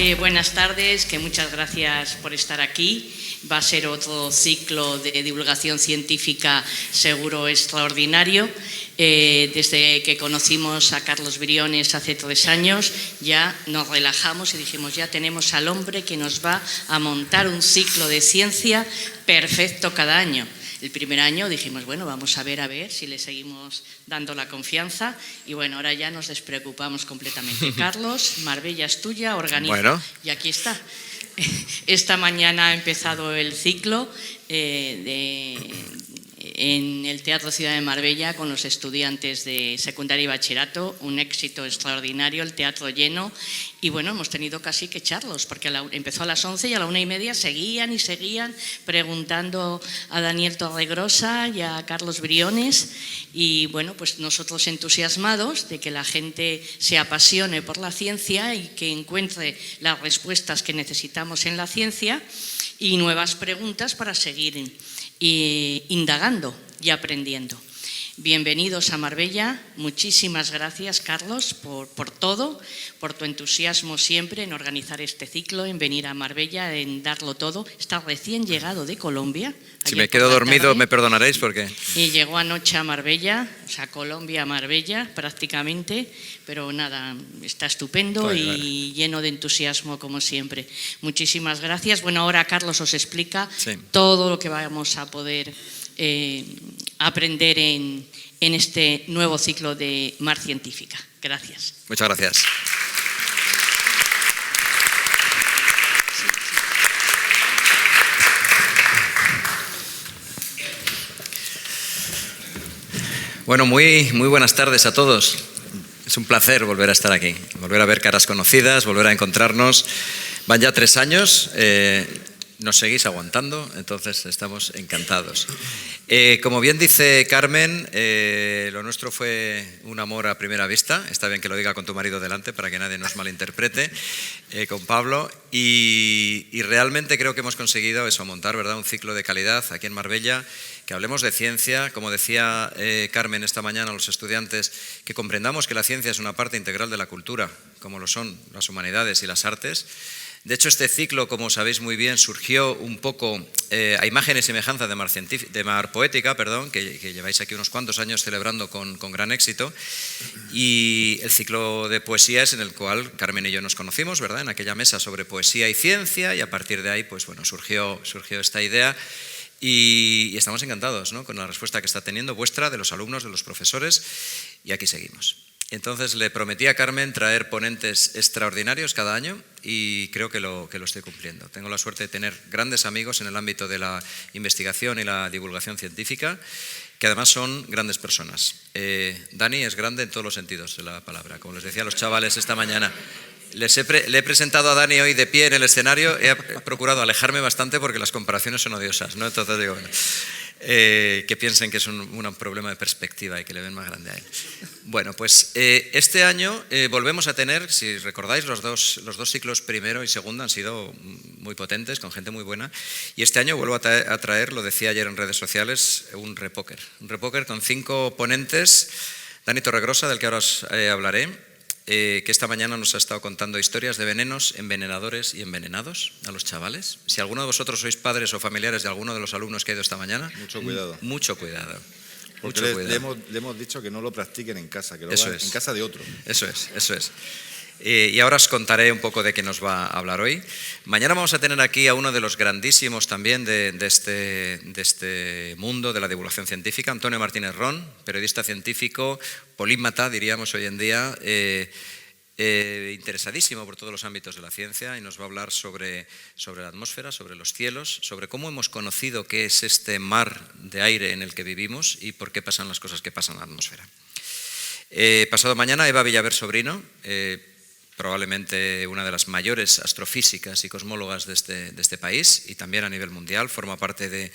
Que buenas tardes, que muchas gracias por estar aquí. Va a ser otro ciclo de divulgación científica seguro extraordinario. Desde que conocimos a Carlos Briones hace 3 años, ya nos relajamos y dijimos, ya tenemos al hombre que nos va a montar un ciclo de ciencia perfecto cada año. El primer año dijimos, bueno, vamos a ver si le seguimos dando la confianza. Y bueno, ahora ya nos despreocupamos completamente. Carlos, Marbella es tuya, organiza. Bueno. Y aquí está. Esta mañana ha empezado el ciclo en el Teatro Ciudad de Marbella con los estudiantes de secundaria y bachillerato. Un éxito extraordinario, el teatro lleno. Y bueno, hemos tenido casi que echarlos, porque empezó a las 11 y a la 1:30 seguían preguntando a Daniel Torregrosa y a Carlos Briones. Y bueno, pues nosotros entusiasmados de que la gente se apasione por la ciencia y que encuentre las respuestas que necesitamos en la ciencia y nuevas preguntas para seguir indagando y aprendiendo. Bienvenidos a Marbella. Muchísimas gracias, Carlos, por todo, por tu entusiasmo siempre en organizar este ciclo, en venir a Marbella, en darlo todo. Estás recién llegado de Colombia. Si me quedo dormido, me perdonaréis porque... Y llegó anoche a Marbella, o sea, Colombia a Marbella prácticamente, pero nada, está estupendo Vale. Lleno de entusiasmo como siempre. Muchísimas gracias. Bueno, ahora Carlos os explica Sí. todo lo que vamos a poder aprender en este nuevo ciclo de Mar Científica. Gracias. Muchas gracias. Bueno, muy buenas tardes a todos. Es un placer volver a estar aquí, volver a ver caras conocidas, volver a encontrarnos. Van ya 3 años, nos seguís aguantando, entonces estamos encantados. Como bien dice Carmen, lo nuestro fue un amor a primera vista. Está bien que lo diga con tu marido delante para que nadie nos malinterprete, con Pablo. Y realmente creo que hemos conseguido eso, montar, ¿verdad?, un ciclo de calidad aquí en Marbella, que hablemos de ciencia, como decía Carmen esta mañana a los estudiantes, que comprendamos que la ciencia es una parte integral de la cultura, como lo son las humanidades y las artes. De hecho, este ciclo, como sabéis muy bien, surgió un poco a imagen y semejanza de Mar Poética, que lleváis aquí unos cuantos años celebrando con gran éxito. Y el ciclo de poesía es en el cual Carmen y yo nos conocimos, ¿verdad?, en aquella mesa sobre poesía y ciencia, y a partir de ahí, pues bueno, surgió esta idea. Y estamos encantados, ¿no?, con la respuesta que está teniendo vuestra, de los alumnos, de los profesores, y aquí seguimos. Entonces le prometí a Carmen traer ponentes extraordinarios cada año y creo que lo estoy cumpliendo. Tengo la suerte de tener grandes amigos en el ámbito de la investigación y la divulgación científica, que además son grandes personas. Dani es grande en todos los sentidos de la palabra, como les decía a los chavales esta mañana. Le he presentado a Dani hoy de pie en el escenario, he procurado alejarme bastante porque las comparaciones son odiosas, ¿no? Entonces digo, bueno, que piensen que es un problema de perspectiva y que le ven más grande a él. Bueno, pues este año volvemos a tener, si recordáis, los dos ciclos primero y segundo han sido muy potentes, con gente muy buena, y este año vuelvo a traer, lo decía ayer en redes sociales, un repóker con 5 ponentes. Dani Torregrosa, del que ahora os hablaré, que esta mañana nos ha estado contando historias de venenos, envenenadores y envenenados a los chavales. Si alguno de vosotros sois padres o familiares de alguno de los alumnos que ha ido esta mañana, mucho cuidado. Mucho cuidado. Porque le hemos dicho que no lo practiquen en casa, que lo hagan en casa de otro. Eso es. Y ahora os contaré un poco de qué nos va a hablar hoy. Mañana vamos a tener aquí a uno de los grandísimos también de este mundo de la divulgación científica, Antonio Martínez Ron, periodista científico, polímata, diríamos hoy en día, interesadísimo por todos los ámbitos de la ciencia, y nos va a hablar sobre la atmósfera, sobre los cielos, sobre cómo hemos conocido qué es este mar de aire en el que vivimos y por qué pasan las cosas que pasan en la atmósfera. Pasado mañana, Eva Villaver Sobrino, probablemente una de las mayores astrofísicas y cosmólogas de este país y también a nivel mundial, forma parte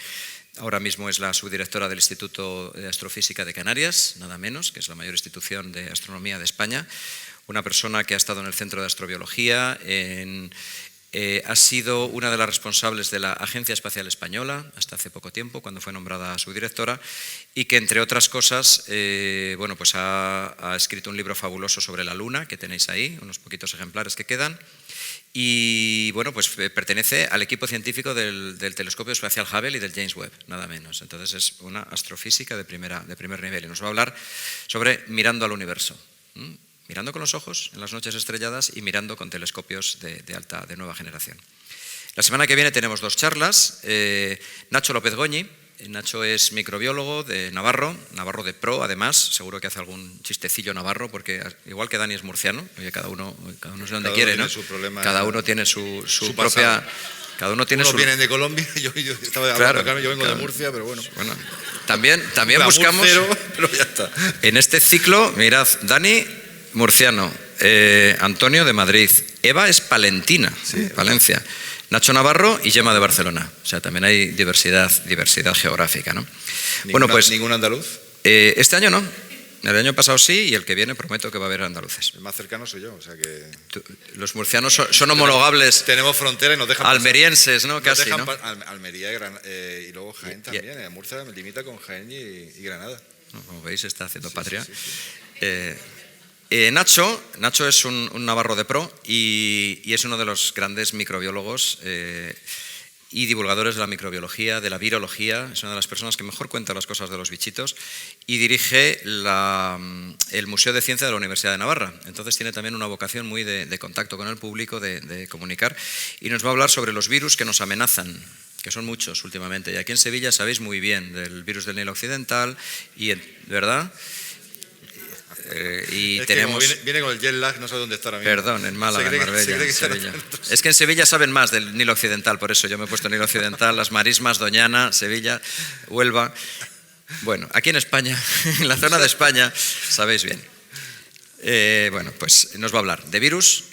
ahora mismo es la subdirectora del Instituto de Astrofísica de Canarias, nada menos, que es la mayor institución de astronomía de España, una persona que ha estado en el Centro de Astrobiología, en Ha sido una de las responsables de la Agencia Espacial Española hasta hace poco tiempo, cuando fue nombrada subdirectora, y que, entre otras cosas, bueno, pues ha escrito un libro fabuloso sobre la Luna, que tenéis ahí, unos poquitos ejemplares que quedan, y bueno, pues pertenece al equipo científico del telescopio espacial Hubble y del James Webb, nada menos. Entonces es una astrofísica de primer nivel y nos va a hablar sobre mirando al universo. Mirando con los ojos en las noches estrelladas y mirando con telescopios de nueva generación. La semana que viene tenemos 2 charlas. Nacho López Goñi. Nacho es microbiólogo de Navarro de pro, además. Seguro que hace algún chistecillo navarro, porque igual que Dani es murciano, oye, cada uno es de donde quiere, ¿no? Cada uno tiene su propia... Cada uno tiene Unos vienen de Colombia, yo estaba hablando acá, yo vengo de Murcia, pero bueno. También buscamos... Pero ya está. En este ciclo, mirad, Dani... Murciano, Antonio de Madrid, Eva es palentina, sí, Valencia, Nacho Navarro y Gemma de Barcelona. O sea, también hay diversidad geográfica, ¿no? Bueno, pues ¿ningún andaluz? Este año no. El año pasado sí, y el que viene prometo que va a haber andaluces. El más cercano soy yo, o sea que... Los murcianos son homologables. Tenemos frontera y nos dejan almerienses, ¿no? Casi, ¿no? Almería y luego Jaén también. Murcia me limita con Jaén y Granada. Como veis, está haciendo patria. Sí. Nacho es un navarro de pro y es uno de los grandes microbiólogos y divulgadores de la microbiología, de la virología. Es una de las personas que mejor cuenta las cosas de los bichitos y dirige el Museo de Ciencia de la Universidad de Navarra. Entonces tiene también una vocación muy de contacto con el público, de comunicar, y nos va a hablar sobre los virus que nos amenazan, que son muchos últimamente. Y aquí en Sevilla sabéis muy bien del virus del Nilo Occidental, ¿verdad? Y es tenemos... que viene con el jet lag, no sé dónde está ahora mismo. Perdón, en Málaga, en Marbella, en Sevilla. Es que en Sevilla saben más del Nilo Occidental, por eso yo me he puesto Nilo Occidental, las marismas, Doñana, Sevilla, Huelva. Bueno, aquí en España, en la zona de España, sabéis bien. Bueno, pues nos va a hablar de virus,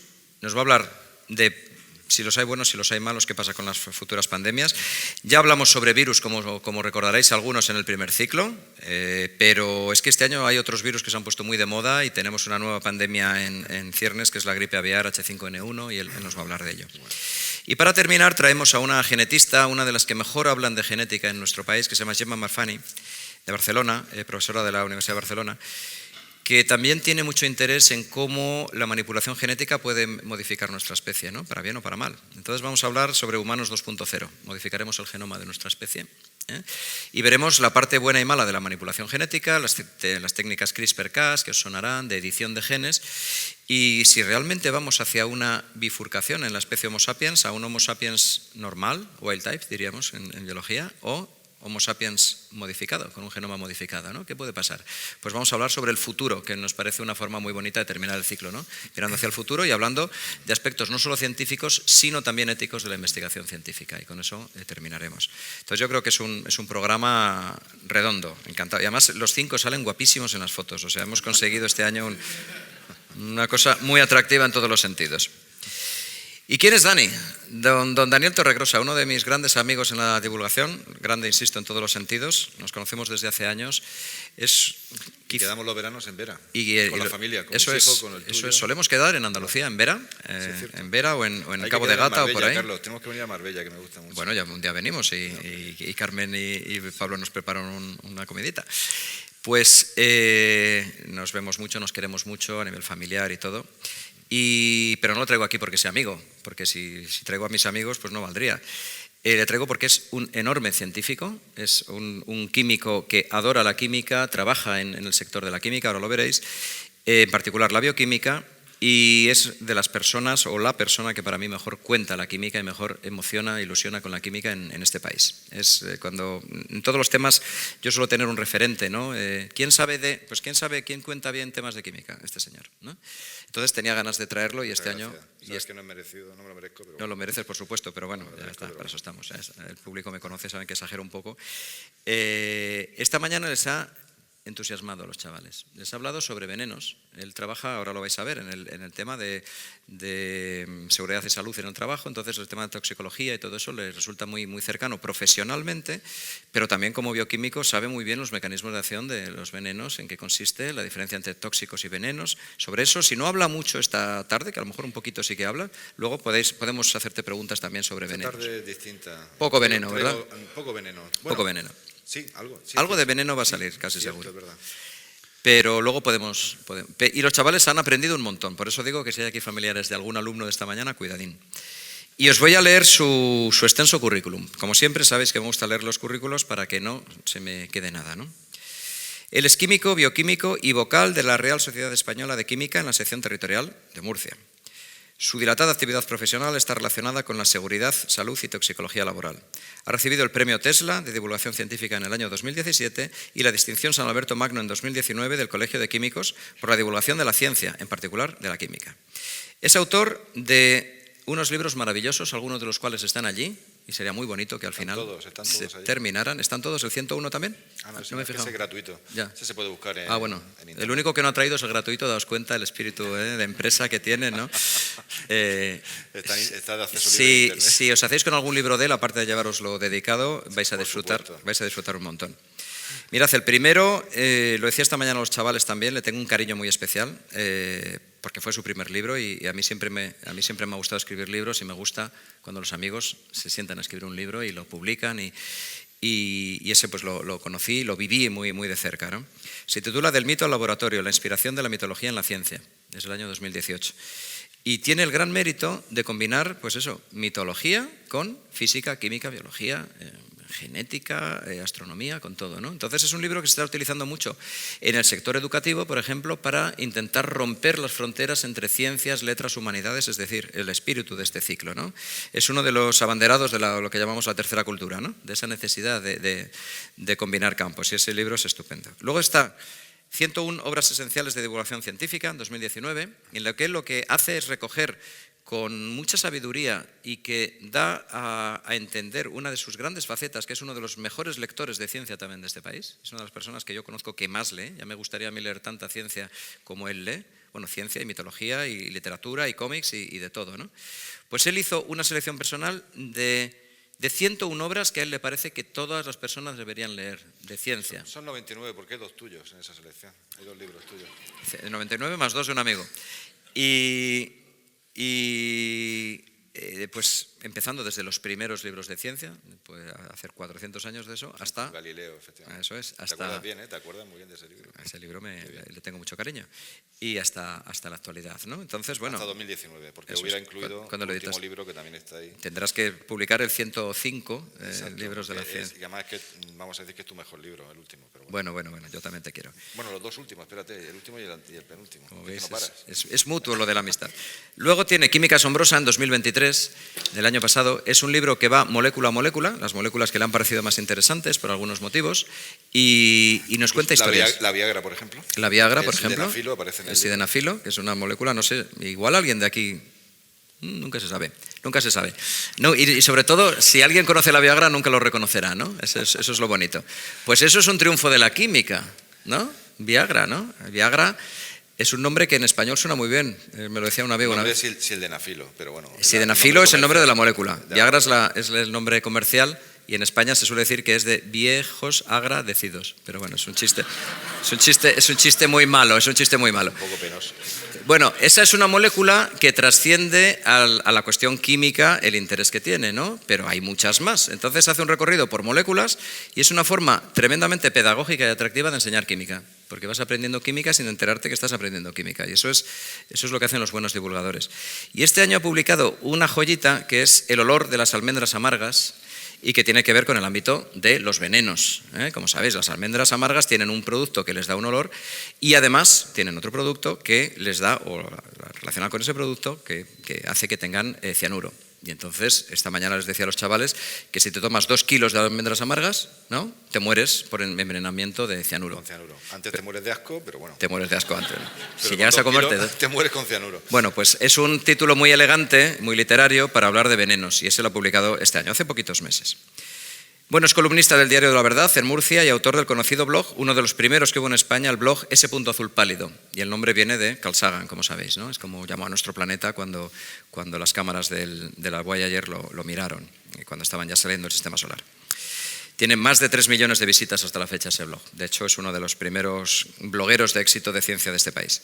nos va a hablar de si los hay buenos, si los hay malos, qué pasa con las futuras pandemias. Ya hablamos sobre virus, como recordaréis algunos en el primer ciclo, pero es que este año hay otros virus que se han puesto muy de moda y tenemos una nueva pandemia en ciernes, que es la gripe aviar H5N1, y él nos va a hablar de ello. Y para terminar traemos a una genetista, una de las que mejor hablan de genética en nuestro país, que se llama Gemma Marfani, de Barcelona, profesora de la Universidad de Barcelona, que también tiene mucho interés en cómo la manipulación genética puede modificar nuestra especie, ¿no? Para bien o para mal. Entonces vamos a hablar sobre humanos 2.0, modificaremos el genoma de nuestra especie, y veremos la parte buena y mala de la manipulación genética, las técnicas CRISPR-Cas, que os sonarán, de edición de genes, y si realmente vamos hacia una bifurcación en la especie Homo sapiens, a un Homo sapiens normal, wild type diríamos en biología, o Homo sapiens modificado, con un genoma modificado, ¿no? ¿Qué puede pasar? Pues vamos a hablar sobre el futuro, que nos parece una forma muy bonita de terminar el ciclo, ¿no? Mirando hacia el futuro y hablando de aspectos no solo científicos, sino también éticos de la investigación científica, y con eso terminaremos. Entonces yo creo que es un programa redondo, encantado. Y además los 5 salen guapísimos en las fotos, o sea, hemos conseguido este año una cosa muy atractiva en todos los sentidos. ¿Y quién es Dani? Don Daniel Torregrosa, uno de mis grandes amigos en la divulgación, grande, insisto, en todos los sentidos, nos conocemos desde hace años. Y quedamos los veranos en Vera, con la familia, con eso mis hijos, es, con el tuyo. Eso es, solemos quedar en Andalucía, en Vera, en Vera o en Cabo de Gata o por ahí. Carlos, tenemos que venir a Marbella, que me gusta mucho. Bueno, ya un día venimos y Carmen y Pablo nos prepararon una comidita. Pues nos vemos mucho, nos queremos mucho a nivel familiar y todo. Pero no lo traigo aquí porque sea amigo, porque si traigo a mis amigos pues no valdría. Le traigo porque es un enorme científico, es un químico que adora la química, trabaja en el sector de la química, ahora lo veréis, en particular la bioquímica, y es de las personas o la persona que para mí mejor cuenta la química y mejor emociona, ilusiona con la química en este país. Es cuando en todos los temas yo suelo tener un referente, ¿no? ¿Quién cuenta bien temas de química? Este señor, ¿no? Entonces tenía ganas de traerlo y este año... Sabes que no es merecido, no me lo merezco. Pero no lo mereces, por supuesto, pero bueno, ya está, para eso estamos. El público me conoce, saben que exagero un poco. Esta mañana les ha entusiasmado a los chavales. Les ha hablado sobre venenos. Él trabaja, ahora lo vais a ver, en el tema de seguridad y salud en el trabajo, entonces el tema de toxicología y todo eso le resulta muy, muy cercano profesionalmente, pero también como bioquímico sabe muy bien los mecanismos de acción de los venenos, en qué consiste, la diferencia entre tóxicos y venenos. Sobre eso, si no habla mucho esta tarde, que a lo mejor un poquito sí que habla, luego podemos hacerte preguntas también sobre venenos. Esta tarde distinta. Poco veneno, ¿verdad? Poco veneno. Bueno, poco veneno. Sí, algo. Sí, algo de veneno va a salir, casi cierto, seguro. Es verdad. Pero luego podemos... Y los chavales han aprendido un montón, por eso digo que si hay aquí familiares de algún alumno de esta mañana, cuidadín. Y os voy a leer su extenso currículum. Como siempre, sabéis que me gusta leer los currículos para que no se me quede nada, ¿no? Él es químico, bioquímico y vocal de la Real Sociedad Española de Química en la sección territorial de Murcia. Su dilatada actividad profesional está relacionada con la seguridad, salud y toxicología laboral. Ha recibido el premio Tesla de divulgación científica en el año 2017 y la distinción San Alberto Magno en 2019 del Colegio de Químicos por la divulgación de la ciencia, en particular de la química. Es autor de unos libros maravillosos, algunos de los cuales están allí, y sería muy bonito que al final se terminaran. ¿Están todos? ¿El 101 también? No me he fijado. Ese es gratuito. Ya. Ese se puede buscar en bueno. En internet. El único que no ha traído es el gratuito, daos cuenta el espíritu de empresa que tiene, ¿no? Está de acceso libre en internet. Si os hacéis con algún libro de él, aparte de llevaroslo dedicado, vais a disfrutar un montón. Mirad, el primero, lo decía esta mañana a los chavales también, le tengo un cariño muy especial, porque fue su primer libro y a mí siempre me ha gustado escribir libros y me gusta cuando los amigos se sientan a escribir un libro y lo publican y ese pues lo conocí, lo viví muy, muy de cerca, ¿no? Se titula Del mito al laboratorio, la inspiración de la mitología en la ciencia, desde el año 2018. Y tiene el gran mérito de combinar, pues eso, mitología con física, química, biología, genética, astronomía, con todo, ¿no? Entonces es un libro que se está utilizando mucho en el sector educativo, por ejemplo, para intentar romper las fronteras entre ciencias, letras, humanidades, es decir, el espíritu de este ciclo, ¿no? Es uno de los abanderados de lo que llamamos la tercera cultura, ¿no? De esa necesidad de combinar campos, y ese libro es estupendo. Luego está 101 obras esenciales de divulgación científica, en 2019, en lo que hace es recoger con mucha sabiduría y que da a entender una de sus grandes facetas, que es uno de los mejores lectores de ciencia también de este país. Es una de las personas que yo conozco que más lee. Ya me gustaría a mí leer tanta ciencia como él lee. Bueno, ciencia y mitología y literatura y cómics y de todo, ¿no? Pues él hizo una selección personal de 101 obras que a él le parece que todas las personas deberían leer, de ciencia. Son 99, porque hay 2 tuyos en esa selección. Hay 2 libros tuyos. 99 más 2 de un amigo. Pues empezando desde los primeros libros de ciencia, pues hacer 400 años de eso, hasta... Galileo, efectivamente. Eso es, hasta... Te acuerdas bien, ¿eh? Te acuerdas muy bien de ese libro. A ese libro le tengo mucho cariño. Y hasta la actualidad, ¿no? Entonces, bueno... Hasta 2019, porque hubiera incluido el último libro que también está ahí. Tendrás que publicar el 105 libros de la ciencia. Y además vamos a decir que es tu mejor libro, el último. Pero bueno, yo también te quiero. Bueno, los 2 últimos, espérate, el último y el penúltimo. Como veis, es mutuo lo de la amistad. Luego tiene Química Asombrosa en 2023, del año pasado. Es un libro que va molécula a molécula, las moléculas que le han parecido más interesantes por algunos motivos, y nos cuenta historias. La Viagra, por ejemplo. La Viagra, por ejemplo. El sidenafilo aparece en el sidenafilo, que es una molécula, no sé, igual alguien de aquí... Nunca se sabe. No, y sobre todo, si alguien conoce la Viagra, nunca lo reconocerá, ¿no? Eso es lo bonito. Pues eso es un triunfo de la química, ¿no? Viagra, ¿no? Viagra es un nombre que en español suena muy bien. Me lo decía un amigo una vez. Sildenafilo, pero bueno. Sildenafilo es el nombre de la molécula. Viagra es el nombre comercial. Y en España se suele decir que es de viejos agradecidos. Pero bueno, es un chiste muy malo, Un poco penoso. Bueno, esa es una molécula que trasciende a la cuestión química el interés que tiene, ¿no? Pero hay muchas más. Entonces hace un recorrido por moléculas y es una forma tremendamente pedagógica y atractiva de enseñar química. Porque vas aprendiendo química sin enterarte que estás aprendiendo química. Y eso es lo que hacen los buenos divulgadores. Y este año ha publicado una joyita que es El olor de las almendras amargas, y que tiene que ver con el ámbito de los venenos. Como sabéis, las almendras amargas tienen un producto que les da un olor y además tienen otro producto que les da, o relacionado con ese producto, que hace que tengan cianuro. Y entonces, esta mañana les decía a los chavales que si te tomas 2 kilos de almendras amargas, ¿no?, te mueres por envenenamiento de cianuro. Con cianuro. Antes te mueres de asco, pero bueno. Te mueres de asco antes. Si llegas a comerte... Te mueres con cianuro. Bueno, pues es un título muy elegante, muy literario, para hablar de venenos, y ese lo ha publicado este año, hace poquitos meses. Bueno, es columnista del Diario de la Verdad en Murcia y autor del conocido blog, uno de los primeros que hubo en España, el blog S. Azul Pálido. Y el nombre viene de Carl Sagan, como sabéis, ¿no? Es como llamó a nuestro planeta cuando las cámaras de la Voyager lo miraron, cuando estaban ya saliendo del sistema solar. Tiene más de 3 millones de visitas hasta la fecha ese blog. De hecho, es uno de los primeros blogueros de éxito de ciencia de este país.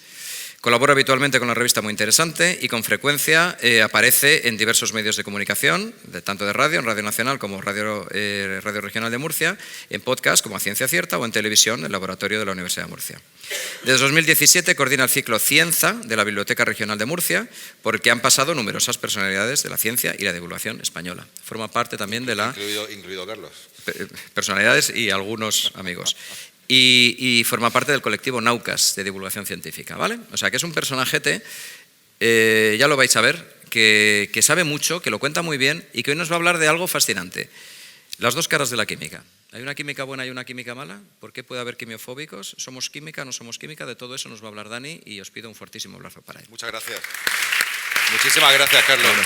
Colabora habitualmente con la revista Muy Interesante y con frecuencia aparece en diversos medios de comunicación, tanto de radio, en Radio Nacional como Radio Regional de Murcia, en podcast como A Ciencia Cierta o en televisión en el laboratorio de la Universidad de Murcia. Desde 2017 coordina el ciclo Cienza de la Biblioteca Regional de Murcia, por el que han pasado numerosas personalidades de la ciencia y la divulgación española. Forma parte también de la... Incluido Carlos. Personalidades y algunos amigos. Y forma parte del colectivo Naucas de divulgación científica, ¿vale? O sea que es un personajete, ya lo vais a ver, que sabe mucho, que lo cuenta muy bien y que hoy nos va a hablar de algo fascinante. Las dos caras de la química. ¿Hay una química buena y una química mala? ¿Por qué puede haber quimiofóbicos? ¿Somos química, no somos química? De todo eso nos va a hablar Dani y os pido un fuertísimo abrazo para él. Muchas gracias. Muchísimas gracias, Carlos. Bueno.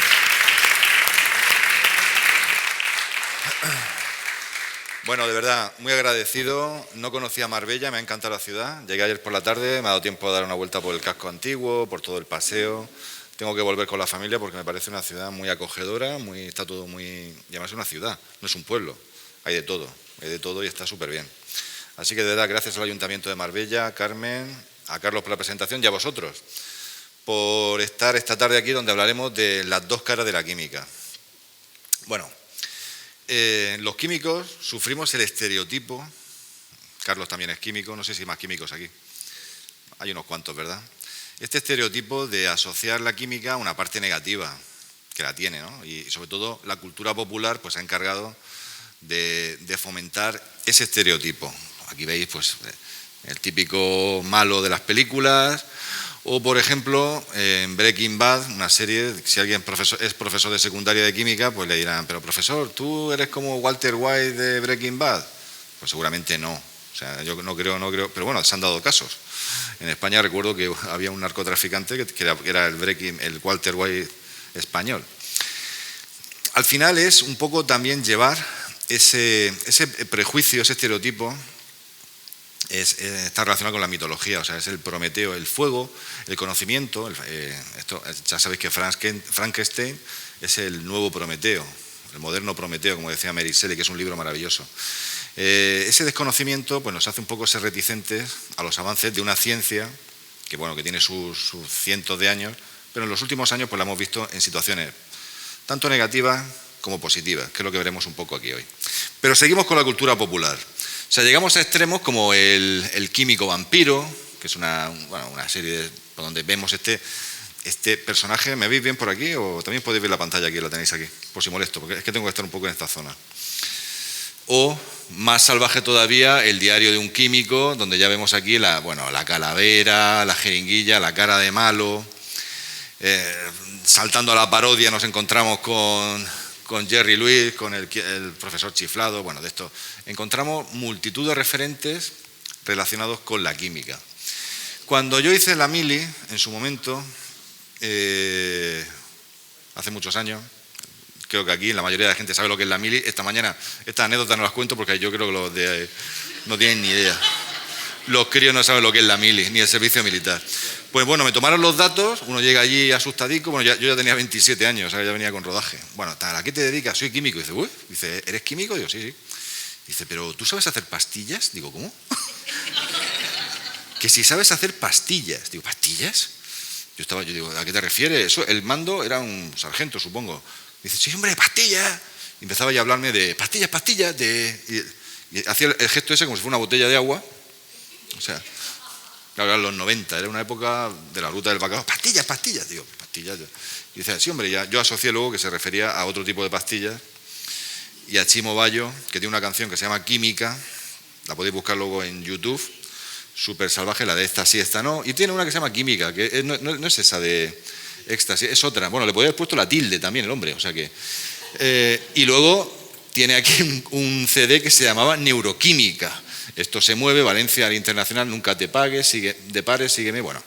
Bueno, de verdad, muy agradecido. No conocía Marbella, me ha encantado la ciudad. Llegué ayer por la tarde, me ha dado tiempo de dar una vuelta por el casco antiguo, por todo el paseo. Tengo que volver con la familia porque me parece una ciudad muy acogedora, está todo muy... Y además es una ciudad, no es un pueblo. Hay de todo y está súper bien. Así que de verdad, gracias al Ayuntamiento de Marbella, a Carmen, a Carlos por la presentación y a vosotros por estar esta tarde aquí donde hablaremos de las dos caras de la química. Bueno, los químicos sufrimos el estereotipo, Carlos también es químico, no sé si hay más químicos aquí, hay unos cuantos, ¿verdad? Este estereotipo de asociar la química a una parte negativa, que la tiene, ¿no? Y sobre todo la cultura popular pues, se ha encargado de fomentar ese estereotipo. Aquí veis pues, el típico malo de las películas, o por ejemplo, en Breaking Bad, una serie, si alguien es profesor de secundaria de química, pues le dirán, pero profesor, ¿tú eres como Walter White de Breaking Bad? Pues seguramente no. O sea, yo no creo, pero bueno, se han dado casos. En España recuerdo que había un narcotraficante que era el Walter White español. Al final es un poco también llevar ese prejuicio, ese estereotipo, está relacionado con la mitología, o sea, es el Prometeo, el fuego, el conocimiento. Esto, ya sabéis que Frankenstein es el nuevo Prometeo, el moderno Prometeo, como decía Mary Shelley, que es un libro maravilloso. Ese desconocimiento pues, nos hace un poco ser reticentes a los avances de una ciencia que, bueno, que tiene sus cientos de años, pero en los últimos años pues, la hemos visto en situaciones tanto negativas como positivas, que es lo que veremos un poco aquí hoy. Pero seguimos con la cultura popular. O sea, llegamos a extremos como el químico vampiro, que es una serie donde vemos este personaje. ¿Me veis bien por aquí? O también podéis ver la pantalla aquí, la tenéis aquí, por si molesto, porque es que tengo que estar un poco en esta zona. O, más salvaje todavía, el diario de un químico, donde ya vemos aquí la calavera, la jeringuilla, la cara de malo. Saltando a la parodia nos encontramos con Jerry Lewis, con el profesor chiflado. Bueno, de esto encontramos multitud de referentes relacionados con la química. Cuando yo hice la mili, en su momento, hace muchos años, creo que aquí la mayoría de la gente sabe lo que es la mili. Esta mañana, estas anécdotas no las cuento porque yo creo que los de no tienen ni idea. Los críos no saben lo que es la mili, ni el servicio militar. Pues bueno, me tomaron los datos, uno llega allí asustadico, bueno, yo ya tenía 27 años, o sea, ya venía con rodaje. Bueno, ¿a qué te dedicas? Soy químico. Y dice, uy, dice, ¿eres químico? Digo, sí. Dice, ¿pero tú sabes hacer pastillas? Digo, ¿cómo? Que si sabes hacer pastillas. Digo, ¿pastillas? Yo digo, ¿a qué te refieres? Eso, el mando era un sargento, supongo. Dice, sí, hombre, pastillas. Y empezaba ya a hablarme de pastillas, y hacía el gesto ese como si fuera una botella de agua. O sea, claro, eran los 90, era una época de la ruta del bacalao. Pastillas, digo, pastillas. Y dice, sí, hombre, yo asocié luego que se refería a otro tipo de pastillas. Y a Chimo Bayo, que tiene una canción que se llama Química, la podéis buscar luego en YouTube, súper salvaje, la de esta sí, esta no. Y tiene una que se llama Química, que no es esa de éxtasis, es otra. Bueno, le podía haber puesto la tilde también el hombre, o sea que... y luego tiene aquí un CD que se llamaba Neuroquímica. Esto se mueve, Valencia al internacional, nunca te pagues, sígueme. Bueno,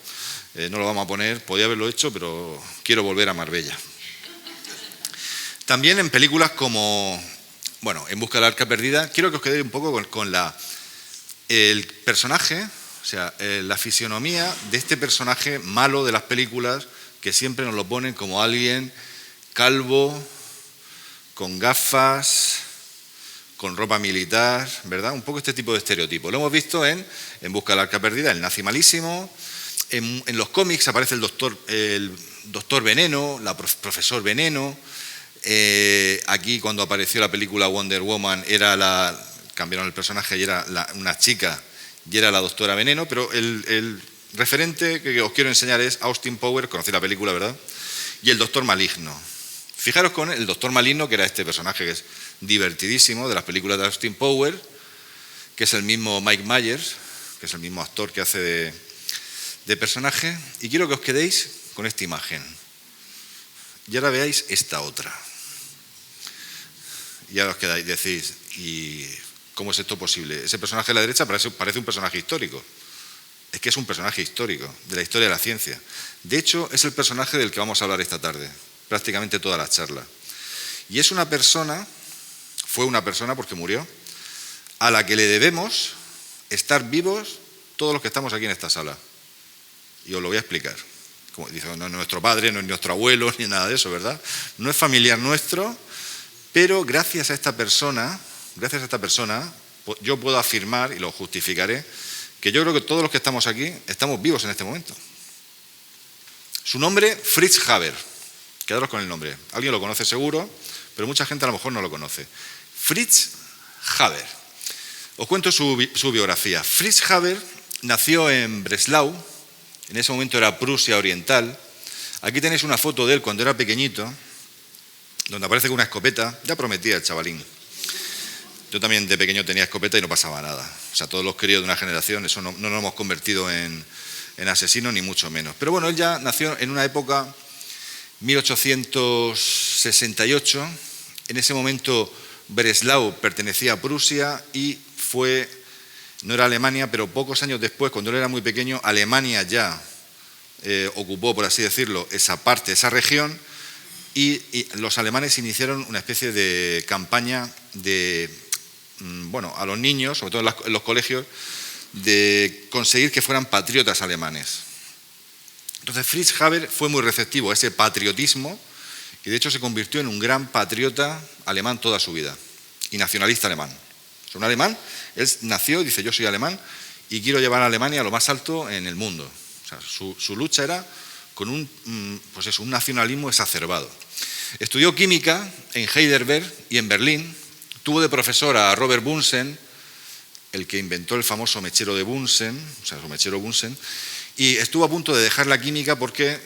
no lo vamos a poner, podía haberlo hecho, pero quiero volver a Marbella. También en películas como Bueno, En busca del arca perdida, quiero que os quedéis un poco con el personaje, o sea, la fisionomía de este personaje malo de las películas que siempre nos lo ponen como alguien calvo, con gafas, con ropa militar, ¿verdad? Un poco este tipo de estereotipo. Lo hemos visto en busca del arca perdida, el nazi malísimo. En los cómics aparece el doctor Veneno, la profesor Veneno. Aquí, cuando apareció la película Wonder Woman, cambiaron el personaje y era una chica y era la doctora Veneno, pero el referente que os quiero enseñar es Austin Powers, conocí la película, ¿verdad? Y el doctor Maligno. Fijaros con el doctor Maligno, que era este personaje que es divertidísimo de las películas de Austin Powers, que es el mismo Mike Myers, que es el mismo actor que hace de personaje, y quiero que os quedéis con esta imagen. Y ahora veáis esta otra. Y ahora os quedáis, decís, ¿y cómo es esto posible? Ese personaje de la derecha parece un personaje histórico. Es que es un personaje histórico, de la historia de la ciencia. De hecho, es el personaje del que vamos a hablar esta tarde, prácticamente toda la charla. Y es una persona, fue una persona porque murió, a la que le debemos estar vivos todos los que estamos aquí en esta sala. Y os lo voy a explicar. Como dice, no es nuestro padre, no es nuestro abuelo, ni nada de eso, ¿verdad? No es familiar nuestro, pero gracias a esta persona, yo puedo afirmar, y lo justificaré, que yo creo que todos los que estamos aquí estamos vivos en este momento. Su nombre, Fritz Haber. Quedaros con el nombre. Alguien lo conoce seguro, pero mucha gente a lo mejor no lo conoce. Fritz Haber. Os cuento su biografía. Fritz Haber nació en Breslau, en ese momento era Prusia Oriental. Aquí tenéis una foto de él cuando era pequeñito, donde aparece con una escopeta. Ya prometía el chavalín. Yo también de pequeño tenía escopeta y no pasaba nada. O sea, todos los críos de una generación, eso no nos hemos convertido en asesinos, ni mucho menos. Pero bueno, él ya nació en una época, 1868. En ese momento Breslau pertenecía a Prusia y no era Alemania, pero pocos años después, cuando él era muy pequeño, Alemania ya ocupó, por así decirlo, esa parte, esa región, y los alemanes iniciaron una especie de campaña a los niños, sobre todo en los colegios, de conseguir que fueran patriotas alemanes. Entonces Fritz Haber fue muy receptivo a ese patriotismo y de hecho se convirtió en un gran patriota alemán toda su vida y nacionalista alemán. Es un alemán, él nació y dice: yo soy alemán y quiero llevar a Alemania a lo más alto en el mundo. O sea, su lucha era con un nacionalismo exacerbado. Estudió química en Heidelberg y en Berlín. Tuvo de profesor a Robert Bunsen, el que inventó el famoso mechero de Bunsen, o sea, su mechero Bunsen, y estuvo a punto de dejar la química porque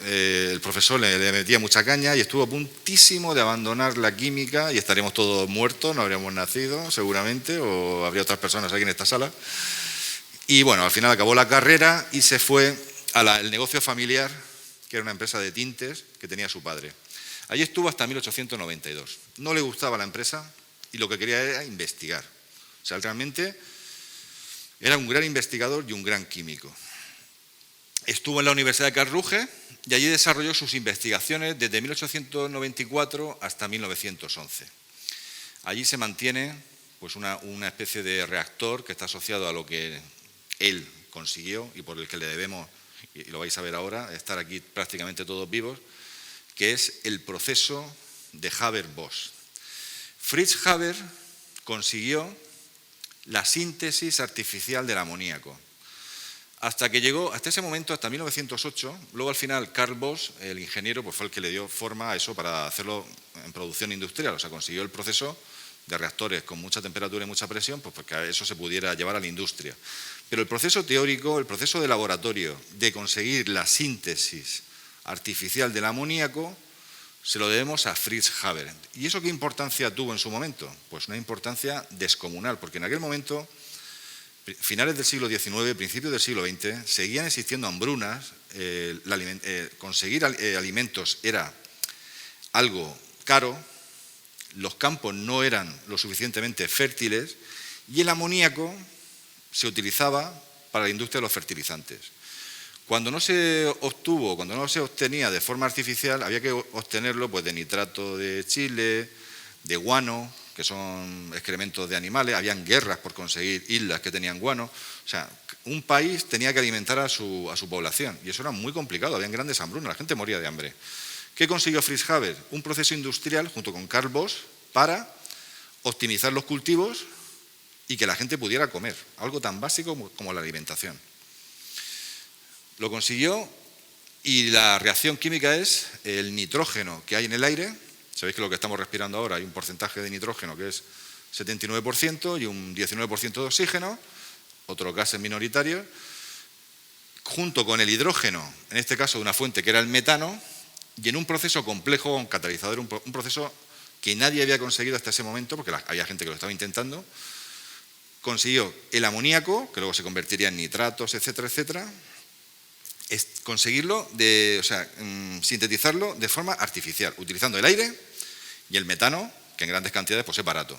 el profesor le metía mucha caña y estuvo a puntísimo de abandonar la química y estaríamos todos muertos, no habríamos nacido seguramente, o habría otras personas aquí en esta sala. Y bueno, al final acabó la carrera y se fue al negocio familiar, que era una empresa de tintes que tenía su padre. Allí estuvo hasta 1892. No le gustaba la empresa y lo que quería era investigar. O sea, realmente era un gran investigador y un gran químico. Estuvo en la Universidad de Karlsruhe y allí desarrolló sus investigaciones desde 1894 hasta 1911. Allí se mantiene pues una especie de reactor que está asociado a lo que él consiguió y por el que le debemos, y lo vais a ver ahora, estar aquí prácticamente todos vivos, que es el proceso de Haber-Bosch. Fritz Haber consiguió la síntesis artificial del amoníaco. Hasta que llegó, hasta ese momento, hasta 1908, luego al final Carl Bosch, el ingeniero, pues fue el que le dio forma a eso para hacerlo en producción industrial, o sea, consiguió el proceso de reactores con mucha temperatura y mucha presión, pues porque eso se pudiera llevar a la industria. Pero el proceso teórico, el proceso de laboratorio de conseguir la síntesis artificial del amoníaco, se lo debemos a Fritz Haber. ¿Y eso qué importancia tuvo en su momento? Pues una importancia descomunal, porque en aquel momento, finales del siglo XIX, principios del siglo XX, seguían existiendo hambrunas, conseguir alimentos era algo caro, los campos no eran lo suficientemente fértiles y el amoníaco se utilizaba para la industria de los fertilizantes. Cuando no se obtenía de forma artificial, había que obtenerlo pues, de nitrato de chile, de guano, que son excrementos de animales, habían guerras por conseguir islas que tenían guano. O sea, un país tenía que alimentar a su población y eso era muy complicado, habían grandes hambrunas, la gente moría de hambre. ¿Qué consiguió Fritz Haber? Un proceso industrial junto con Carl Bosch para optimizar los cultivos y que la gente pudiera comer, algo tan básico como la alimentación. Lo consiguió y la reacción química es el nitrógeno que hay en el aire. Sabéis que lo que estamos respirando ahora hay un porcentaje de nitrógeno que es 79% y un 19% de oxígeno, otros gases minoritarios, junto con el hidrógeno, en este caso de una fuente que era el metano, y en un proceso complejo, un catalizador, un proceso que nadie había conseguido hasta ese momento, porque había gente que lo estaba intentando, consiguió el amoníaco, que luego se convertiría en nitratos, etcétera, etcétera, conseguirlo, sintetizarlo de forma artificial, utilizando el aire y el metano, que en grandes cantidades pues es barato.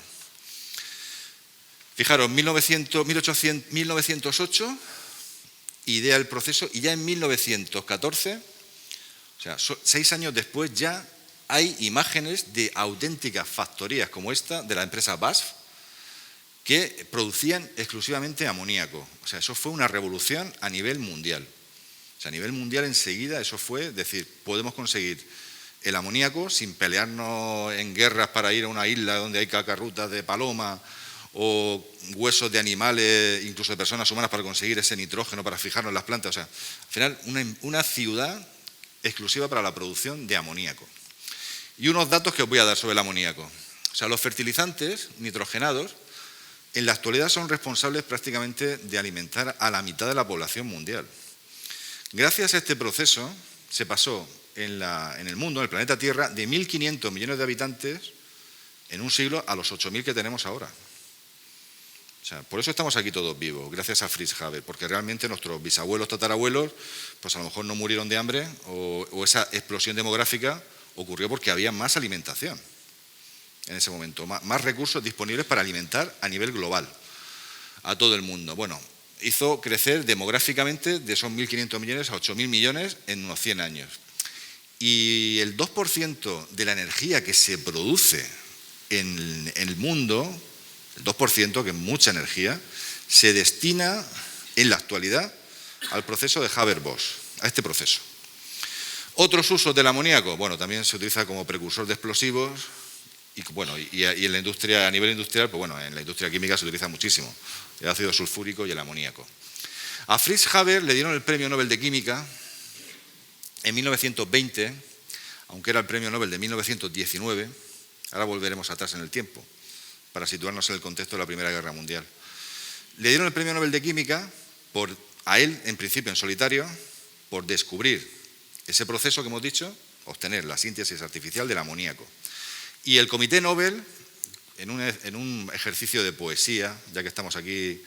Fijaros, 1908, idea el proceso, y ya en 1914, o sea, 6 años después, ya hay imágenes de auténticas factorías como esta de la empresa BASF que producían exclusivamente amoníaco. O sea, eso fue una revolución a nivel mundial. O sea, a nivel mundial enseguida eso fue decir, podemos conseguir el amoníaco sin pelearnos en guerras para ir a una isla donde hay cacarrutas de paloma o huesos de animales, incluso de personas humanas, para conseguir ese nitrógeno, para fijarlo en las plantas. O sea, al final una ciudad exclusiva para la producción de amoníaco. Y unos datos que os voy a dar sobre el amoníaco. O sea, los fertilizantes nitrogenados en la actualidad son responsables prácticamente de alimentar a la mitad de la población mundial. Gracias a este proceso se pasó en el mundo, en el planeta Tierra, de 1.500 millones de habitantes en un siglo a los 8.000 que tenemos ahora. O sea, por eso estamos aquí todos vivos, gracias a Fritz Haber, porque realmente nuestros bisabuelos, tatarabuelos, pues a lo mejor no murieron de hambre o esa explosión demográfica ocurrió porque había más alimentación en ese momento, más recursos disponibles para alimentar a nivel global a todo el mundo. Bueno, hizo crecer demográficamente de esos 1.500 millones a 8.000 millones en unos 100 años. Y el 2% de la energía que se produce en el mundo, el 2%, que es mucha energía, se destina en la actualidad al proceso de Haber-Bosch, a este proceso. Otros usos del amoníaco, bueno, también se utiliza como precursor de explosivos y en la industria, a nivel industrial, pues bueno, en la industria química se utiliza muchísimo el ácido sulfúrico y el amoníaco. A Fritz Haber le dieron el Premio Nobel de Química en 1920, aunque era el Premio Nobel de 1919, ahora volveremos atrás en el tiempo, para situarnos en el contexto de la Primera Guerra Mundial. Le dieron el Premio Nobel de Química a él, en principio en solitario, por descubrir ese proceso que hemos dicho, obtener la síntesis artificial del amoníaco. Y el Comité Nobel, en un ejercicio de poesía, ya que estamos aquí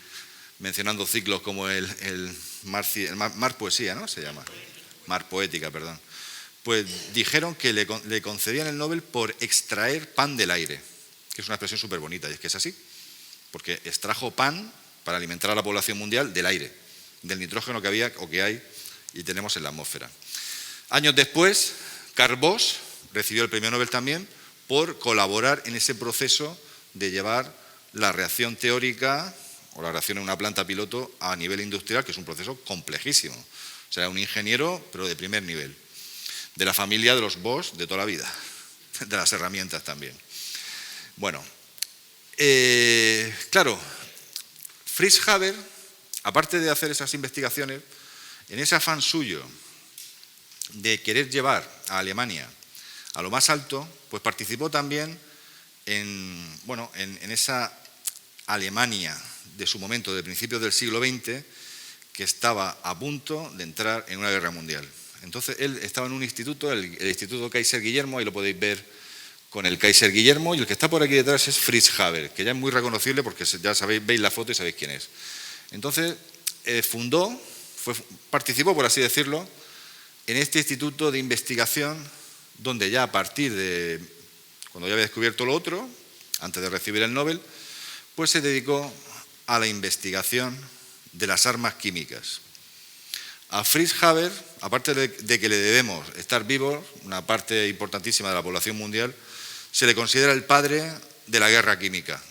mencionando ciclos como el Mar Poesía, ¿no? Se llama. Mar Poética, perdón. Pues dijeron que le concedían el Nobel por extraer pan del aire, que es una expresión súper bonita, y es que es así, porque extrajo pan para alimentar a la población mundial del aire, del nitrógeno que había o que hay y tenemos en la atmósfera. Años después, Carl Bosch recibió el Premio Nobel también por colaborar en ese proceso de llevar la reacción teórica o la reacción en una planta piloto a nivel industrial, que es un proceso complejísimo. O sea, un ingeniero, pero de primer nivel, de la familia de los Bosch de toda la vida, de las herramientas también. Bueno, claro, Fritz Haber, aparte de hacer esas investigaciones, en ese afán suyo de querer llevar a Alemania a lo más alto, pues participó también en esa Alemania de su momento, de principios del siglo XX, que estaba a punto de entrar en una guerra mundial. Entonces él estaba en un instituto, el Instituto Kaiser Guillermo, ahí lo podéis ver con el Kaiser Guillermo, y el que está por aquí detrás es Fritz Haber, que ya es muy reconocible porque ya sabéis, veis la foto y sabéis quién es. Entonces participó, por así decirlo, en este instituto de investigación, donde ya a partir de, cuando ya había descubierto lo otro, antes de recibir el Nobel, pues se dedicó a la investigación de las armas químicas. A Fritz Haber, aparte de que le debemos estar vivos, una parte importantísima de la población mundial, se le considera el padre de la guerra química.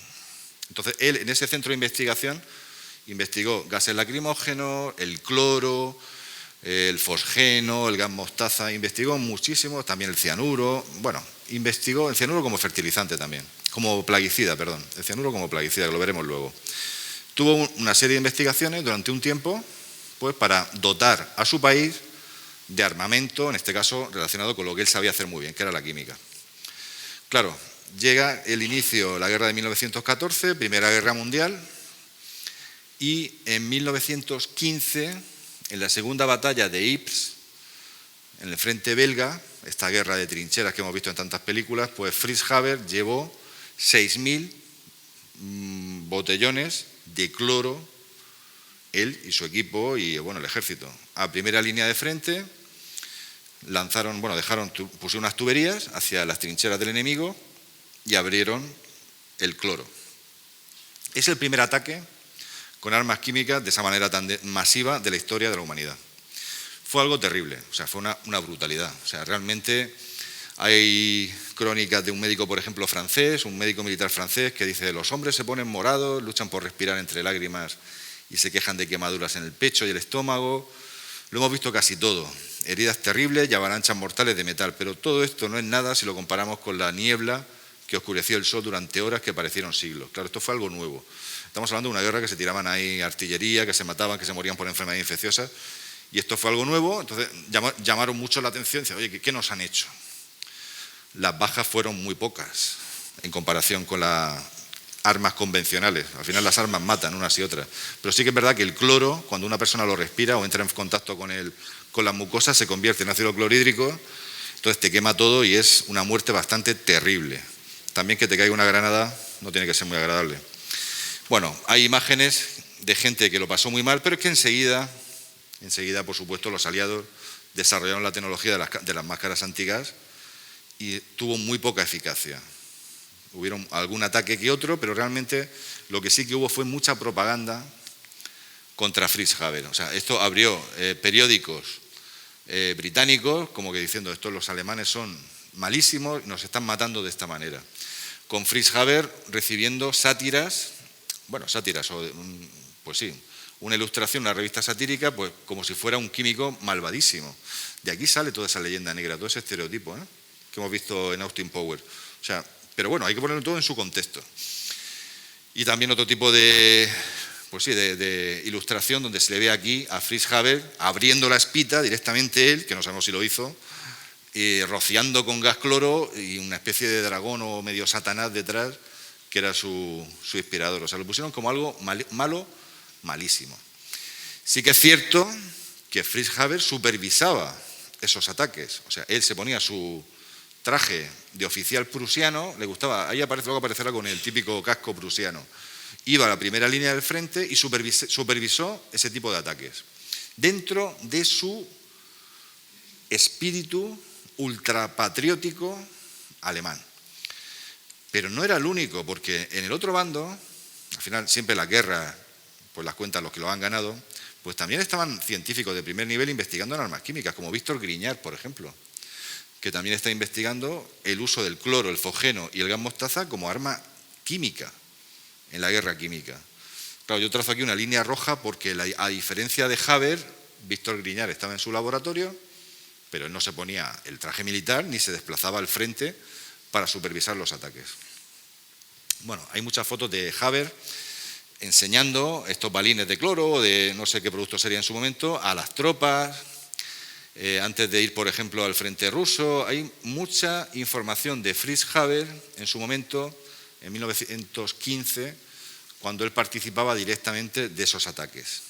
Entonces, él en ese centro de investigación investigó gases lacrimógenos, el cloro, el fosgeno, el gas mostaza, investigó muchísimo, también el cianuro, bueno, investigó el cianuro como fertilizante también, como plaguicida, perdón, el cianuro como plaguicida, que lo veremos luego. Tuvo una serie de investigaciones durante un tiempo, pues para dotar a su país de armamento, en este caso relacionado con lo que él sabía hacer muy bien, que era la química. Claro, llega el inicio, la guerra de 1914, Primera Guerra Mundial, y en 1915, en la segunda batalla de Ypres, en el frente belga, esta guerra de trincheras que hemos visto en tantas películas, pues Fritz Haber llevó 6.000 botellones de cloro, él y su equipo y bueno, el ejército, a primera línea de frente, lanzaron, bueno, pusieron unas tuberías hacia las trincheras del enemigo y abrieron el cloro. Es el primer ataque con armas químicas de esa manera tan masiva de la historia de la humanidad. Fue algo terrible, o sea, fue una brutalidad. O sea, realmente hay crónicas de un médico, por ejemplo, francés, un médico militar francés, que dice: los hombres se ponen morados, luchan por respirar entre lágrimas y se quejan de quemaduras en el pecho y el estómago. Lo hemos visto casi todo, heridas terribles y avalanchas mortales de metal, pero todo esto no es nada si lo comparamos con la niebla que oscureció el sol durante horas que parecieron siglos. Claro, esto fue algo nuevo. Estamos hablando de una guerra que se tiraban ahí artillería, que se mataban, que se morían por enfermedades infecciosas, y esto fue algo nuevo. Entonces llamaron mucho la atención, decían: oye, ¿qué nos han hecho? Las bajas fueron muy pocas en comparación con las armas convencionales. Al final las armas matan unas y otras. Pero sí que es verdad que el cloro, cuando una persona lo respira o entra en contacto con las mucosas, se convierte en ácido clorhídrico, entonces te quema todo y es una muerte bastante terrible. También que te caiga una granada no tiene que ser muy agradable. Bueno, hay imágenes de gente que lo pasó muy mal, pero es que enseguida, por supuesto, los aliados desarrollaron la tecnología de las máscaras antigas y tuvo muy poca eficacia. Hubieron algún ataque que otro, pero realmente lo que sí que hubo fue mucha propaganda contra Fritz Haber. O sea, esto abrió periódicos británicos como que diciendo: estos los alemanes son malísimos y nos están matando de esta manera. Con Fritz Haber recibiendo sátiras, pues sí, una ilustración, una revista satírica, pues como si fuera un químico malvadísimo. De aquí sale toda esa leyenda negra, todo ese estereotipo, que hemos visto en Austin Powers. O sea, pero bueno, hay que ponerlo todo en su contexto. Y también otro tipo de ilustración donde se le ve aquí a Fritz Haber abriendo la espita directamente él, que no sabemos si lo hizo, rociando con gas cloro y una especie de dragón o medio satanás detrás, que era su inspirador. O sea, lo pusieron como algo malo, malísimo. Sí que es cierto que Fritz Haber supervisaba esos ataques. O sea, él se ponía su traje de oficial prusiano, le gustaba, ahí luego aparecerá con el típico casco prusiano. Iba a la primera línea del frente y supervisó ese tipo de ataques. Dentro de su espíritu ultrapatriótico alemán. Pero no era el único, porque en el otro bando, al final siempre la guerra, pues las cuentan los que lo han ganado, pues también estaban científicos de primer nivel investigando en armas químicas, como Víctor Griñard, por ejemplo, que también está investigando el uso del cloro, el fosgeno y el gas mostaza como arma química en la guerra química. Claro, yo trazo aquí una línea roja porque a diferencia de Haber, Víctor Griñard estaba en su laboratorio, pero él no se ponía el traje militar ni se desplazaba al frente para supervisar los ataques. Bueno, hay muchas fotos de Haber enseñando estos balines de cloro o de no sé qué producto sería en su momento a las tropas, antes de ir, por ejemplo, al frente ruso. Hay mucha información de Fritz Haber en su momento, en 1915, cuando él participaba directamente de esos ataques.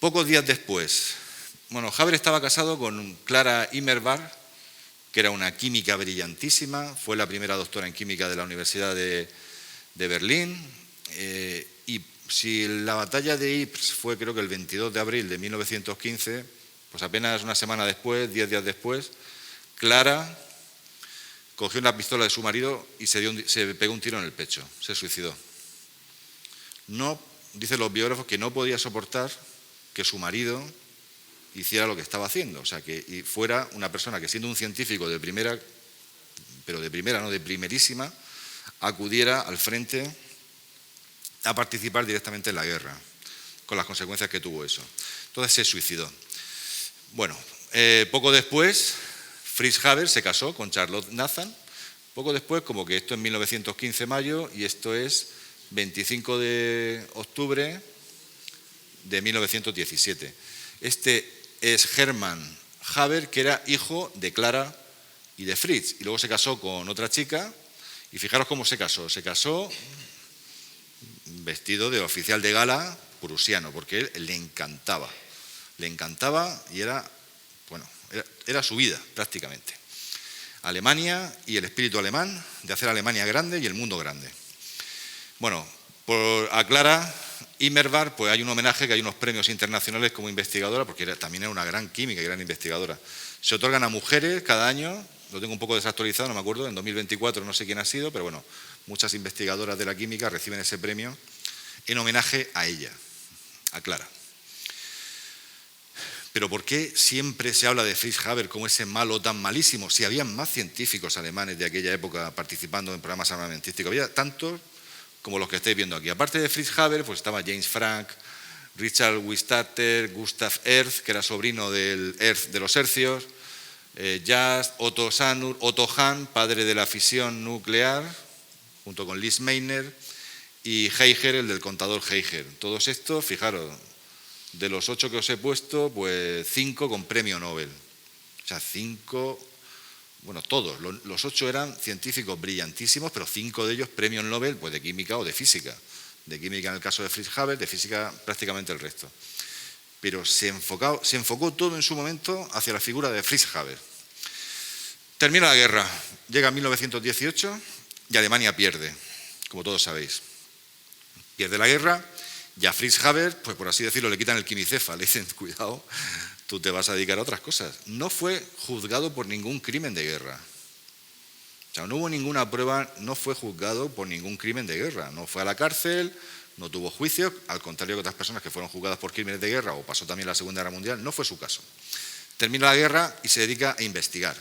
Pocos días después, Haber estaba casado con Clara Immerwahr, que era una química brillantísima, fue la primera doctora en química de la Universidad de Berlín, y si la batalla de Ypres fue creo que el 22 de abril de 1915, pues apenas una semana después, 10 días después, Clara cogió una pistola de su marido y se pegó un tiro en el pecho, se suicidó. No, dicen los biógrafos que no podía soportar que su marido hiciera lo que estaba haciendo, o sea, que fuera una persona que siendo un científico de pero de primera, no de primerísima, acudiera al frente a participar directamente en la guerra, con las consecuencias que tuvo eso. Entonces se suicidó. Bueno, poco después, Fritz Haber se casó con Charlotte Nathan. Poco después, como que esto es 1915 mayo y esto es 25 de octubre de 1917. Este es Hermann Haber, que era hijo de Clara y de Fritz, y luego se casó con otra chica, y fijaros cómo se casó. Se casó vestido de oficial de gala prusiano, porque él le encantaba y era su vida prácticamente. Alemania y el espíritu alemán de hacer Alemania grande y el mundo grande. Bueno, a Clara Immerwahr pues hay un homenaje, que hay unos premios internacionales como investigadora, porque también era una gran química y gran investigadora. Se otorgan a mujeres cada año, lo tengo un poco desactualizado, no me acuerdo, en 2024 no sé quién ha sido, pero bueno, muchas investigadoras de la química reciben ese premio en homenaje a ella, a Clara. Pero ¿por qué siempre se habla de Fritz Haber como ese malo tan malísimo? Si había más científicos alemanes de aquella época participando en programas armamentísticos, había tantos como los que estáis viendo aquí. Aparte de Fritz Haber, pues estaba James Franck, Richard Wistater, Gustav Erz, que era sobrino del Erz de los hercios, Just, Otto Sanur, Otto Hahn, padre de la fisión nuclear, junto con Lise Meitner, y Geiger, el del contador Geiger. Todos estos, fijaros, de los 8 que os he puesto, pues 5 con premio Nobel. O sea, 5, bueno, todos, los 8 eran científicos brillantísimos, pero 5 de ellos premios Nobel pues de química o de física. De química en el caso de Fritz Haber, de física prácticamente el resto. Pero se enfocó todo en su momento hacia la figura de Fritz Haber. Termina la guerra, llega 1918 y Alemania pierde, como todos sabéis. Pierde la guerra. Y a Fritz Haber, pues por así decirlo, le quitan el quimicefa, le dicen, cuidado, tú te vas a dedicar a otras cosas. No fue juzgado por ningún crimen de guerra. O sea, no hubo ninguna prueba, no fue juzgado por ningún crimen de guerra. No fue a la cárcel, no tuvo juicio, al contrario que otras personas que fueron juzgadas por crímenes de guerra, o pasó también la Segunda Guerra Mundial, no fue su caso. Termina la guerra y se dedica a investigar.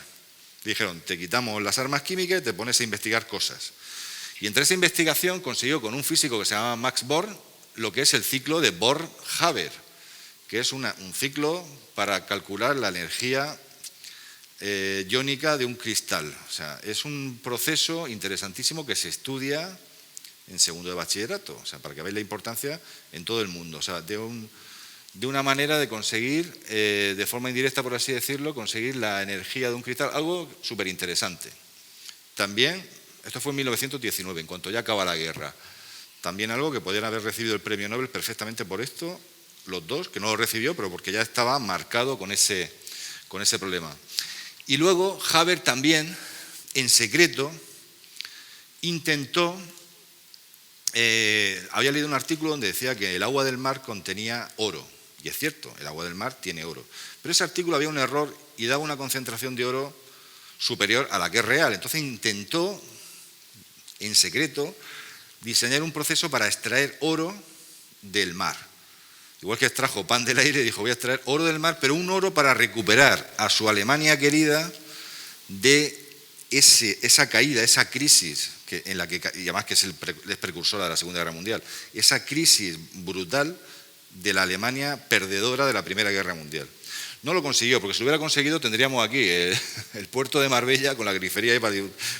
Dijeron, te quitamos las armas químicas y te pones a investigar cosas. Y entre esa investigación consiguió con un físico que se llamaba Max Born, lo que es el ciclo de Born-Haber, que es un ciclo para calcular la energía iónica de un cristal. O sea, es un proceso interesantísimo que se estudia en segundo de bachillerato, o sea, para que veáis la importancia en todo el mundo. O sea, de una manera de conseguir, de forma indirecta, por así decirlo, conseguir la energía de un cristal, algo súper interesante. También, esto fue en 1919, en cuanto ya acaba la guerra. También algo que podían haber recibido el premio Nobel perfectamente por esto, los dos, que no lo recibió, pero porque ya estaba marcado con ese problema. Y luego Haber también, en secreto, intentó, había leído un artículo donde decía que el agua del mar contenía oro, y es cierto, el agua del mar tiene oro. Pero ese artículo había un error y daba una concentración de oro superior a la que es real. Entonces intentó, en secreto, diseñar un proceso para extraer oro del mar. Igual que extrajo pan del aire, dijo, voy a extraer oro del mar, pero un oro para recuperar a su Alemania querida de esa caída, esa crisis, en la que, y además que es precursora de la Segunda Guerra Mundial, esa crisis brutal de la Alemania perdedora de la Primera Guerra Mundial. No lo consiguió, porque si lo hubiera conseguido tendríamos aquí el puerto de Marbella con la grifería ahí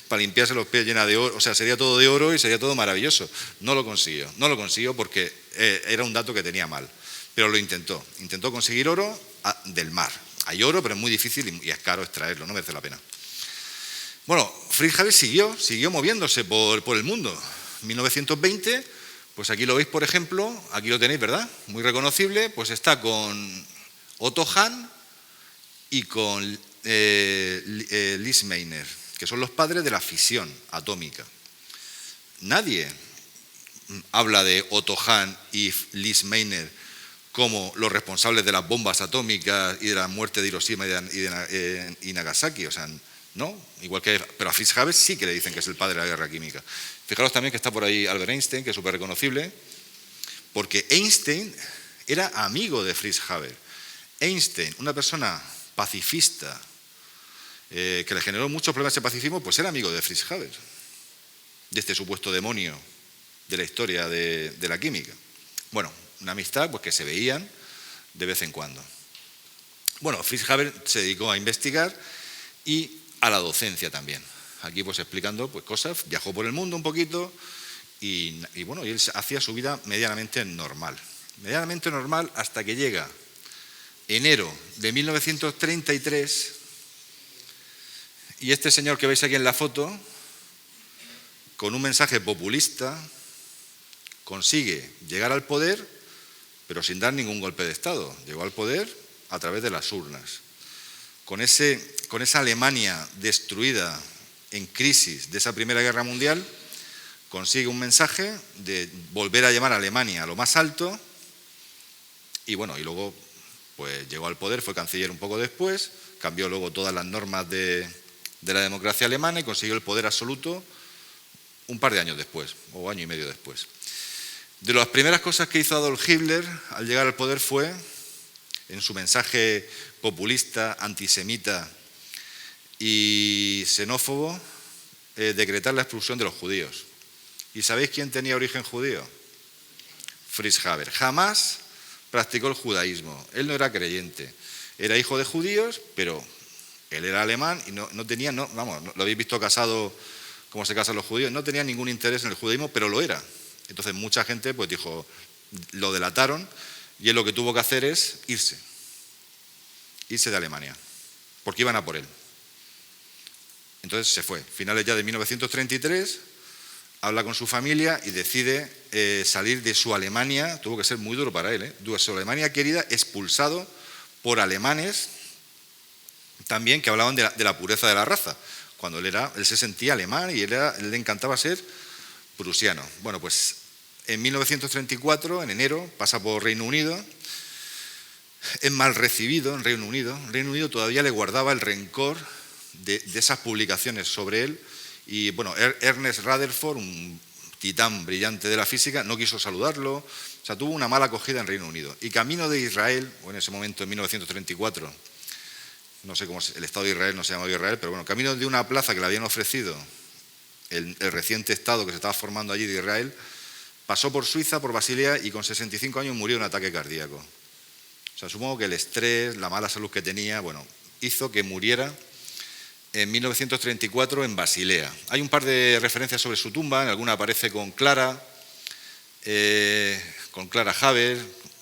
para limpiarse los pies llena de oro, o sea, sería todo de oro y sería todo maravilloso. No lo consiguió porque era un dato que tenía mal, pero lo intentó conseguir oro del mar. Hay oro, pero es muy difícil y es caro extraerlo, no merece la pena. Bueno, Fritz Haber siguió moviéndose por el mundo. 1920, pues aquí lo veis, por ejemplo, aquí lo tenéis, ¿verdad? Muy reconocible, pues está con Otto Hahn y con Lise Meitner, que son los padres de la fisión atómica. Nadie habla de Otto Hahn y Lise Meitner como los responsables de las bombas atómicas y de la muerte de Hiroshima y Nagasaki, o sea, no, pero a Fritz Haber sí que le dicen que es el padre de la guerra química. Fijaros también que está por ahí Albert Einstein, que es súper reconocible, porque Einstein era amigo de Fritz Haber. Einstein, una persona pacifista, que le generó muchos problemas de pacifismo, pues era amigo de Fritz Haber, de este supuesto demonio de la historia de la química. Bueno, una amistad pues que se veían de vez en cuando. Bueno, Fritz Haber se dedicó a investigar y a la docencia también. Aquí pues explicando pues cosas, viajó por el mundo un poquito y bueno, y él hacía su vida medianamente normal. Medianamente normal hasta que llega enero de 1933 y este señor que veis aquí en la foto, con un mensaje populista, consigue llegar al poder, pero sin dar ningún golpe de Estado. Llegó al poder a través de las urnas. Con esa Alemania destruida, en crisis de esa Primera Guerra Mundial, consigue un mensaje de volver a llevar a Alemania a lo más alto y bueno, y luego pues llegó al poder, fue canciller un poco después, cambió luego todas las normas de la democracia alemana y consiguió el poder absoluto un par de años después, o año y medio después. De las primeras cosas que hizo Adolf Hitler al llegar al poder fue, en su mensaje populista, antisemita y xenófobo, decretar la expulsión de los judíos. ¿Y sabéis quién tenía origen judío? Fritz Haber. Jamás practicó el judaísmo. Él no era creyente. Era hijo de judíos, pero él era alemán y no tenía, vamos, lo habéis visto casado como se casan los judíos, no tenía ningún interés en el judaísmo, pero lo era. Entonces mucha gente pues dijo, lo delataron y él lo que tuvo que hacer es irse de Alemania, porque iban a por él. Entonces se fue. Finales ya de 1933, habla con su familia y decide salir de su Alemania, tuvo que ser muy duro para él, de su Alemania querida, expulsado por alemanes también que hablaban de la pureza de la raza, cuando él se sentía alemán y él le encantaba ser prusiano. Bueno, pues en 1934, en enero, pasa por Reino Unido, es mal recibido en Reino Unido. Reino Unido todavía le guardaba el rencor de esas publicaciones sobre él y bueno, Ernest Rutherford, un titán brillante de la física, no quiso saludarlo, o sea, tuvo una mala acogida en Reino Unido. Y camino de Israel, o en ese momento en 1934, no sé cómo el Estado de Israel no se llamaba Israel, pero bueno, camino de una plaza que le habían ofrecido el reciente Estado que se estaba formando allí de Israel, pasó por Suiza, por Basilea y con 65 años murió de un ataque cardíaco. O sea, supongo que el estrés, la mala salud que tenía, bueno, hizo que muriera en 1934 en Basilea. Hay un par de referencias sobre su tumba, en alguna aparece con Clara Haber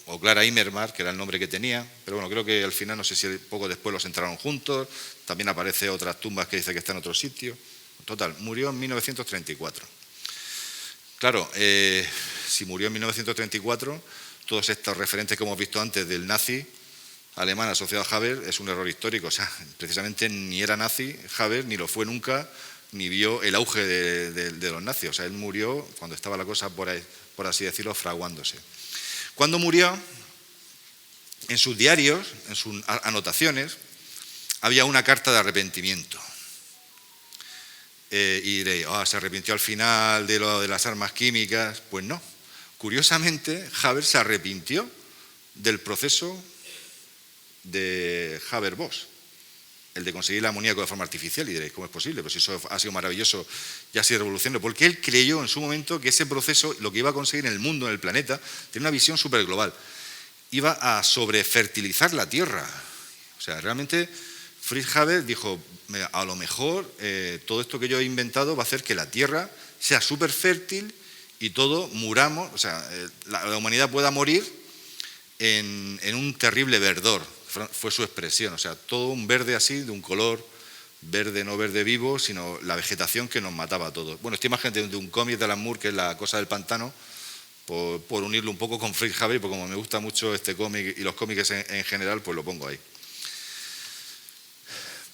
o Clara Immermann, que era el nombre que tenía, pero bueno, creo que al final, no sé si poco después los enterraron juntos, también aparece otras tumbas que dice que está en otro sitio. Total, murió en 1934. Claro, si murió en 1934, todos estos referentes que hemos visto antes del nazi alemán asociado a Haber es un error histórico. O sea, precisamente ni era nazi Haber, ni lo fue nunca, ni vio el auge de los nazis. O sea, él murió cuando estaba la cosa, por así decirlo, fraguándose. Cuando murió, en sus diarios, en sus anotaciones, había una carta de arrepentimiento. Y diréis, ¿se arrepintió al final de lo de las armas químicas? Pues no. Curiosamente, Haber se arrepintió del proceso de Haber-Bosch, el de conseguir el amoníaco de forma artificial. Y diréis, ¿cómo es posible? Pues eso ha sido maravilloso y ha sido revolucionario. Porque él creyó en su momento que ese proceso, lo que iba a conseguir en el mundo, en el planeta, tenía una visión súper global. Iba a sobrefertilizar la Tierra. O sea, realmente Fritz Haber dijo, a lo mejor todo esto que yo he inventado va a hacer que la Tierra sea súper fértil y todo muramos, o sea, la humanidad pueda morir en un terrible verdor, fue su expresión, o sea, todo un verde así, de un color verde, no verde vivo, sino la vegetación que nos mataba a todos. Bueno, esta imagen de un cómic de Alan Moore, que es La cosa del pantano, por unirlo un poco con Fritz Haber, porque como me gusta mucho este cómic y los cómics en general, pues lo pongo ahí.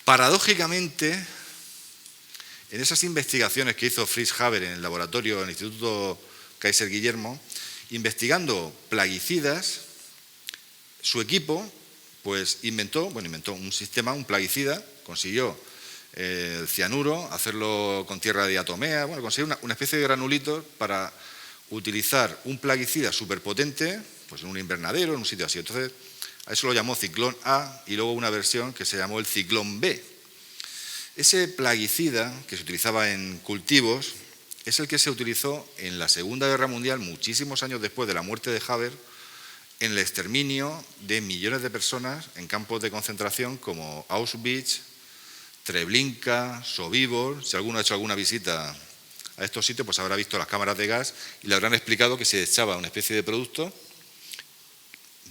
Paradójicamente, en esas investigaciones que hizo Fritz Haber en el laboratorio del Instituto Kaiser Guillermo, investigando plaguicidas, su equipo pues inventó un sistema, un plaguicida, consiguió el cianuro, hacerlo con tierra de diatomea, consiguió una especie de granulitos para utilizar un plaguicida superpotente pues en un invernadero, en un sitio así. Entonces, a eso lo llamó Ciclón A y luego una versión que se llamó el Ciclón B. Ese plaguicida que se utilizaba en cultivos es el que se utilizó en la Segunda Guerra Mundial, muchísimos años después de la muerte de Haber, en el exterminio de millones de personas en campos de concentración como Auschwitz, Treblinka, Sobibor. Si alguno ha hecho alguna visita a estos sitios, pues habrá visto las cámaras de gas y le habrán explicado que se echaba una especie de producto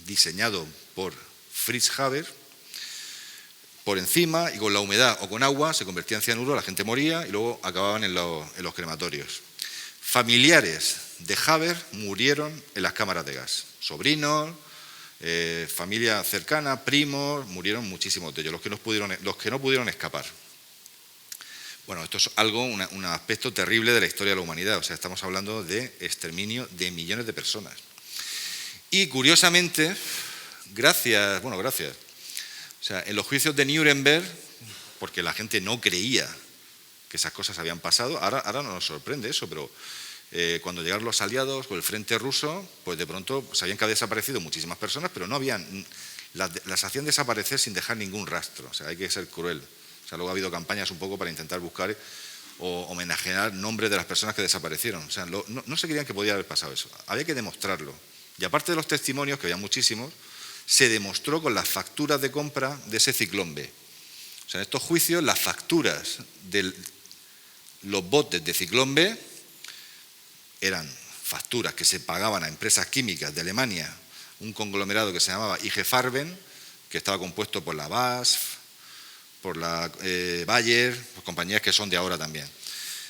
diseñado por Fritz Haber por encima, y con la humedad o con agua se convertía en cianuro, la gente moría y luego acababan en los crematorios. Familiares de Haber murieron en las cámaras de gas. Sobrinos, familia cercana, primos, murieron muchísimos de ellos, los que no pudieron escapar. Bueno, esto es algo, un aspecto terrible de la historia de la humanidad. O sea, estamos hablando de exterminio de millones de personas. Y curiosamente, gracias. O sea, en los juicios de Nuremberg, porque la gente no creía que esas cosas habían pasado, ahora no nos sorprende eso, pero cuando llegaron los aliados con el frente ruso, pues de pronto sabían que habían desaparecido muchísimas personas, pero no habían, las hacían desaparecer sin dejar ningún rastro. O sea, hay que ser cruel. O sea, luego ha habido campañas un poco para intentar buscar o homenajear nombres de las personas que desaparecieron. O sea, no se creían que podía haber pasado eso. Había que demostrarlo. Y aparte de los testimonios, que había muchísimos, se demostró con las facturas de compra de ese Ciclón B. O sea, en estos juicios, las facturas de los botes de Ciclón B eran facturas que se pagaban a empresas químicas de Alemania, un conglomerado que se llamaba IG Farben, que estaba compuesto por la BASF, por la Bayer, por compañías que son de ahora también.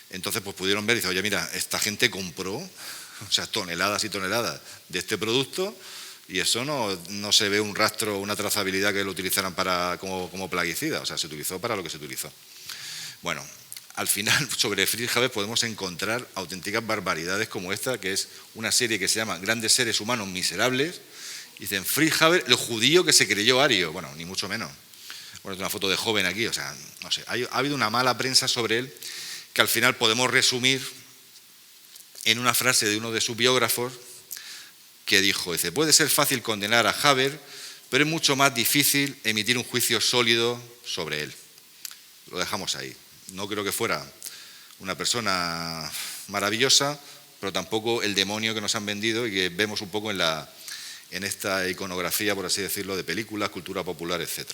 Entonces, pues pudieron ver y decir, oye, mira, esta gente compró, o sea, toneladas y toneladas de este producto, y eso no se ve un rastro, una trazabilidad que lo utilizaran como plaguicida. O sea, se utilizó para lo que se utilizó. Bueno, al final, sobre Fritz Haber podemos encontrar auténticas barbaridades como esta, que es una serie que se llama Grandes seres humanos miserables. Dicen, Fritz Haber, el judío que se creyó ario. Bueno, ni mucho menos. Bueno, es una foto de joven aquí, o sea, no sé. Ha habido una mala prensa sobre él que al final podemos resumir en una frase de uno de sus biógrafos, que dijo, dice, puede ser fácil condenar a Haber, pero es mucho más difícil emitir un juicio sólido sobre él. Lo dejamos ahí. No creo que fuera una persona maravillosa, pero tampoco el demonio que nos han vendido y que vemos un poco en esta iconografía, por así decirlo, de películas, cultura popular, etc.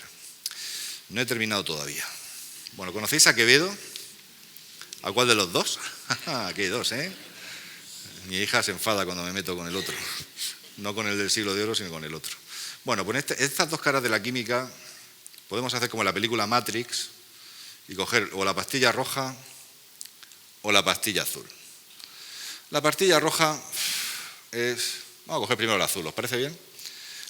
No he terminado todavía. Bueno, ¿conocéis a Quevedo? ¿A cuál de los dos? Aquí hay dos, ¿eh? Mi hija se enfada cuando me meto con el otro. No con el del siglo de oro, sino con el otro. Bueno, pues estas dos caras de la química podemos hacer como en la película Matrix y coger o la pastilla roja o la pastilla azul. La pastilla roja es... Vamos a coger primero la azul, ¿os parece bien?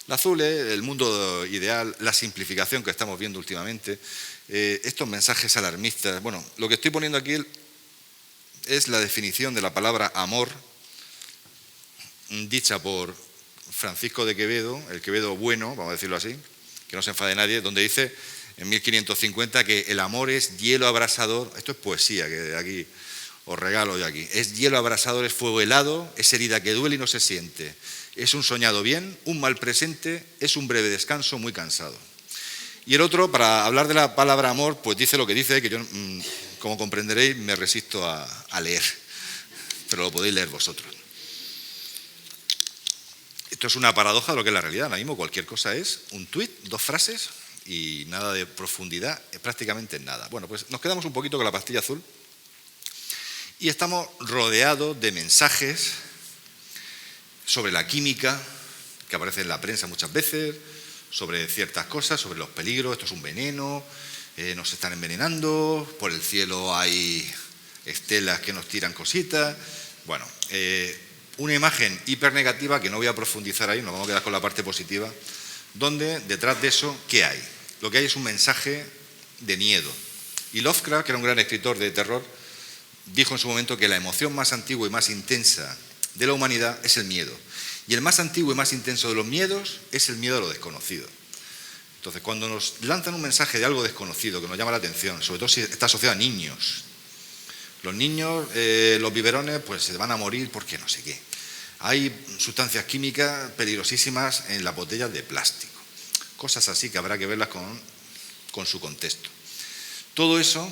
La azul es el mundo ideal, la simplificación que estamos viendo últimamente, estos mensajes alarmistas. Bueno, lo que estoy poniendo aquí es la definición de la palabra amor, dicha por Francisco de Quevedo, el Quevedo bueno, vamos a decirlo así, que no se enfade nadie, donde dice en 1550 que el amor es hielo abrasador. Esto es poesía, que de aquí os regalo yo aquí. Es hielo abrasador, es fuego helado, es herida que duele y no se siente. Es un soñado bien, un mal presente, es un breve descanso muy cansado. Y el otro, para hablar de la palabra amor, pues dice lo que dice, que yo, como comprenderéis, me resisto a leer, pero lo podéis leer vosotros. Esto es una paradoja de lo que es la realidad. Ahora mismo cualquier cosa es un tuit, 2 frases y nada de profundidad, prácticamente nada. Bueno, pues nos quedamos un poquito con la pastilla azul y estamos rodeados de mensajes sobre la química que aparece en la prensa muchas veces, sobre ciertas cosas, sobre los peligros, esto es un veneno, nos están envenenando, por el cielo hay estelas que nos tiran cositas. Bueno, una imagen hipernegativa que no voy a profundizar ahí, nos vamos a quedar con la parte positiva, donde detrás de eso, ¿qué hay? Lo que hay es un mensaje de miedo. Y Lovecraft, que era un gran escritor de terror, dijo en su momento que la emoción más antigua y más intensa de la humanidad es el miedo. Y el más antiguo y más intenso de los miedos es el miedo a lo desconocido. Entonces, cuando nos lanzan un mensaje de algo desconocido que nos llama la atención, sobre todo si está asociado a niños, los niños, los biberones, pues se van a morir porque no sé qué. Hay sustancias químicas peligrosísimas en las botellas de plástico. Cosas así que habrá que verlas con su contexto. Todo eso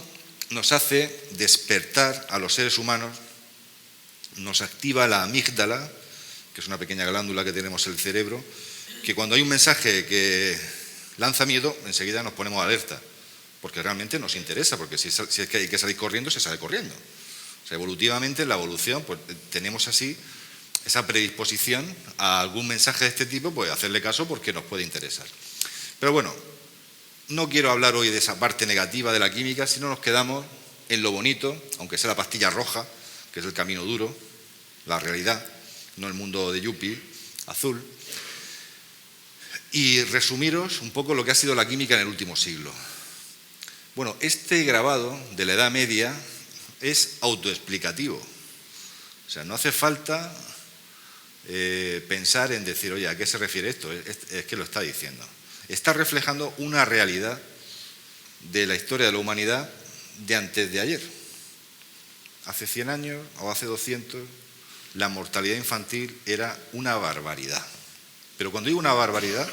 nos hace despertar a los seres humanos, nos activa la amígdala, que es una pequeña glándula que tenemos en el cerebro, que cuando hay un mensaje que lanza miedo, enseguida nos ponemos alerta, porque realmente nos interesa, porque si es que hay que salir corriendo, se sale corriendo. O sea, evolutivamente, en la evolución, pues tenemos así esa predisposición a algún mensaje de este tipo, pues hacerle caso porque nos puede interesar. Pero bueno, no quiero hablar hoy de esa parte negativa de la química, sino nos quedamos en lo bonito, aunque sea la pastilla roja, que es el camino duro, la realidad, no el mundo de Yuppie, azul, y resumiros un poco lo que ha sido la química en el último siglo. Bueno, este grabado de la Edad Media es autoexplicativo. O sea, no hace falta pensar en decir, oye, ¿a qué se refiere esto? Es que lo está diciendo. Está reflejando una realidad de la historia de la humanidad de antes de ayer. Hace 100 años o hace 200, la mortalidad infantil era una barbaridad. Pero cuando digo una barbaridad,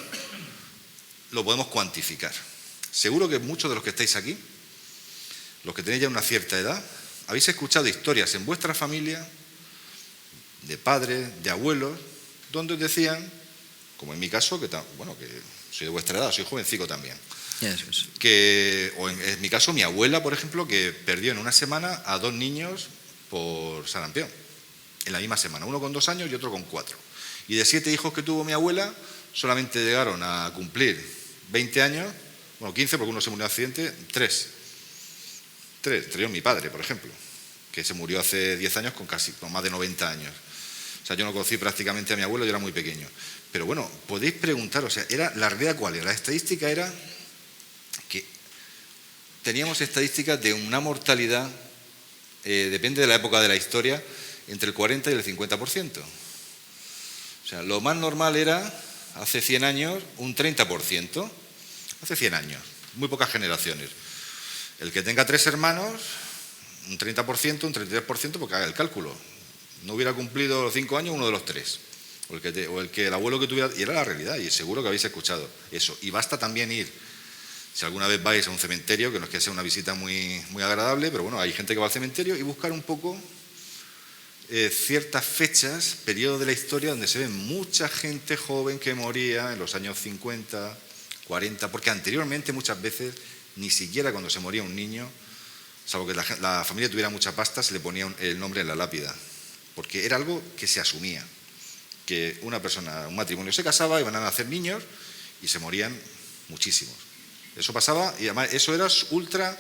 lo podemos cuantificar. Seguro que muchos de los que estáis aquí, los que tenéis ya una cierta edad, habéis escuchado historias en vuestra familia de padres, de abuelos, donde os decían, como en mi caso, que soy de vuestra edad, soy jovencico también, o en mi caso mi abuela, por ejemplo, que perdió en una semana a 2 niños por sarampión, en la misma semana, uno con 2 años y otro con 4. Y de 7 hijos que tuvo mi abuela, solamente llegaron a cumplir 20 años, 15 porque uno se murió en accidente, 3. Entre mi padre, por ejemplo, que se murió hace 10 años con más de 90 años. O sea, yo no conocí prácticamente a mi abuelo, yo era muy pequeño. Pero bueno, podéis preguntar, o sea, la realidad cuál era. La estadística era que teníamos estadísticas de una mortalidad, depende de la época de la historia, entre el 40 y el 50%. O sea, lo más normal era, hace 100 años, un 30%. Hace 100 años, muy pocas generaciones. El que tenga 3 hermanos, un 30%, un 33%, porque haga el cálculo. No hubiera cumplido los 5 años uno de los 3. O el abuelo que tuviera. Y era la realidad, y seguro que habéis escuchado eso. Y basta también ir, si alguna vez vais a un cementerio, que no es que sea una visita muy, muy agradable, pero bueno, hay gente que va al cementerio y buscar un poco ciertas fechas, periodos de la historia donde se ve mucha gente joven que moría en los años 50, 40, porque anteriormente muchas veces ni siquiera cuando se moría un niño, salvo que la familia tuviera mucha pasta, se le ponía el nombre en la lápida, porque era algo que se asumía, que una persona, un matrimonio se casaba, iban a nacer niños y se morían muchísimos. Eso pasaba y además eso era ultra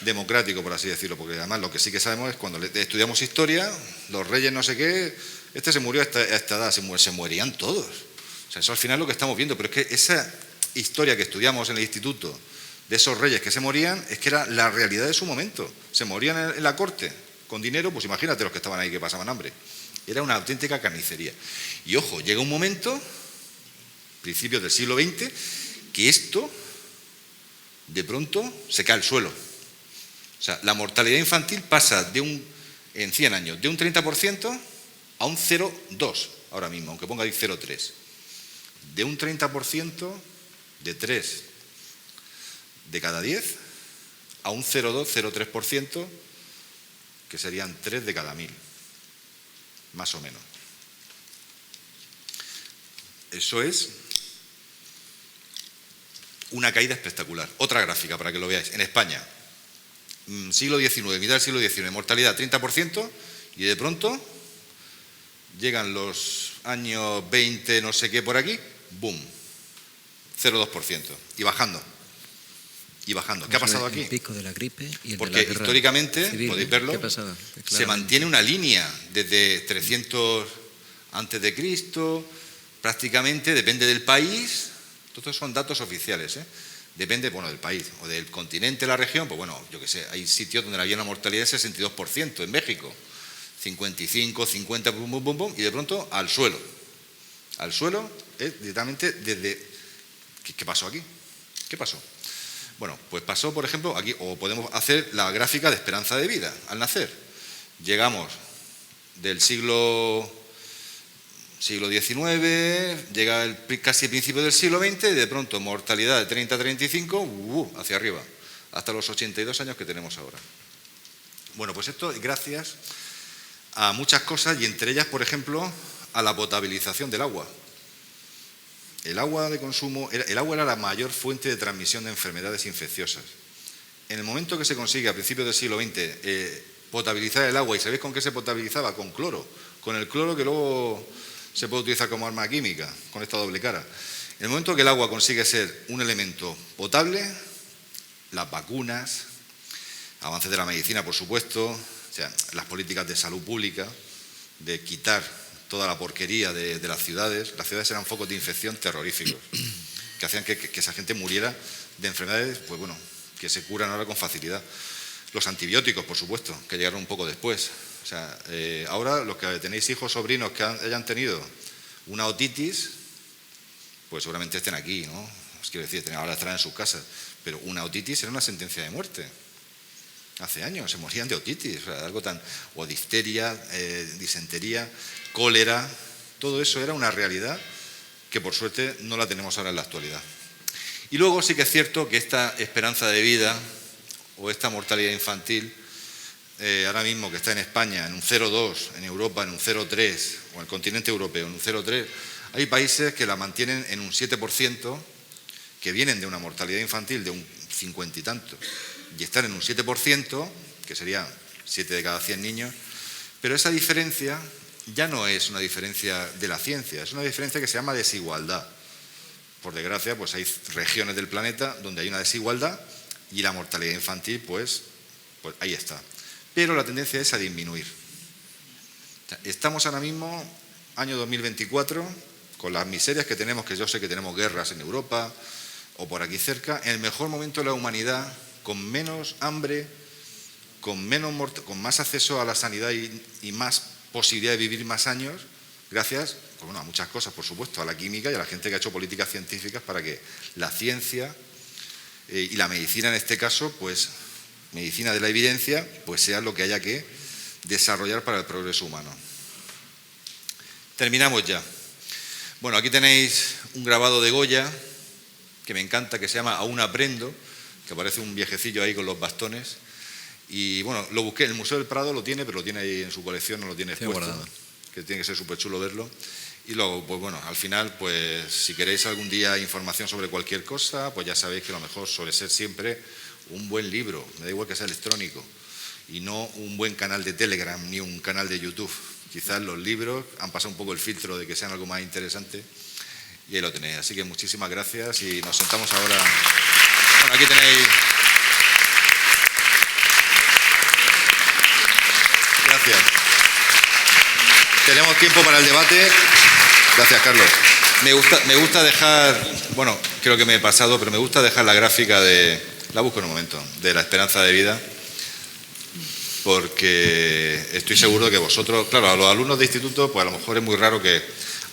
democrático, por así decirlo, porque además lo que sí que sabemos es cuando estudiamos historia, los reyes no sé qué, este se murió a esta edad, se morían todos. O sea, eso al final es lo que estamos viendo, pero es que esa historia que estudiamos en el instituto de esos reyes que se morían, es que era la realidad de su momento. Se morían en la corte con dinero, pues imagínate los que estaban ahí que pasaban hambre. Era una auténtica carnicería. Y ojo, llega un momento, principios del siglo XX, que esto de pronto se cae al suelo. O sea, la mortalidad infantil pasa en 100 años de un 30% a un 0,2 ahora mismo, aunque ponga ahí 0,3. De un 30% de 3 de cada 10 a un 0,2, 0,3%, que serían 3 de cada 1000, más o menos. Eso es una caída espectacular. Otra gráfica para que lo veáis. En España, siglo XIX, mitad del siglo XIX, mortalidad 30%, y de pronto llegan los años 20, no sé qué por aquí, boom, 0,2%, y bajando. Y bajando. ¿Qué ha pasado aquí? El pico de la gripe y el porque de la guerra históricamente, civil, podéis verlo, se mantiene una línea desde 300 antes de Cristo, prácticamente, depende del país, estos son datos oficiales, depende del país o del continente, la región, pues bueno, yo qué sé, hay sitios donde había una mortalidad del 62%, en México, 55, 50, bum, bum, bum, bum, y de pronto al suelo. Al suelo es directamente desde... ¿Qué pasó aquí? ¿Qué pasó? Bueno, pues pasó, por ejemplo, aquí, o podemos hacer la gráfica de esperanza de vida al nacer. Llegamos del siglo XIX, llega casi el principio del siglo XX, y de pronto mortalidad de 30 a 35, hacia arriba. hasta los 82 años que tenemos ahora. Bueno, pues esto gracias a muchas cosas y entre ellas, por ejemplo, a la potabilización del agua. El agua de consumo, el agua era la mayor fuente de transmisión de enfermedades infecciosas. En el momento que se consigue a principios del siglo XX potabilizar el agua, ¿y sabéis con qué se potabilizaba? Con cloro, con el cloro que luego se puede utilizar como arma química, con esta doble cara. En el momento que el agua consigue ser un elemento potable, las vacunas, avances de la medicina, por supuesto, o sea, las políticas de salud pública, de quitar toda la porquería de las ciudades. Las ciudades eran focos de infección terroríficos, que hacían que esa gente muriera de enfermedades, pues bueno, que se curan ahora con facilidad. Los antibióticos, por supuesto, que llegaron un poco después. O sea, ahora los que tenéis hijos, sobrinos que hayan tenido una otitis, pues seguramente estén aquí, ¿no? Os quiero decir, ahora estarán en sus casas. Pero una otitis era una sentencia de muerte. Hace años se morían de otitis, o sea, algo tan... O difteria, disentería, cólera, todo eso era una realidad que por suerte no la tenemos ahora en la actualidad. Y luego sí que es cierto que esta esperanza de vida o esta mortalidad infantil, ahora mismo que está en España en un 0,2, en Europa en un 0,3, o en el continente europeo en un 0,3, hay países que la mantienen en un 7%, que vienen de una mortalidad infantil de un 50 y tanto, y están en un 7%, que sería 7 de cada 100 niños, pero esa diferencia ya no es una diferencia de la ciencia, es una diferencia que se llama desigualdad. Por desgracia, pues hay regiones del planeta donde hay una desigualdad y la mortalidad infantil, pues ahí está. Pero la tendencia es a disminuir. Estamos ahora mismo, año 2024, con las miserias que tenemos, que yo sé que tenemos guerras en Europa o por aquí cerca, en el mejor momento de la humanidad, con menos hambre, con más acceso a la sanidad y más posibilidad de vivir más años, gracias pues bueno, a muchas cosas, por supuesto, a la química y a la gente que ha hecho políticas científicas para que la ciencia y la medicina en este caso, pues medicina de la evidencia, pues sea lo que haya que desarrollar para el progreso humano. Terminamos ya. Bueno, aquí tenéis un grabado de Goya, que me encanta, que se llama Aún aprendo, que parece un viejecillo ahí con los bastones. Y bueno, lo busqué, el Museo del Prado lo tiene, pero lo tiene ahí en su colección, no lo tiene expuesto, que tiene que ser súper chulo verlo. Y luego, pues bueno, al final, pues si queréis algún día información sobre cualquier cosa, pues ya sabéis que lo mejor suele ser siempre un buen libro, me da igual que sea electrónico, y no un buen canal de Telegram ni un canal de YouTube. Quizás los libros han pasado un poco el filtro de que sean algo más interesante y ahí lo tenéis. Así que muchísimas gracias y nos sentamos ahora. Bueno, aquí tenéis... Gracias. Tenemos tiempo para el debate. Gracias, Carlos. Me gusta dejar, bueno, creo que me he pasado, pero me gusta dejar la gráfica de, la busco en un momento, de la esperanza de vida, porque estoy seguro de que vosotros, claro, a los alumnos de instituto, pues a lo mejor es muy raro que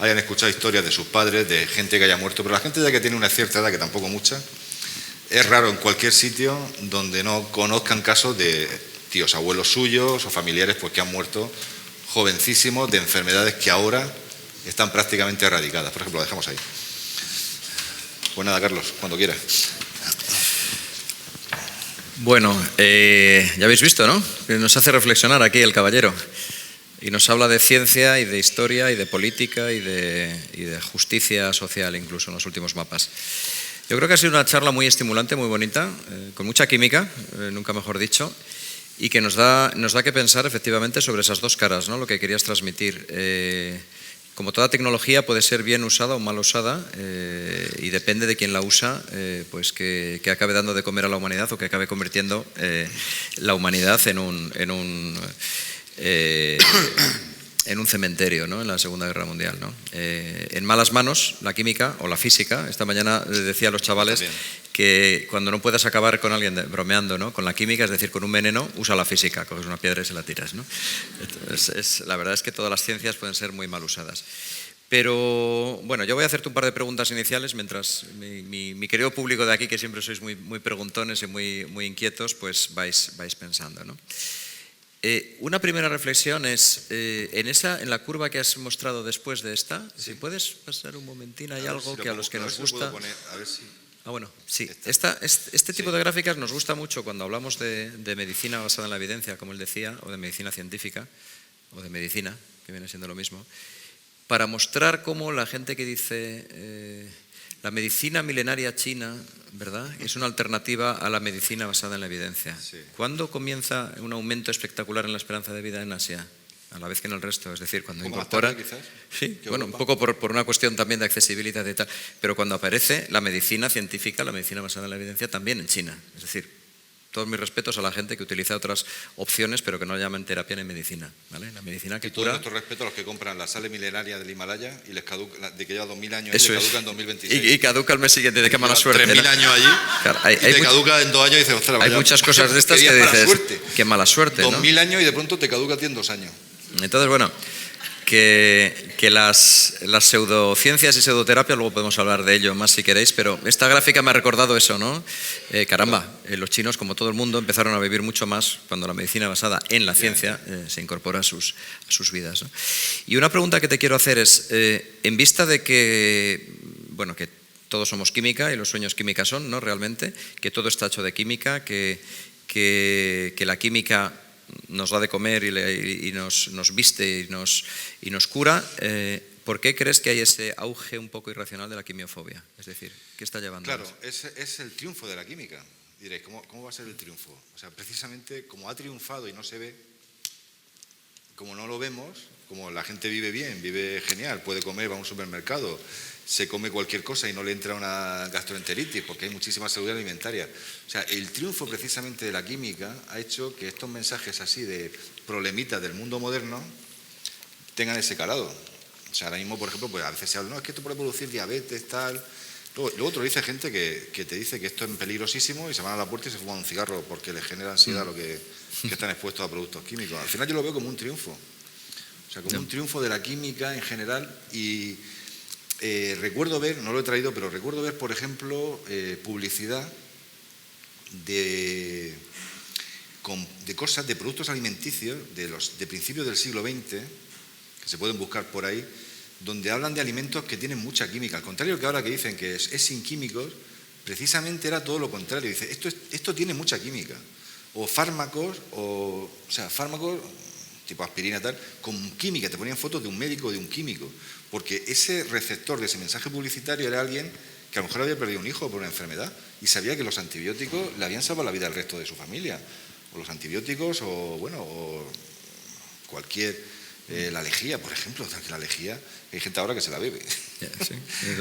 hayan escuchado historias de sus padres, de gente que haya muerto, pero la gente ya que tiene una cierta edad, que tampoco mucha, es raro en cualquier sitio donde no conozcan casos de tíos, abuelos suyos o familiares pues que han muerto jovencísimos de enfermedades que ahora están prácticamente erradicadas. Por ejemplo, lo dejamos ahí. Pues nada, Carlos, cuando quieras. Bueno, ya habéis visto, ¿no? Nos hace reflexionar aquí el caballero y nos habla de ciencia y de historia y de política y de justicia social incluso en los últimos mapas. Yo creo que ha sido una charla muy estimulante, muy bonita, con mucha química, nunca mejor dicho, y que nos da que pensar efectivamente sobre esas dos caras, ¿no? Lo que querías transmitir. Como toda tecnología puede ser bien usada o mal usada y depende de quién la usa, pues que acabe dando de comer a la humanidad o que acabe convirtiendo la humanidad en un cementerio, ¿no? En la Segunda Guerra Mundial, ¿no? En malas manos, la química o la física. Esta mañana decía a los chavales que cuando no puedas acabar con alguien bromeando, ¿no? Con la química, es decir, con un veneno, usa la física, coges una piedra y se la tiras, ¿no? Entonces, la verdad es que todas las ciencias pueden ser muy mal usadas. Pero bueno, yo voy a hacerte un par de preguntas iniciales mientras mi querido público de aquí, que siempre sois muy preguntones y muy inquietos, pues vais pensando, ¿no? Una primera reflexión es, en la curva que has mostrado después de esta, si puedes pasar un momentín, hay algo que a los que nos gusta... Bueno, sí. Este tipo de gráficas nos gusta mucho cuando hablamos de medicina basada en la evidencia, como él decía, o de medicina científica, o de medicina, que viene siendo lo mismo, para mostrar cómo la gente que dice la medicina milenaria china, ¿verdad?, es una alternativa a la medicina basada en la evidencia. Sí. ¿Cuándo comienza un aumento espectacular en la esperanza de vida en Asia? A la vez que en el resto, es decir, cuando incorpora... quizás. Sí, bueno, un poco por una cuestión también de accesibilidad y tal, pero cuando aparece la medicina científica, la medicina basada en la evidencia, también en China. Es decir, todos mis respetos a la gente que utiliza otras opciones, pero que no llaman terapia ni medicina, ¿vale? La medicina que Y todo cura... nuestro respeto a los que compran la sal milenaria del Himalaya y les caduca, de que lleva 2000 años Eso y les es. caduca en 2026. Y caduca el mes siguiente, de qué mala suerte. 3000 ¿no? años allí, Claro, y te caduca en 2 años y dices, ostras, hay vaya, muchas cosas de estas qué que día para dices, suerte. qué mala suerte, ¿no? 2000 años y de pronto te caduca a ti en 2 años. Entonces, bueno, que las pseudociencias y pseudoterapia, luego podemos hablar de ello más si queréis, pero esta gráfica me ha recordado eso, ¿no? Los chinos, como todo el mundo, empezaron a vivir mucho más cuando la medicina basada en la ciencia se incorpora a sus vidas, ¿no? Y una pregunta que te quiero hacer es, en vista de que, bueno, que todos somos química y los sueños química son, ¿no?, realmente, que todo está hecho de química, que la química nos da de comer y nos viste y nos cura, ¿por qué crees que hay ese auge un poco irracional de la quimiofobia? Es decir, ¿qué está llevando? Claro, es el triunfo de la química. Diréis, ¿cómo va a ser el triunfo? O sea, precisamente como ha triunfado y no se ve, como no lo vemos, como la gente vive bien, vive genial, puede comer, va a un supermercado, se come cualquier cosa y no le entra una gastroenteritis porque hay muchísima seguridad alimentaria. O sea, el triunfo precisamente de la química ha hecho que estos mensajes así de problemitas del mundo moderno tengan ese calado. O sea, ahora mismo, por ejemplo, pues a veces se habla, no, es que esto puede producir diabetes, tal. Luego te lo dice gente que te dice que esto es peligrosísimo y se van a la puerta y se fuman un cigarro porque les genera ansiedad lo que están expuestos a productos químicos. Al final yo lo veo como un triunfo. O sea, como un triunfo de la química en general y... recuerdo ver, no lo he traído, pero recuerdo ver, por ejemplo, publicidad de cosas, de productos alimenticios de principios del siglo XX, que se pueden buscar por ahí, donde hablan de alimentos que tienen mucha química. Al contrario que ahora que dicen que es sin químicos, precisamente era todo lo contrario. Dice, esto tiene mucha química. O fármacos tipo aspirina tal, con química. Te ponían fotos de un médico o de un químico. Porque ese receptor de ese mensaje publicitario era alguien que a lo mejor había perdido un hijo por una enfermedad y sabía que los antibióticos le habían salvado la vida al resto de su familia. O los antibióticos o cualquier... la lejía, por ejemplo, que la lejía, hay gente ahora que se la bebe. Sí.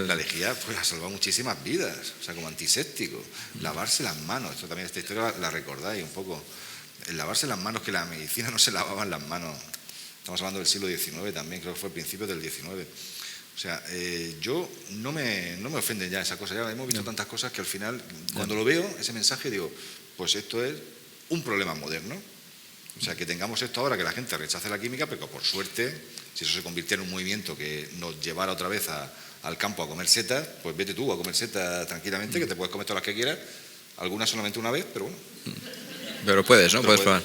La lejía pues ha salvado muchísimas vidas, o sea, como antiséptico. Lavarse las manos, esto también, esta historia la recordáis un poco. El lavarse las manos, que la medicina no se lavaban las manos. Estamos hablando del siglo XIX también, creo que fue principios del XIX. O sea, yo no me ofenden ya esas cosas. Ya hemos visto tantas cosas que al final, cuando lo veo, ese mensaje, digo, pues esto es un problema moderno. O sea, que tengamos esto ahora, que la gente rechace la química, pero por suerte, si eso se convirtiera en un movimiento que nos llevara otra vez al campo a comer setas, pues vete tú a comer setas tranquilamente, que te puedes comer todas las que quieras, algunas solamente una vez, pero bueno. Pero puedes, ¿no? Puedes probar.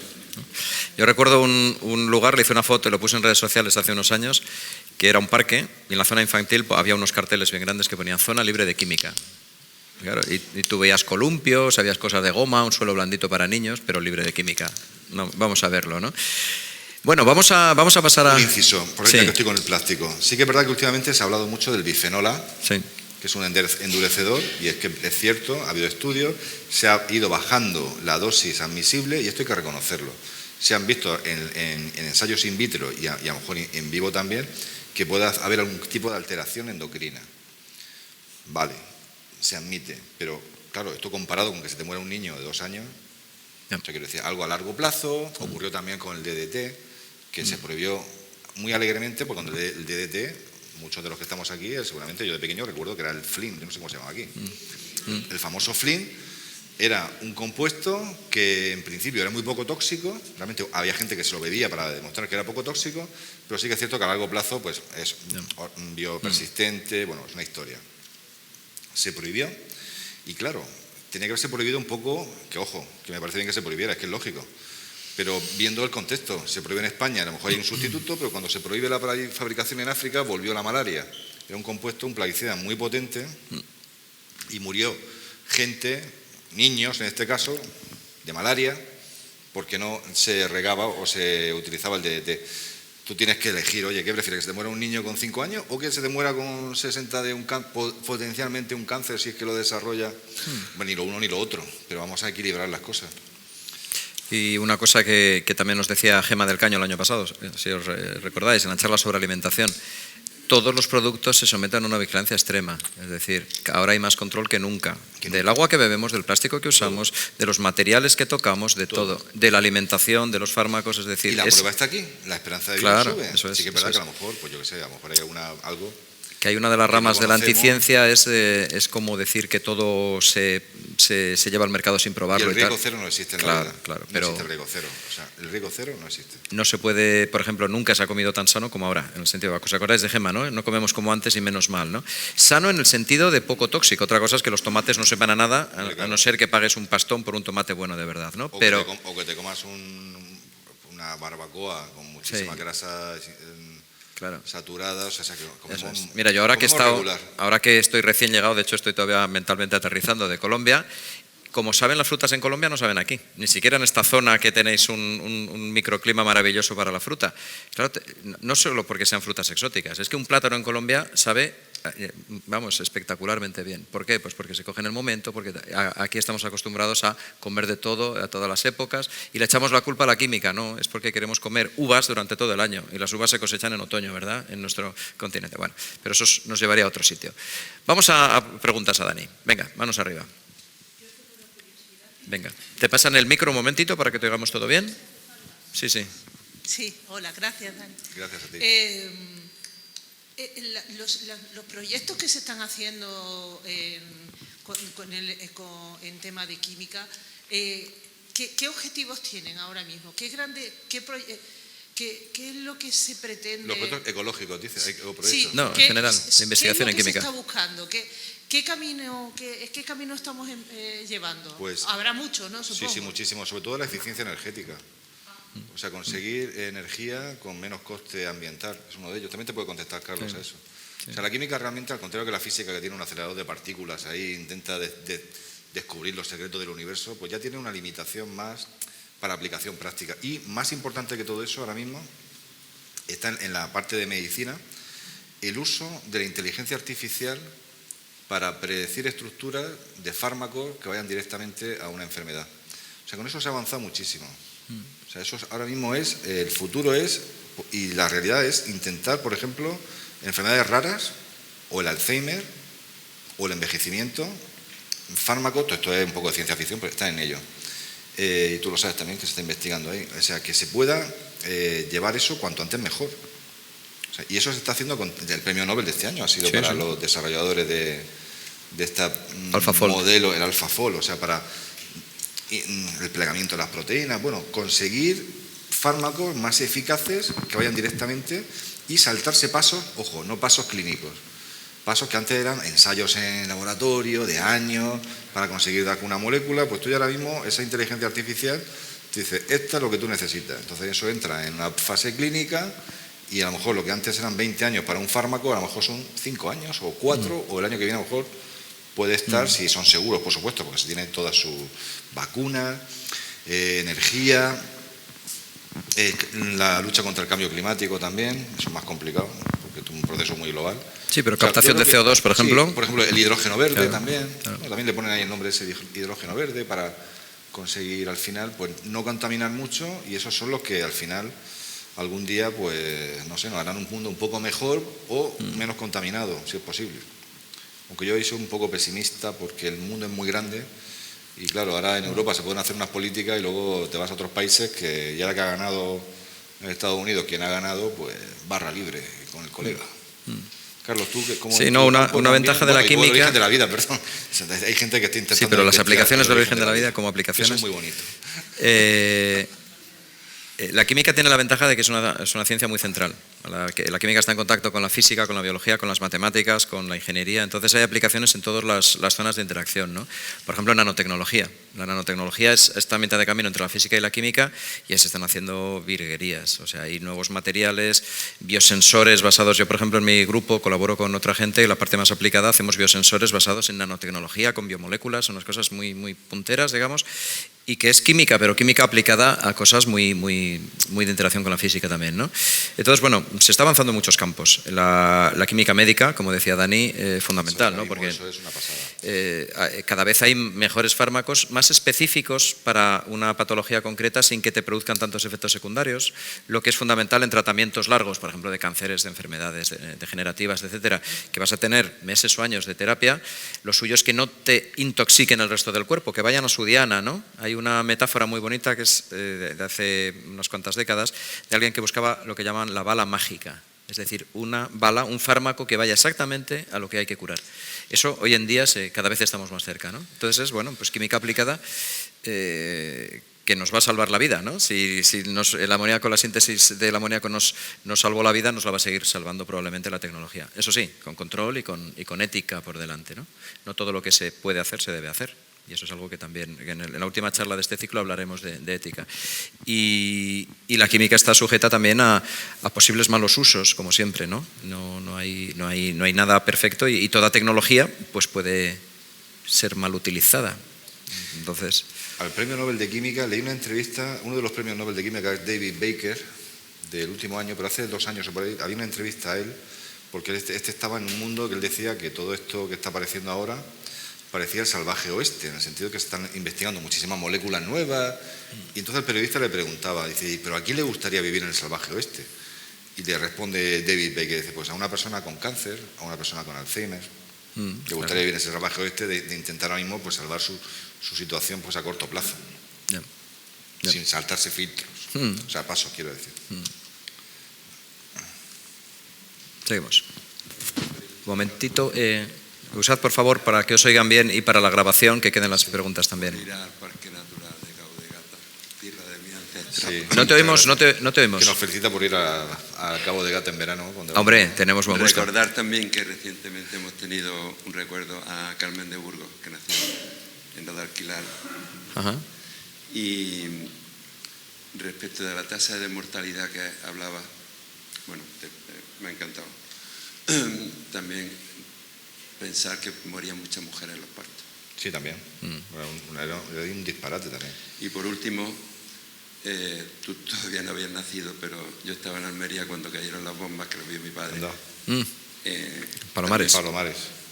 Yo recuerdo un lugar, le hice una foto y lo puse en redes sociales hace unos años, que era un parque, y en la zona infantil había unos carteles bien grandes que ponían zona libre de química. Claro, y tú veías columpios, habías cosas de goma, un suelo blandito para niños, pero libre de química. No, vamos a verlo, ¿no? Bueno, vamos a pasar a... Un inciso, porque ya que estoy con el plástico. Sí que es verdad que últimamente se ha hablado mucho del bifenol A, que es un endurecedor, y es que es cierto, ha habido estudios, se ha ido bajando la dosis admisible, y esto hay que reconocerlo. Se han visto en ensayos in vitro y a lo mejor en vivo también, que pueda haber algún tipo de alteración endocrina. Vale, se admite, pero claro, esto comparado con que se te muera un niño de 2 años, o sea, quiero decir, algo a largo plazo. Ocurrió también con el DDT, que se prohibió muy alegremente, porque cuando el DDT, muchos de los que estamos aquí, seguramente yo de pequeño recuerdo que era el Flin, no sé cómo se llamaba aquí. El famoso Flin era un compuesto que en principio era muy poco tóxico, realmente había gente que se lo bebía para demostrar que era poco tóxico, pero sí que es cierto que a largo plazo pues es biopersistente, bueno, es una historia. Se prohibió y claro, tenía que haberse prohibido un poco, que ojo, que me parece bien que se prohibiera, es que es lógico, pero viendo el contexto, se prohíbe en España, a lo mejor hay un sustituto, pero cuando se prohíbe la fabricación en África volvió la malaria. Era un compuesto, un plaguicida muy potente y murió gente, niños en este caso, de malaria, porque no se regaba o se utilizaba el DDT. Tú tienes que elegir, oye, ¿qué prefieres? ¿Que se te muera un niño con 5 años o que se te muera con 60 de potencialmente un cáncer si es que lo desarrolla? Bueno, ni lo uno ni lo otro, pero vamos a equilibrar las cosas. Y una cosa que también nos decía Gema del Caño el año pasado, si os recordáis, en la charla sobre alimentación, todos los productos se someten a una vigilancia extrema, es decir, ahora hay más control que nunca, del agua que bebemos, del plástico que usamos, de los materiales que tocamos, de todo, de la alimentación, de los fármacos, es decir... Y la prueba está aquí, la esperanza de vida sube. Eso es, sí que es verdad que a lo mejor, pues yo qué sé, a lo mejor hay algo... Que hay una de las ramas de la anticiencia es como decir que todo se lleva al mercado sin probarlo. Y el riesgo cero no existe en la vida. Claro, no existe el riesgo cero. O sea, el riesgo cero no existe. No se puede, por ejemplo, nunca se ha comido tan sano como ahora, en el sentido, ¿os acordáis de Gema, no? No comemos como antes y menos mal, ¿no? Sano en el sentido de poco tóxico. Otra cosa es que los tomates no sepan a nada, a no ser que pagues un pastón por un tomate bueno de verdad, ¿no? O que te comas una barbacoa con muchísima grasa... Claro. Saturadas, o sea que comemos, Mira, yo ahora que estoy recién llegado, de hecho estoy todavía mentalmente aterrizando de Colombia, como saben las frutas en Colombia no saben aquí, ni siquiera en esta zona que tenéis un microclima maravilloso para la fruta. Claro, no solo porque sean frutas exóticas, es que un plátano en Colombia sabe, vamos, espectacularmente bien. ¿Por qué? Pues porque se coge en el momento, porque aquí estamos acostumbrados a comer de todo, a todas las épocas, y le echamos la culpa a la química, no, es porque queremos comer uvas durante todo el año, y las uvas se cosechan en otoño, ¿verdad?, en nuestro continente. Bueno, pero eso nos llevaría a otro sitio. Vamos a preguntas a Dani. Venga, manos arriba. Venga, ¿te pasan el micro un momentito para que te oigamos todo bien? Sí, sí. Sí, hola, gracias, Dani. Gracias a ti. Los proyectos que se están haciendo en tema de química, ¿qué objetivos tienen ahora mismo? ¿Qué es lo que se pretende? Los proyectos ecológicos, dice. Sí, no, en general, de investigación en química. ¿Qué se está buscando? ¿Qué camino estamos llevando? Pues, habrá mucho, ¿no? Supongo. Sí, muchísimo. Sobre todo la eficiencia energética. O sea, conseguir energía con menos coste ambiental. Es uno de ellos. También te puede contestar, Carlos, a eso. Sí. O sea, la química realmente, al contrario que la física, que tiene un acelerador de partículas, ahí intenta descubrir los secretos del universo, pues ya tiene una limitación más para aplicación práctica. Y más importante que todo eso ahora mismo está en la parte de medicina, el uso de la inteligencia artificial para predecir estructuras de fármacos que vayan directamente a una enfermedad. O sea, con eso se ha avanzado muchísimo. O sea, eso ahora mismo el futuro es, y la realidad es intentar, por ejemplo, enfermedades raras, o el Alzheimer, o el envejecimiento, fármacos, todo esto es un poco de ciencia ficción, pero está en ello. Y tú lo sabes también, que se está investigando ahí. O sea, que se pueda llevar eso cuanto antes mejor. O sea, y eso se está haciendo con el premio Nobel de este año, ha sido para los desarrolladores de este modelo, el AlphaFold, o sea, para el plegamiento de las proteínas, bueno, conseguir fármacos más eficaces que vayan directamente y saltarse pasos, ojo, no pasos clínicos, pasos que antes eran ensayos en laboratorio de años para conseguir dar una molécula, pues tú ya ahora mismo esa inteligencia artificial te dice, esta es lo que tú necesitas, entonces eso entra en una fase clínica y a lo mejor lo que antes eran 20 años para un fármaco, a lo mejor son 5 años o 4 o el año que viene a lo mejor puede estar, si son seguros, por supuesto, porque se tienen todas sus vacunas, energía, la lucha contra el cambio climático también, eso es más complicado, porque es un proceso muy global. Sí, pero captación de CO2, por ejemplo. Sí, por ejemplo, el hidrógeno verde también. Claro. Bueno, también le ponen ahí el nombre de ese hidrógeno verde para conseguir al final pues no contaminar mucho y esos son los que al final algún día pues no sé, nos harán un mundo un poco mejor o menos contaminado, si es posible. Aunque yo soy un poco pesimista porque el mundo es muy grande y claro, ahora en Europa se pueden hacer unas políticas y luego te vas a otros países que ya la que ha ganado en Estados Unidos, quien ha ganado, pues barra libre con el colega. Carlos, tú ¿cómo? Sí, no, una ventaja de la química. El origen de la vida, perdón. Hay gente que está intentando. Sí, pero las aplicaciones del origen de la vida como aplicaciones. Eso es muy bonito. La química tiene la ventaja de que es una ciencia muy central. La química está en contacto con la física, con la biología, con las matemáticas, con la ingeniería. Entonces hay aplicaciones en todas las zonas de interacción, ¿no? Por ejemplo, nanotecnología. La nanotecnología es esta mitad de camino entre la física y la química y se están haciendo virguerías. O sea, hay nuevos materiales, biosensores basados. Yo, por ejemplo, en mi grupo colaboro con otra gente y la parte más aplicada hacemos biosensores basados en nanotecnología, con biomoléculas, son unas cosas muy, muy punteras, digamos, y que es química, pero química aplicada a cosas muy de interacción con la física también, ¿no? Entonces, bueno, se está avanzando en muchos campos. La química médica, como decía Dani, fundamental, ¿no? Porque eso es una pasada. cada vez hay mejores fármacos más específicos para una patología concreta sin que te produzcan tantos efectos secundarios, lo que es fundamental en tratamientos largos, por ejemplo, de cánceres, de enfermedades degenerativas, etcétera, que vas a tener meses o años de terapia. Lo suyo es que no te intoxiquen el resto del cuerpo, que vayan a su diana, ¿no? Hay una metáfora muy bonita que es de hace unas cuantas décadas de alguien que buscaba lo que llaman la bala mágica, es decir, una bala, un fármaco que vaya exactamente a lo que hay que curar. Eso hoy en día cada vez estamos más cerca, ¿no? Entonces es, bueno, pues química aplicada que nos va a salvar la vida, ¿no? Si el amoníaco, la síntesis del amoníaco nos salvó la vida, nos la va a seguir salvando probablemente la tecnología. Eso sí, con control y con ética por delante, ¿no? No todo lo que se puede hacer se debe hacer. Y eso es algo que también, en la última charla de este ciclo hablaremos de ética. Y la química está sujeta también a posibles malos usos, como siempre, ¿no? No hay nada perfecto y toda tecnología pues puede ser mal utilizada. Entonces, al Premio Nobel de Química leí una entrevista, uno de los premios Nobel de Química es David Baker, del último año, pero hace 2 años o por ahí, había una entrevista a él, porque este estaba en un mundo que él decía que todo esto que está apareciendo ahora parecía el salvaje oeste, en el sentido que se están investigando muchísimas moléculas nuevas, y entonces el periodista le preguntaba, dice, ¿pero a quién le gustaría vivir en el salvaje oeste? Y le responde David Baker, dice, pues a una persona con cáncer, a una persona con Alzheimer, le gustaría vivir en ese salvaje oeste de intentar ahora mismo pues salvar su situación pues a corto plazo, sin saltarse filtros, o sea, pasos quiero decir. Seguimos. Un momentito. Usad, por favor, para que os oigan bien y para la grabación, que queden las preguntas también. Ir al Parque Natural de Cabo de Gata, tierra de mi ancestro. Sí, No te oímos, no te oímos. Que nos felicita por ir a Cabo de Gata en verano. Hombre, tenemos buen gusto. Recordar también que recientemente hemos tenido un recuerdo a Carmen de Burgos, que nació en Guadalquivir. Ajá. Y respecto de la tasa de mortalidad que hablaba, bueno, me ha encantado. También pensar que morían muchas mujeres en los partos. Sí, también. Era un disparate también. Y por último, tú todavía no habías nacido, pero yo estaba en Almería cuando cayeron las bombas, que lo vio mi padre. Palomares.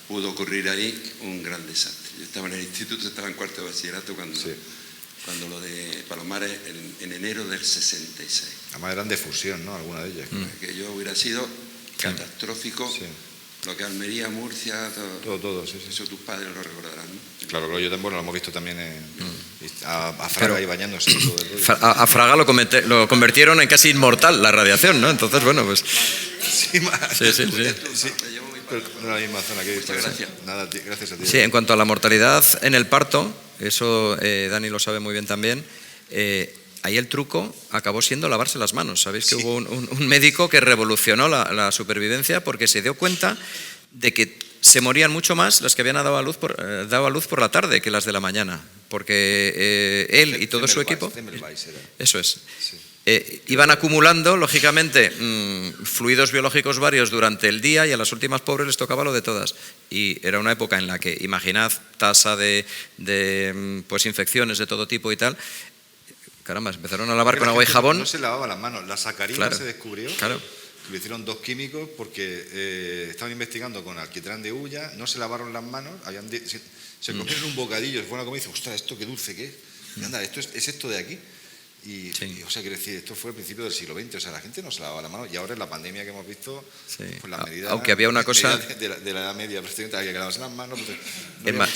Pudo ocurrir ahí un gran desastre. Yo estaba en el instituto, estaba en cuarto de bachillerato cuando lo de Palomares en enero del 66. Además eran de fusión, ¿no? Alguna de ellas. Que yo hubiera sido catastrófico. Sí. Lo que Almería, Murcia, todo, sí. Eso tus padres lo recordarán, ¿no? Claro, yo también, lo hemos visto también a Fraga ahí bañándose. Todo el rollo. A Fraga lo convirtieron en casi inmortal la radiación, ¿no? Entonces, bueno, pues... Sí. Me llevo muy Pero no la misma zona que Muchas gracias. Nada, gracias a ti. Sí, en cuanto a la mortalidad en el parto, eso Dani lo sabe muy bien también, ahí el truco acabó siendo lavarse las manos. Sabéis que hubo un médico que revolucionó la supervivencia porque se dio cuenta de que se morían mucho más las que habían dado a luz por la tarde que las de la mañana, porque él y todo su equipo, eso es, iban acumulando, lógicamente, fluidos biológicos varios durante el día y a las últimas pobres les tocaba lo de todas. Y era una época en la que, imaginad, tasa de pues infecciones de todo tipo y tal. Caramba, empezaron a lavar con agua y jabón. No se lavaba las manos. La sacarina se descubrió. Claro. Lo hicieron 2 químicos porque estaban investigando con alquitrán de hulla, no se lavaron las manos, se comieron un bocadillo, se fueron a comer y dicen, ostras, ¿esto qué dulce qué es? Y anda, ¿es esto de aquí? Y, o sea, quiero decir, esto fue al principio del siglo XX, o sea, la gente no se lavaba las manos y ahora en la pandemia que hemos visto, pues las medidas... Aunque había una cosa... De la edad media, precisamente, hay que lavarse las manos... Pues,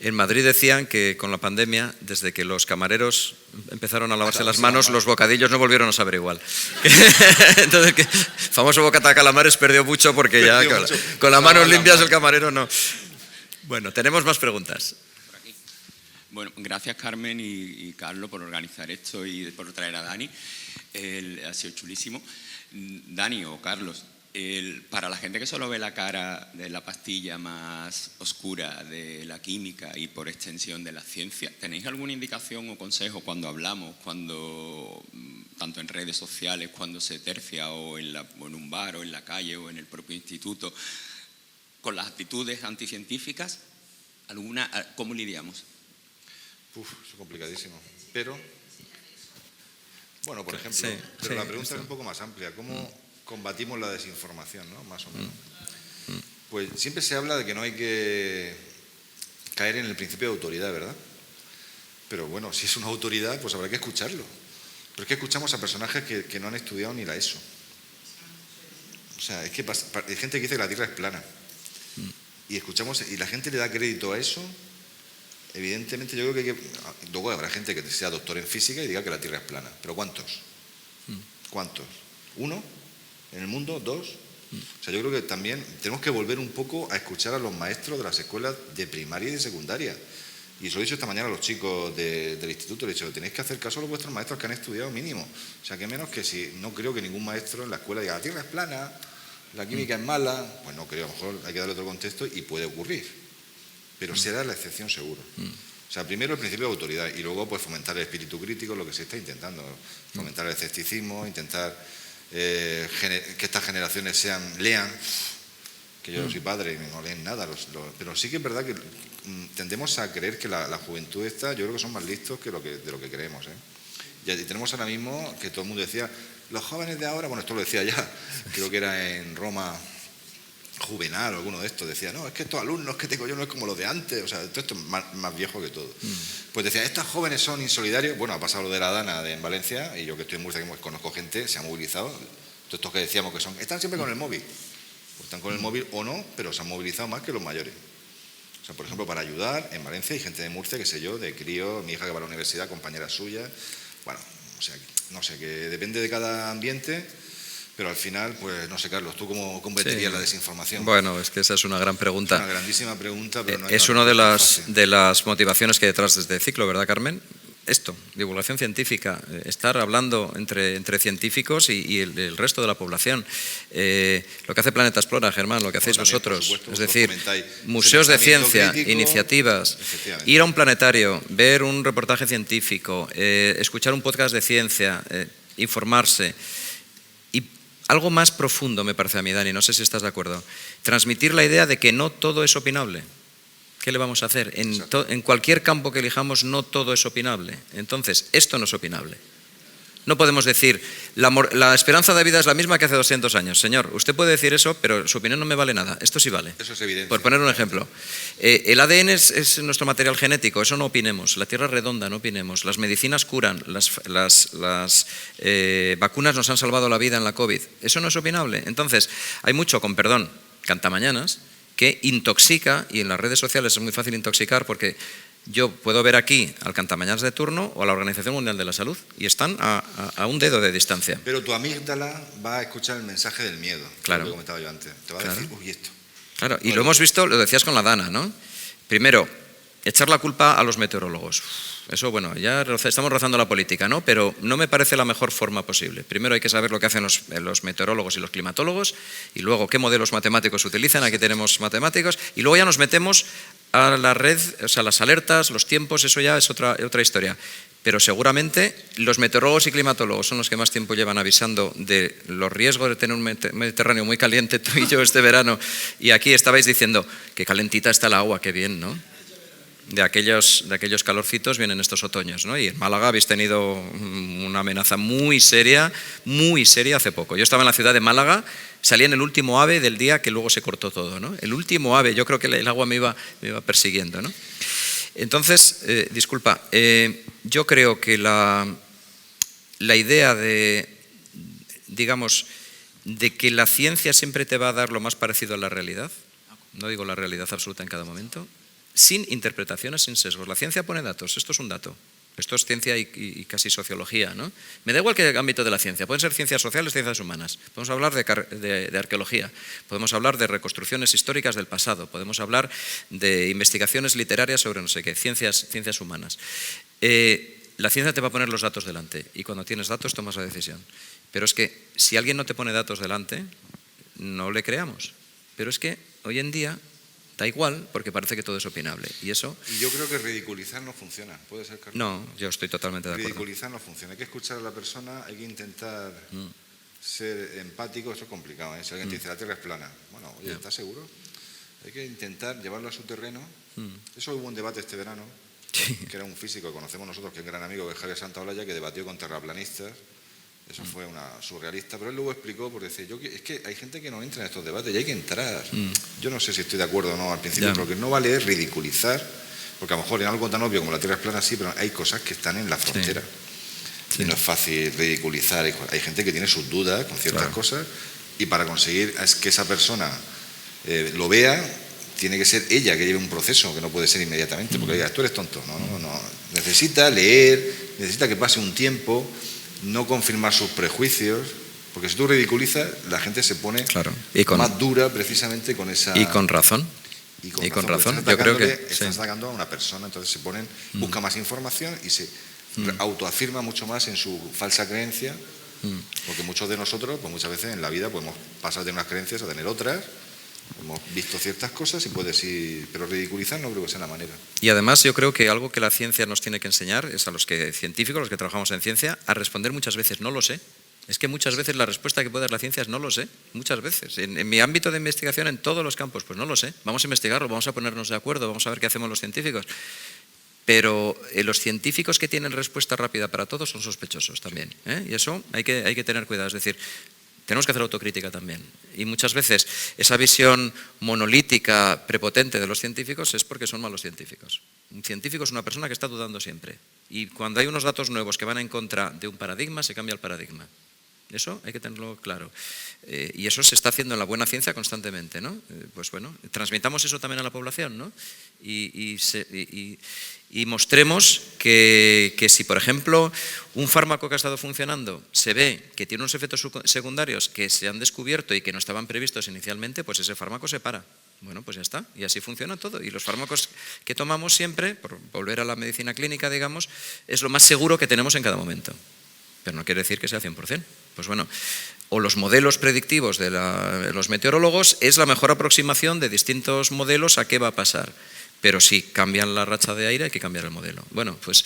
en Madrid decían que con la pandemia, desde que los camareros empezaron a lavarse las manos, los bocadillos no volvieron a saber igual. Entonces, el famoso bocata de calamares perdió mucho porque ya con las manos limpias el camarero no. Bueno, tenemos más preguntas. Bueno, gracias Carmen y Carlos por organizar esto y por traer a Dani. Ha sido chulísimo. Dani o Carlos, para la gente que solo ve la cara de la pastilla más oscura de la química y por extensión de la ciencia, ¿tenéis alguna indicación o consejo cuando hablamos, tanto en redes sociales, cuando se tercia o en un bar o en la calle o en el propio instituto, con las actitudes anticientíficas? ¿Cómo lidiamos? Eso es complicadísimo. Pero, bueno, por ejemplo, Sí, la pregunta es un poco más amplia. ¿Cómo combatimos la desinformación, ¿no? Más o menos. Pues siempre se habla de que no hay que caer en el principio de autoridad, ¿verdad? Pero bueno, si es una autoridad, pues habrá que escucharlo. Pero es que escuchamos a personajes que no han estudiado ni la ESO. O sea, es que hay gente que dice que la Tierra es plana. Y la gente le da crédito a eso. Evidentemente, yo creo que luego habrá gente que sea doctor en física y diga que la Tierra es plana. ¿Pero cuántos? ¿Cuántos? ¿1 en el mundo? ¿2? O sea, yo creo que también tenemos que volver un poco a escuchar a los maestros de las escuelas de primaria y de secundaria. Y eso lo he dicho esta mañana a los chicos del instituto, le he dicho, tenéis que hacer caso a los vuestros maestros que han estudiado mínimo. O sea, que menos que si no creo que ningún maestro en la escuela diga, la Tierra es plana, la química es mala, pues no creo, a lo mejor hay que darle otro contexto y puede ocurrir. Pero será la excepción seguro. O sea, primero el principio de autoridad y luego pues fomentar el espíritu crítico, lo que se está intentando. Fomentar el escepticismo, intentar que estas generaciones lean, que yo soy padre y no leen nada, pero sí que es verdad que tendemos a creer que la juventud esta, yo creo que son más listos de lo que creemos. Y tenemos ahora mismo que todo el mundo decía, los jóvenes de ahora, bueno, esto lo decía ya, creo que era en Roma Juvenal o alguno de estos, decía, no, es que estos alumnos que tengo yo no es como los de antes, o sea, todo esto es más viejo que todo. Pues decía, estos jóvenes son insolidarios. Bueno, ha pasado lo de la Dana en Valencia, y yo que estoy en Murcia, que conozco gente, se ha movilizado. Todos estos que decíamos que están siempre con el móvil, pues están con el móvil o no, pero se han movilizado más que los mayores. O sea, por ejemplo, para ayudar, en Valencia hay gente de Murcia, qué sé yo, de crío, mi hija que va a la universidad, compañera suya, bueno, o sea, no sé, que depende de cada ambiente. Pero al final, pues no sé, Carlos, ¿tú cómo combatirías la desinformación? Bueno, es que esa es una gran pregunta. Es una grandísima pregunta, pero no es una de las motivaciones que hay detrás de este ciclo, ¿verdad, Carmen? Esto, divulgación científica, estar hablando entre científicos y el resto de la población. Lo que hace Planeta Explora, Germán, lo que hacéis vosotros, es decir, museos de ciencia, crítico, iniciativas, ir a un planetario, ver un reportaje científico, escuchar un podcast de ciencia, informarse. Algo más profundo me parece a mí, Dani, no sé si estás de acuerdo. Transmitir la idea de que no todo es opinable. ¿Qué le vamos a hacer? En cualquier campo que elijamos no todo es opinable. Entonces, esto no es opinable. No podemos decir, la esperanza de vida es la misma que hace 200 años. Señor, usted puede decir eso, pero su opinión no me vale nada. Esto sí vale. Eso es evidente. Por poner un ejemplo. El ADN es nuestro material genético, eso no opinemos. La Tierra es redonda, no opinemos. Las medicinas curan, las vacunas nos han salvado la vida en la COVID. Eso no es opinable. Entonces, hay mucho, con perdón, cantamañanas, que intoxica, y en las redes sociales es muy fácil intoxicar porque yo puedo ver aquí al cantamañanas de turno o a la Organización Mundial de la Salud y están a un dedo de distancia. Pero tu amígdala va a escuchar el mensaje del miedo, claro, lo que comentaba yo antes. Te va a decir, uy, esto. Claro, y lo hemos visto, lo decías con la Dana, ¿no? Primero, echar la culpa a los meteorólogos. Eso, bueno, ya estamos rozando la política, ¿no? Pero no me parece la mejor forma posible. Primero hay que saber lo que hacen los meteorólogos y los climatólogos, y luego qué modelos matemáticos utilizan, aquí tenemos matemáticos, y luego ya nos metemos a la red, o sea, las alertas, los tiempos, eso ya es otra historia. Pero seguramente los meteorólogos y climatólogos son los que más tiempo llevan avisando de los riesgos de tener un Mediterráneo muy caliente, tú y yo este verano, y aquí estabais diciendo que calentita está el agua, qué bien, ¿no? De aquellos calorcitos vienen estos otoños, ¿no? Y en Málaga habéis tenido una amenaza muy seria hace poco. Yo estaba en la ciudad de Málaga, salí en el último ave del día que luego se cortó todo, ¿no? El último ave, yo creo que el agua me iba persiguiendo, ¿no? Entonces, disculpa, yo creo que la idea de que la ciencia siempre te va a dar lo más parecido a la realidad, no digo la realidad absoluta en cada momento, sin interpretaciones, sin sesgos. La ciencia pone datos, esto es un dato. Esto es ciencia y casi sociología, ¿no? Me da igual qué ámbito de la ciencia, pueden ser ciencias sociales, ciencias humanas. Podemos hablar de arqueología, podemos hablar de reconstrucciones históricas del pasado, podemos hablar de investigaciones literarias sobre no sé qué, ciencias humanas. La ciencia te va a poner los datos delante y cuando tienes datos tomas la decisión. Pero es que si alguien no te pone datos delante, no le creamos. Pero es que hoy en día da igual porque parece que todo es opinable. Y eso... Y yo creo que ridiculizar no funciona. ¿Puede ser, Carlos? No, yo estoy totalmente de acuerdo. Ridiculizar no funciona. Hay que escuchar a la persona, hay que intentar ser empático. Eso es complicado, ¿eh? Si alguien te dice la Tierra es plana, bueno, oye, ¿estás seguro? Hay que intentar llevarlo a su terreno. Eso hubo un debate este verano, que era un físico que conocemos nosotros, que es un gran amigo, que es Javier Santaolalla, que debatió con terraplanistas. Eso fue una surrealista, pero él luego explicó, por decir, es que hay gente que no entra en estos debates y hay que entrar. Yo no sé si estoy de acuerdo o no al principio, pero lo que no vale es ridiculizar, porque a lo mejor en algo tan obvio como la Tierra es plana, sí, pero hay cosas que están en la frontera. Y no es fácil ridiculizar. Hay gente que tiene sus dudas con ciertas cosas, y para conseguir que esa persona lo vea, tiene que ser ella que lleve un proceso, que no puede ser inmediatamente, porque diga, tú eres tonto. No. Necesita leer, necesita que pase un tiempo, no confirmar sus prejuicios, porque si tú ridiculizas, la gente se pone más dura precisamente con esa... Y con razón. Y con razón. Yo creo que estás atacando a una persona, entonces se ponen, busca más información y se autoafirma mucho más en su falsa creencia, porque muchos de nosotros, pues muchas veces en la vida podemos pasar de unas creencias a tener otras. Hemos visto ciertas cosas y puedes ir, pero ridiculizar no creo que sea la manera. Y además yo creo que algo que la ciencia nos tiene que enseñar es a los científicos, los que trabajamos en ciencia, a responder muchas veces no lo sé. Es que muchas veces la respuesta que puede dar la ciencia es no lo sé, muchas veces. En mi ámbito de investigación, en todos los campos, pues no lo sé. Vamos a investigarlo, vamos a ponernos de acuerdo, vamos a ver qué hacemos los científicos. Pero los científicos que tienen respuesta rápida para todo son sospechosos también, ¿eh? Y eso hay que tener cuidado. Es decir, tenemos que hacer autocrítica también. Y muchas veces esa visión monolítica, prepotente de los científicos es porque son malos científicos. Un científico es una persona que está dudando siempre. Y cuando hay unos datos nuevos que van en contra de un paradigma, se cambia el paradigma. Eso hay que tenerlo claro. Y eso se está haciendo en la buena ciencia constantemente, ¿no? Pues bueno, transmitamos eso también a la población, ¿no? Y mostremos que si, por ejemplo, un fármaco que ha estado funcionando se ve que tiene unos efectos secundarios que se han descubierto y que no estaban previstos inicialmente, pues ese fármaco se para. Bueno, pues ya está. Y así funciona todo. Y los fármacos que tomamos siempre, por volver a la medicina clínica, digamos, es lo más seguro que tenemos en cada momento. Pero no quiere decir que sea 100%. Pues bueno, o los modelos predictivos de los meteorólogos es la mejor aproximación de distintos modelos a qué va a pasar. Pero si cambian la racha de aire hay que cambiar el modelo. Bueno, pues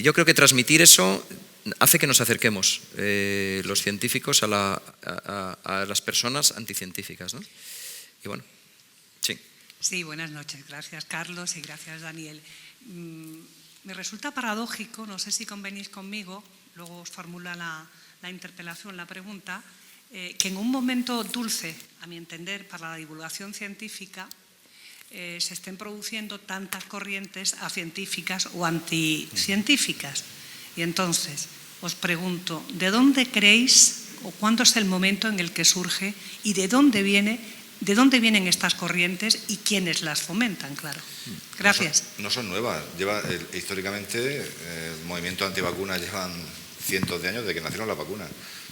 yo creo que transmitir eso hace que nos acerquemos los científicos a las personas anticientíficas, ¿no? Y bueno, sí. Sí, buenas noches. Gracias, Carlos, y gracias, Daniel. Me resulta paradójico, no sé si convenís conmigo, luego os formula la interpelación, la pregunta, que en un momento dulce, a mi entender, para la divulgación científica, se estén produciendo tantas corrientes acientíficas o anticientíficas. Y entonces, os pregunto, ¿de dónde creéis o cuándo es el momento en el que surge y de dónde vienen estas corrientes y quiénes las fomentan? Claro. Gracias. No son nuevas. Históricamente, el movimiento antivacunas llevan cientos de años de que nacieron las vacunas.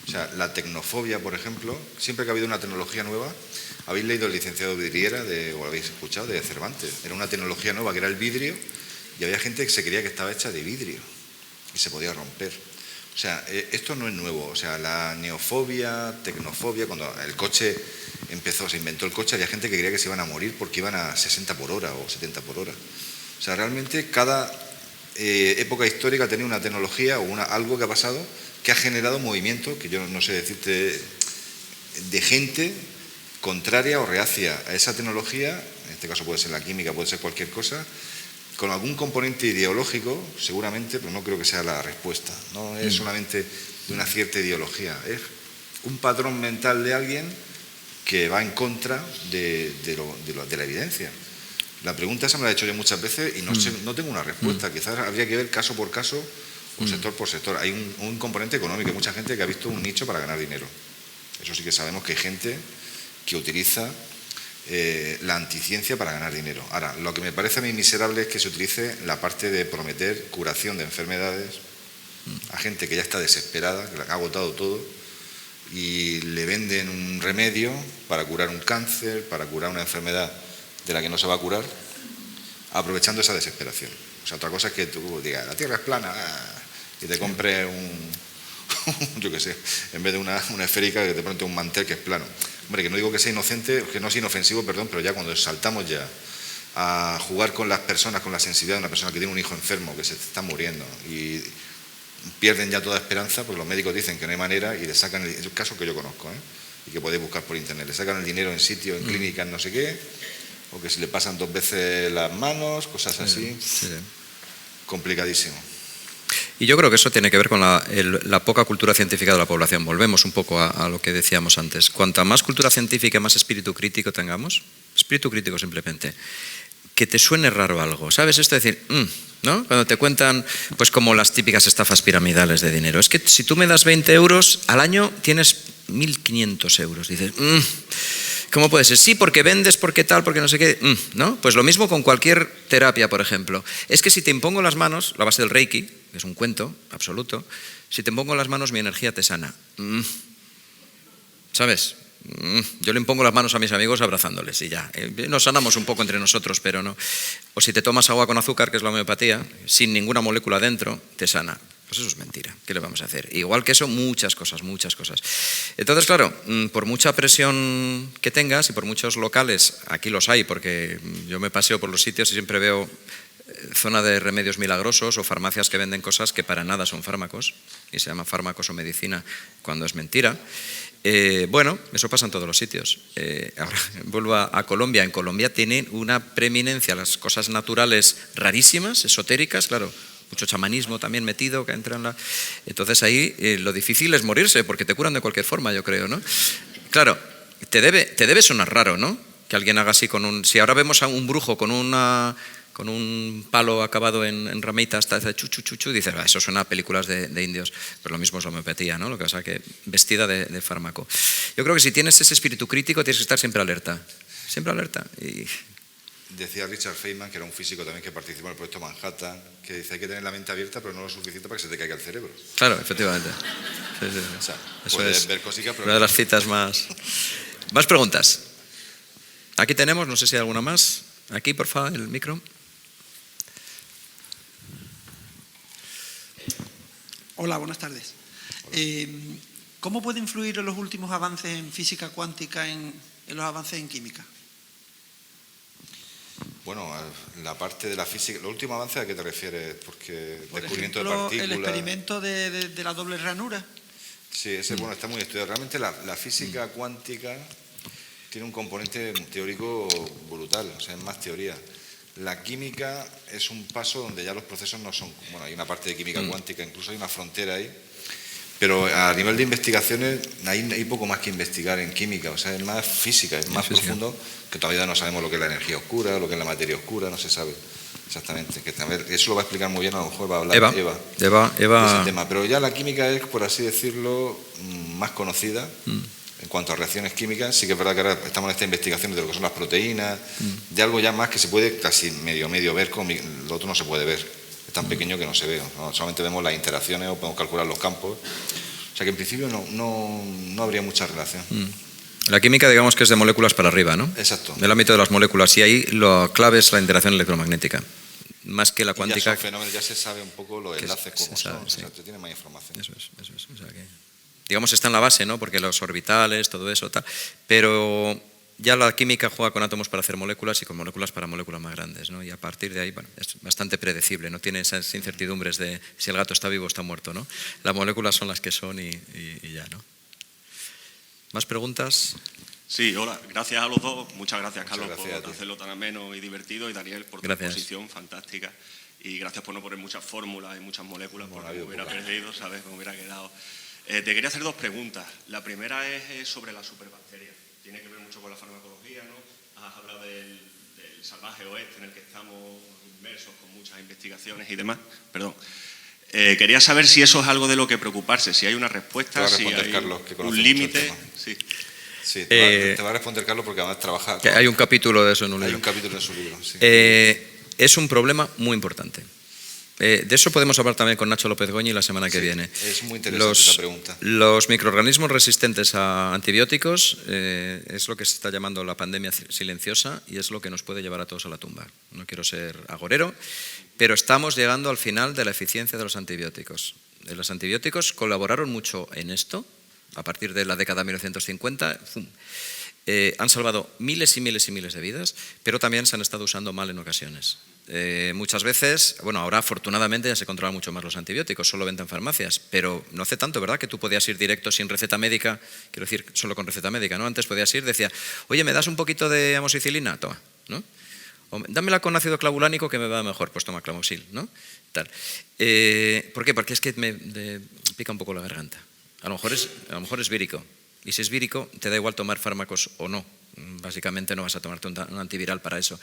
O sea, la tecnofobia, por ejemplo, siempre que ha habido una tecnología nueva, habéis leído El licenciado Vidriera, o lo habéis escuchado, de Cervantes. Era una tecnología nueva que era el vidrio y había gente que se creía que estaba hecha de vidrio y se podía romper. O sea, esto no es nuevo. O sea, la neofobia, tecnofobia, cuando el coche se inventó el coche, había gente que creía que se iban a morir porque iban a 60 por hora o 70 por hora. O sea, realmente cada época histórica tenía una tecnología o algo que ha pasado que ha generado movimiento, que yo no sé decirte, de gente contraria o reacia a esa tecnología, en este caso puede ser la química, puede ser cualquier cosa, con algún componente ideológico, seguramente, pero no creo que sea la respuesta. No es solamente de una cierta ideología, es un patrón mental de alguien que va en contra de la evidencia. La pregunta esa me la he hecho yo muchas veces y no tengo una respuesta. Quizás habría que ver caso por caso o sector por sector. Hay un componente económico, hay mucha gente que ha visto un nicho para ganar dinero. Eso sí que sabemos que hay gente que utiliza la anticiencia para ganar dinero. Ahora, lo que me parece a mí miserable es que se utilice la parte de prometer curación de enfermedades a gente que ya está desesperada, que ha agotado todo, y le venden un remedio para curar un cáncer, para curar una enfermedad de la que no se va a curar, aprovechando esa desesperación. O sea, otra cosa es que tú digas, la Tierra es plana, y te compres yo qué sé, en vez de una esférica que te pone un mantel que es plano. Hombre, que no digo que sea inocente, que no sea inofensivo, perdón, pero ya cuando saltamos ya a jugar con las personas, con la sensibilidad de una persona que tiene un hijo enfermo, que se está muriendo y pierden ya toda esperanza, porque los médicos dicen que no hay manera y le sacan, es el caso que yo conozco, y que podéis buscar por internet, le sacan el dinero en sitios, en clínicas, no sé qué, o que si le pasan 2 veces las manos, cosas así, complicadísimo. Y yo creo que eso tiene que ver con la poca cultura científica de la población. Volvemos un poco a lo que decíamos antes. Cuanta más cultura científica y más espíritu crítico tengamos, espíritu crítico simplemente, que te suene raro algo, ¿sabes? Esto de decir, ¿no? Cuando te cuentan, pues como las típicas estafas piramidales de dinero. Es que si tú me das 20 euros, al año tienes 1.500 euros. Dices, ¿cómo puede ser? Sí, porque vendes, porque tal, porque no sé qué, ¿no? Pues lo mismo con cualquier terapia, por ejemplo. Es que si te impongo las manos, la base del Reiki, que es un cuento absoluto, si te impongo las manos mi energía te sana. ¿Sabes? Yo le impongo las manos a mis amigos abrazándoles y ya. Nos sanamos un poco entre nosotros, pero no. O si te tomas agua con azúcar, que es la homeopatía, sin ninguna molécula dentro, te sana. Pues eso es mentira. ¿Qué le vamos a hacer? Igual que eso, muchas cosas, muchas cosas. Entonces, claro, por mucha presión que tengas y por muchos locales, aquí los hay, porque yo me paseo por los sitios y siempre veo zona de remedios milagrosos o farmacias que venden cosas que para nada son fármacos y se llaman fármacos o medicina cuando es mentira. Bueno, eso pasa en todos los sitios. Ahora vuelvo a Colombia. En Colombia tienen una preeminencia las cosas naturales rarísimas, esotéricas, claro, mucho chamanismo también metido que entra en la... Entonces ahí lo difícil es morirse porque te curan de cualquier forma, yo creo, ¿no? Claro, te debe sonar raro, ¿no? Que alguien haga así con un... Si ahora vemos a un brujo con un palo acabado en ramita hasta hace chu, chu, chu, chu, dices, eso suena a películas de indios, pero lo mismo es la homeopatía, ¿no? Lo que pasa que vestida de fármaco. Yo creo que si tienes ese espíritu crítico tienes que estar siempre alerta y... Decía Richard Feynman, que era un físico también que participó en el proyecto Manhattan, que dice hay que tener la mente abierta pero no lo suficiente para que se te caiga el cerebro. Claro, efectivamente. Sí. O sea, eso puedes es ver cositas, pero una de las citas más... Más preguntas. Aquí tenemos, no sé si hay alguna más. Aquí, por favor, el micro. Hola, buenas tardes. ¿Cómo puede influir los últimos avances en física cuántica en los avances en química? Bueno, la parte de la física, ¿los últimos avances a qué te refieres? Porque Por descubrimiento ejemplo, de partículas... el experimento de la doble ranura. Sí, ese bueno, está muy estudiado. Realmente la física cuántica tiene un componente teórico brutal, o sea, es más teoría. La química es un paso donde ya los procesos no son... Bueno, hay una parte de química cuántica, incluso hay una frontera ahí, pero a nivel de investigaciones hay poco más que investigar en química, o sea, es más física, es más profundo, que todavía no sabemos lo que es la energía oscura, lo que es la materia oscura, no se sabe exactamente. Que, a ver, eso lo va a explicar muy bien, a lo mejor va a hablar Eva de ese tema, pero ya la química es, por así decirlo, más conocida. En cuanto a reacciones químicas, sí que es verdad que ahora estamos en esta investigación de lo que son las proteínas, de algo ya más que se puede casi medio ver, lo otro no se puede ver, es tan pequeño que no se ve, ¿no? Solamente vemos las interacciones o podemos calcular los campos, o sea que en principio no habría mucha relación. La química, digamos que es de moléculas para arriba, ¿no? Exacto. Del ámbito de las moléculas, y ahí lo clave es la interacción electromagnética, más que la cuántica. Ya son fenómenos, ya se sabe un poco los enlaces como son, sí. O sea, se tiene más información. Eso es. O sea que, digamos, está en la base, ¿no? Porque los orbitales, todo eso, tal. Pero ya la química juega con átomos para hacer moléculas y con moléculas para moléculas más grandes, ¿no? Y a partir de ahí, bueno, es bastante predecible, no tiene esas incertidumbres de si el gato está vivo o está muerto, ¿no? Las moléculas son las que son y ya, ¿no? ¿Más preguntas? Sí, hola, gracias a los dos. Muchas gracias, Carlos, gracias por hacerlo tan ameno y divertido, y Daniel, por tu exposición fantástica. Y gracias por no poner muchas fórmulas y muchas moléculas, porque me hubiera perdido, ¿sabes? Me hubiera quedado... te quería hacer dos preguntas. La primera es sobre la superbacteria. Tiene que ver mucho con la farmacología, ¿no? Has hablado del salvaje oeste en el que estamos inmersos con muchas investigaciones y demás. Perdón. Quería saber si eso es algo de lo que preocuparse, si hay una respuesta, si hay Carlos, un límite. Sí, te va a responder Carlos porque además trabaja... Hay un capítulo de eso en un libro. Hay un capítulo en su libro, sí. Es un problema muy importante. De eso podemos hablar también con Nacho López Goñi la semana que viene. Es muy interesante esa pregunta. Los microorganismos resistentes a antibióticos es lo que se está llamando la pandemia silenciosa y es lo que nos puede llevar a todos a la tumba. No quiero ser agorero, pero estamos llegando al final de la eficiencia de los antibióticos. Los antibióticos colaboraron mucho en esto, a partir de la década de 1950. Han salvado miles y miles y miles de vidas, pero también se han estado usando mal en ocasiones. Muchas veces, bueno, ahora afortunadamente ya se controlan mucho más los antibióticos, solo venden en farmacias, pero no hace tanto, ¿verdad?, que tú podías ir directo sin receta médica, quiero decir, solo con receta médica, ¿no? Antes podías ir, decía, oye, ¿me das un poquito de amoxicilina? Toma, ¿no? O dámela con ácido clavulánico que me va mejor, pues toma clamoxil, ¿no? Tal. ¿Por qué? Porque es que me pica un poco la garganta. A lo mejor es vírico, y si es vírico te da igual tomar fármacos o no. Básicamente no vas a tomarte un antiviral para eso.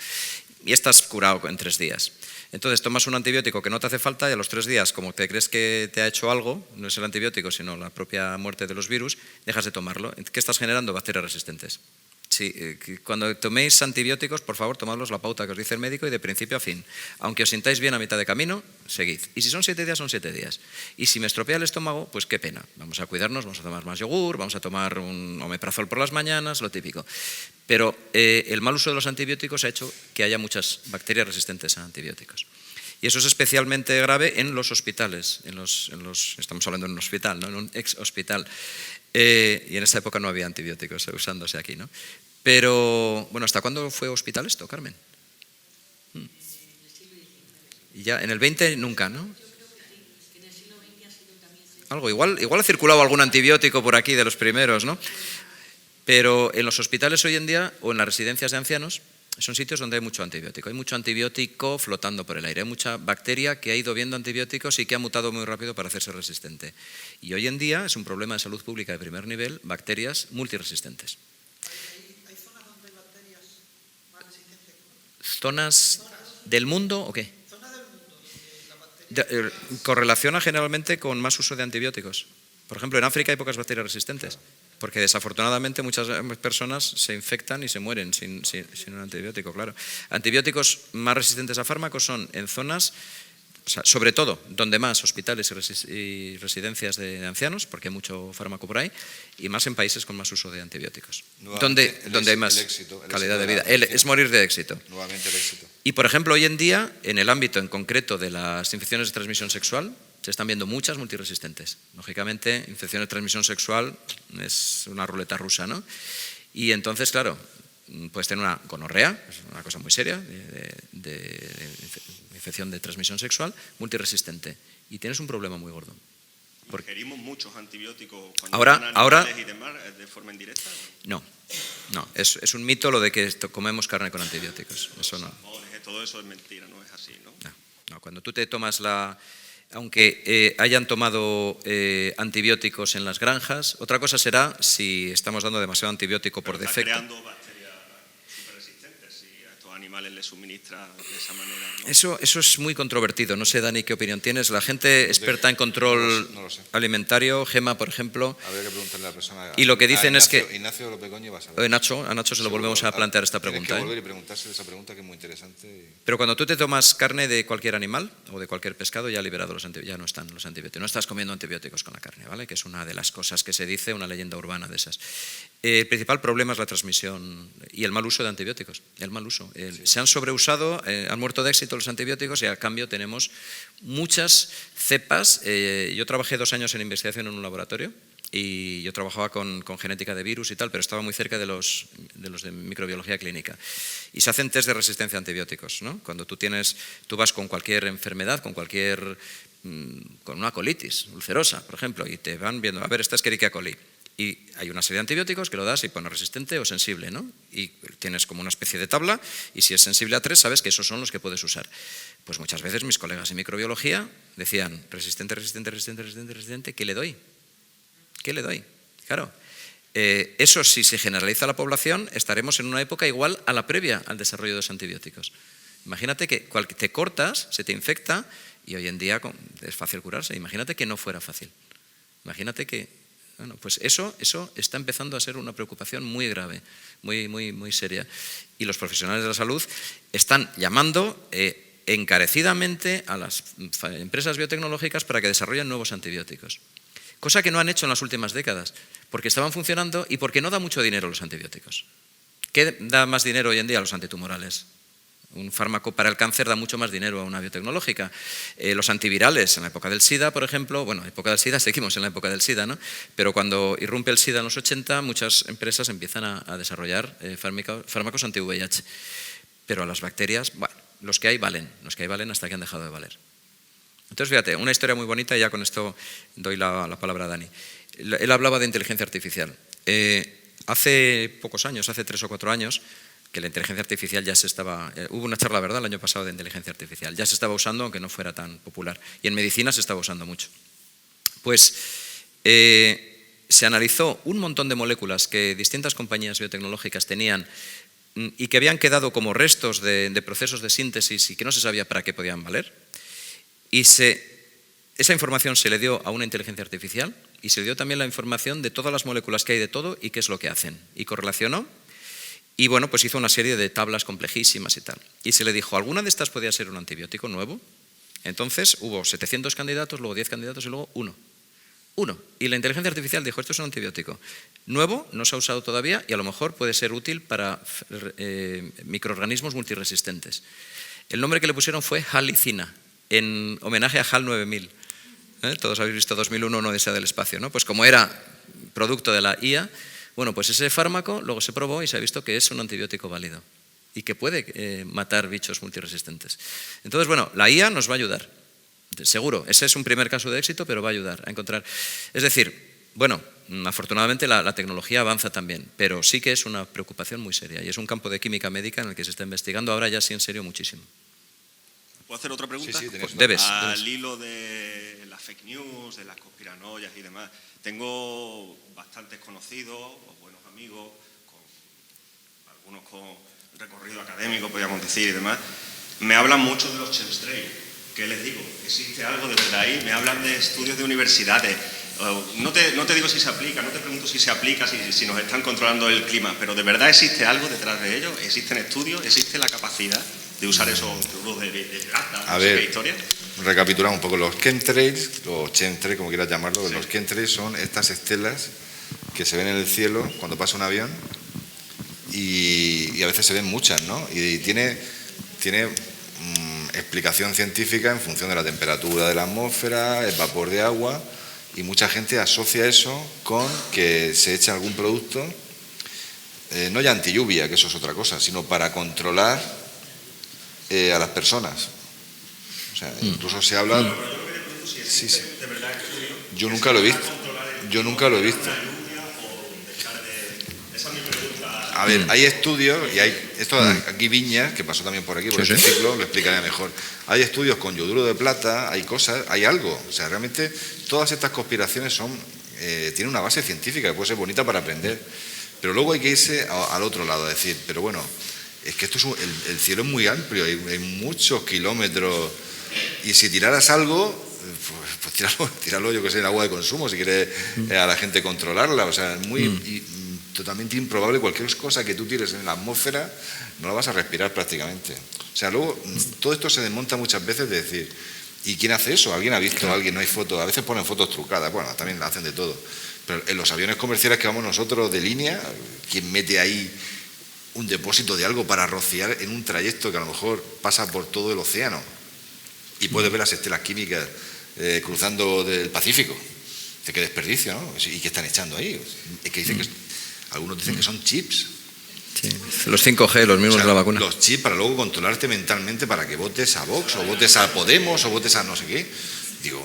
Y estás curado en 3 días. Entonces tomas un antibiótico que no te hace falta y a los 3 días, como te crees que te ha hecho algo, no es el antibiótico sino la propia muerte de los virus, dejas de tomarlo. ¿Qué estás generando? Bacterias resistentes. Sí, cuando toméis antibióticos, por favor, tomadlos la pauta que os dice el médico y de principio a fin. Aunque os sintáis bien a mitad de camino, seguid. Y si son 7 días, son 7 días. Y si me estropea el estómago, pues qué pena. Vamos a cuidarnos, vamos a tomar más yogur, vamos a tomar un omeprazol por las mañanas, lo típico. Pero el mal uso de los antibióticos ha hecho que haya muchas bacterias resistentes a antibióticos. Y eso es especialmente grave en los hospitales. Estamos hablando de un hospital, ¿no? En un ex-hospital. Y en esta época no había antibióticos usándose aquí, ¿no? Pero, bueno, ¿hasta cuándo fue hospital esto, Carmen? Y ya, en el 20 nunca, ¿no? Algo, igual ha circulado algún antibiótico por aquí de los primeros, ¿no? Pero en los hospitales hoy en día, o en las residencias de ancianos, son sitios donde hay mucho antibiótico. Hay mucho antibiótico flotando por el aire. Hay mucha bacteria que ha ido viendo antibióticos y que ha mutado muy rápido para hacerse resistente. Y hoy en día es un problema de salud pública de primer nivel, bacterias multiresistentes. ¿Hay zonas donde hay bacterias más resistentes? ¿Zonas del mundo o qué? Zonas del mundo donde la bacteria... Correlaciona generalmente con más uso de antibióticos. Por ejemplo, en África hay pocas bacterias resistentes, porque desafortunadamente muchas personas se infectan y se mueren sin un antibiótico, claro. Antibióticos más resistentes a fármacos son en zonas, o sea, sobre todo, donde más hospitales y residencias de ancianos, porque hay mucho fármaco por ahí, y más en países con más uso de antibióticos, donde hay más calidad de vida. Es morir de éxito. Nuevamente el éxito. Y, por ejemplo, hoy en día, en el ámbito en concreto de las infecciones de transmisión sexual, se están viendo muchas multiresistentes. Lógicamente, infección de transmisión sexual es una ruleta rusa, ¿no? Y entonces, claro, puedes tener una gonorrea, es una cosa muy seria, de infección de transmisión sexual, multiresistente. Y tienes un problema muy gordo. ¿Ingerimos muchos antibióticos cuando ahora y demás de forma indirecta? No, es un mito lo de que comemos carne con antibióticos. Eso no. Todo eso es mentira, no es así, ¿no? No, cuando tú te tomas aunque hayan tomado antibióticos en las granjas, otra cosa será si estamos dando demasiado antibiótico por defecto. Creando bacterias superresistentes si a estos animales les suministra de esa manera, ¿no? Eso es muy controvertido, no sé, Dani, qué opinión tienes. La gente experta en control alimentario, Gema, por ejemplo. Habría que preguntarle a la persona. Y lo que dicen es que... Ignacio López Goñi va a saber. A Nacho se lo volvemos a plantear esta pregunta. Tienes que volver y preguntarse esa pregunta que es muy interesante. Pero cuando tú te tomas carne de cualquier animal o de cualquier pescado, ya ha liberado ya no están los antibióticos. No estás comiendo antibióticos con la carne, ¿vale? Que es una de las cosas que se dice, una leyenda urbana de esas. El principal problema es la transmisión y el mal uso de antibióticos. El mal uso. Se han sobreusado, han muerto de éxito los antibióticos y a cambio tenemos muchas cepas. Yo trabajé 2 años en investigación en un laboratorio y yo trabajaba con genética de virus y tal, pero estaba muy cerca de los de microbiología clínica. Y se hacen test de resistencia a antibióticos, ¿no? Cuando tú vas con cualquier enfermedad, con una colitis ulcerosa, por ejemplo, y te van viendo, a ver, esta es Escherichia coli. Y hay una serie de antibióticos que lo das y pone resistente o sensible, ¿no? Y tienes como una especie de tabla y si es sensible a 3 sabes que esos son los que puedes usar. Pues muchas veces mis colegas en microbiología decían resistente, ¿qué le doy? ¿Qué le doy? Claro, eso si se generaliza a la población estaremos en una época igual a la previa al desarrollo de los antibióticos. Imagínate que te cortas, se te infecta y hoy en día es fácil curarse. Imagínate que no fuera fácil. Imagínate que... Bueno, pues eso está empezando a ser una preocupación muy grave, muy, muy, muy seria. Y los profesionales de la salud están llamando encarecidamente a las empresas biotecnológicas para que desarrollen nuevos antibióticos. Cosa que no han hecho en las últimas décadas, porque estaban funcionando y porque no da mucho dinero los antibióticos. ¿Qué da más dinero hoy en día? Los antitumorales. Un fármaco para el cáncer da mucho más dinero a una biotecnológica. Los antivirales, en la época del SIDA, por ejemplo, bueno, en la época del SIDA, seguimos en la época del SIDA, ¿no? Pero cuando irrumpe el SIDA en los 80, muchas empresas empiezan a desarrollar fármacos anti-VIH. Pero a las bacterias, bueno, los que hay valen hasta que han dejado de valer. Entonces, fíjate, una historia muy bonita, y ya con esto doy la palabra a Dani. Él hablaba de inteligencia artificial. Hace pocos años, hace 3 o 4 años, que la inteligencia artificial ya se estaba... hubo una charla, ¿verdad?, el año pasado de inteligencia artificial. Ya se estaba usando, aunque no fuera tan popular. Y en medicina se estaba usando mucho. Pues se analizó un montón de moléculas que distintas compañías biotecnológicas tenían y que habían quedado como restos de procesos de síntesis y que no se sabía para qué podían valer. Y esa información se le dio a una inteligencia artificial y se le dio también la información de todas las moléculas que hay de todo y qué es lo que hacen. Y correlacionó. Y bueno, pues hizo una serie de tablas complejísimas y tal. Y se le dijo, ¿alguna de estas podía ser un antibiótico nuevo? Entonces hubo 700 candidatos, luego 10 candidatos y luego uno. Y la inteligencia artificial dijo, esto es un antibiótico nuevo, no se ha usado todavía y a lo mejor puede ser útil para microorganismos multiresistentes. El nombre que le pusieron fue Halicina, en homenaje a HAL 9000. Todos habéis visto 2001, una odisea del espacio, ¿no? Pues como era producto de la IA, bueno, pues ese fármaco luego se probó y se ha visto que es un antibiótico válido y que puede matar bichos multiresistentes. Entonces, bueno, la IA nos va a ayudar, seguro. Ese es un primer caso de éxito, pero va a ayudar a encontrar... Es decir, bueno, afortunadamente la tecnología avanza también, pero sí que es una preocupación muy seria y es un campo de química médica en el que se está investigando ahora ya sí en serio muchísimo. ¿Puedo hacer otra pregunta? Sí, pues debes. Al hilo de las fake news, de las conspiranoias y demás. Tengo bastantes conocidos, o buenos amigos, algunos con recorrido académico, podríamos decir, y demás. Me hablan mucho de los chemtrails. ¿Qué les digo? ¿Existe algo de verdad ahí? Me hablan de estudios de universidades. No te digo si se aplica, no te pregunto si se aplica, si nos están controlando el clima, pero ¿de verdad existe algo detrás de ello? ¿Existen estudios? ¿Existe la capacidad de usar esos fluoros de plata? A ver, historia. Recapitulamos un poco. Los chemtrails, como quieras llamarlo, sí. Los chemtrails son estas estelas que se ven en el cielo cuando pasa un avión y a veces se ven muchas, ¿no? Y tiene explicación científica en función de la temperatura de la atmósfera, el vapor de agua, y mucha gente asocia eso con que se echa algún producto, no ya anti-lluvia, que eso es otra cosa, sino para controlar a las personas. O sea, incluso se habla... Sí. Yo nunca lo he visto. A ver, hay estudios, y hay esto aquí Viñas, que pasó también por aquí, por este ciclo, lo explicaré mejor. Hay estudios con yoduro de plata, hay cosas, hay algo. O sea, realmente todas estas conspiraciones tienen una base científica que puede ser bonita para aprender. Pero luego hay que irse al otro lado, a decir, pero bueno, es que esto el cielo es muy amplio, hay muchos kilómetros, y si tiraras algo, pues tíralo, yo que sé, en agua de consumo, si quieres a la gente controlarla. O sea, es totalmente improbable. Cualquier cosa que tú tires en la atmósfera no la vas a respirar prácticamente. O sea, luego todo esto se desmonta muchas veces de decir, ¿y quién hace eso? ¿Alguien ha visto a alguien? No hay fotos, a veces ponen fotos trucadas, bueno, también hacen de todo. Pero en los aviones comerciales que vamos nosotros de línea, ¿quién mete ahí un depósito de algo para rociar en un trayecto que a lo mejor pasa por todo el océano? Y puedes ver las estelas químicas cruzando del Pacífico. Qué desperdicio, ¿no? ¿Y qué están echando ahí? Es que dicen que algunos dicen que son chips. Sí, los 5G, los mismos de la vacuna. Los chips para luego controlarte mentalmente para que votes a Vox o votes a Podemos o votes a no sé qué. Digo,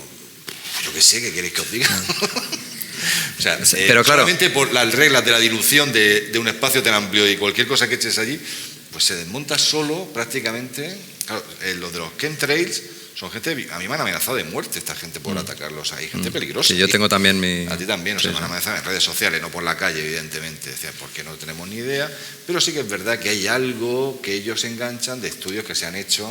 yo qué sé, ¿qué queréis que os diga? O sea, pero claro, solamente por las reglas de la dilución de un espacio tan amplio y cualquier cosa que eches allí, pues se desmonta solo prácticamente. Claro, los de los chemtrails son gente, a mí me han amenazado de muerte esta gente por atacarlos. Hay gente peligrosa. Sí, yo tengo también A ti también, me han amenazado en redes sociales, no por la calle, evidentemente, decía, porque no tenemos ni idea, pero sí que es verdad que hay algo que ellos enganchan de estudios que se han hecho,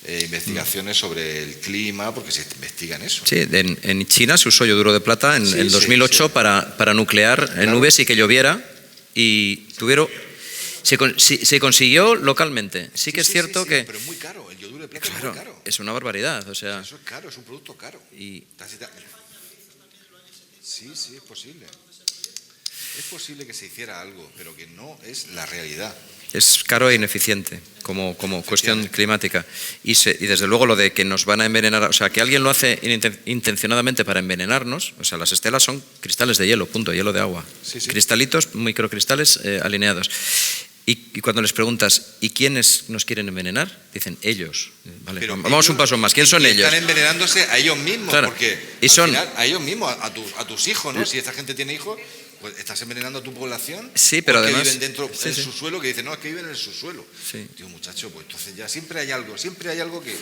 investigaciones sobre el clima, porque se investigan eso. Sí, en China se usó yoduro de plata en el 2008 para nuclear en nubes y que lloviera, y tuvieron... Se consiguió localmente. Sí que es cierto que... Pero es muy caro, el yoduro de plata es muy caro. Es una barbaridad, o sea... Eso es caro, es un producto caro. Sí, es posible. es posible que se hiciera algo, pero que no es la realidad. Es caro e ineficiente como cuestión climática. Y desde luego lo de que nos van a envenenar, o sea, que alguien lo hace intencionadamente para envenenarnos, o sea, las estelas son cristales de hielo, punto, hielo de agua. Sí, sí. Cristalitos, microcristales alineados. Y cuando les preguntas, ¿y quiénes nos quieren envenenar? Dicen, ellos. Vale, Pero vamos un paso más. ¿Quién son ellos? Están envenenándose a ellos mismos, Claro. porque Y son- al final, a ellos mismos, a tus hijos, ¿no? Si esta gente tiene hijos, pues estás envenenando a tu población. Sí, pero porque además- viven dentro sí, del sí. subsuelo, que dicen, no, es que viven en el subsuelo. Sí. Digo, muchacho, pues entonces ya siempre hay algo que...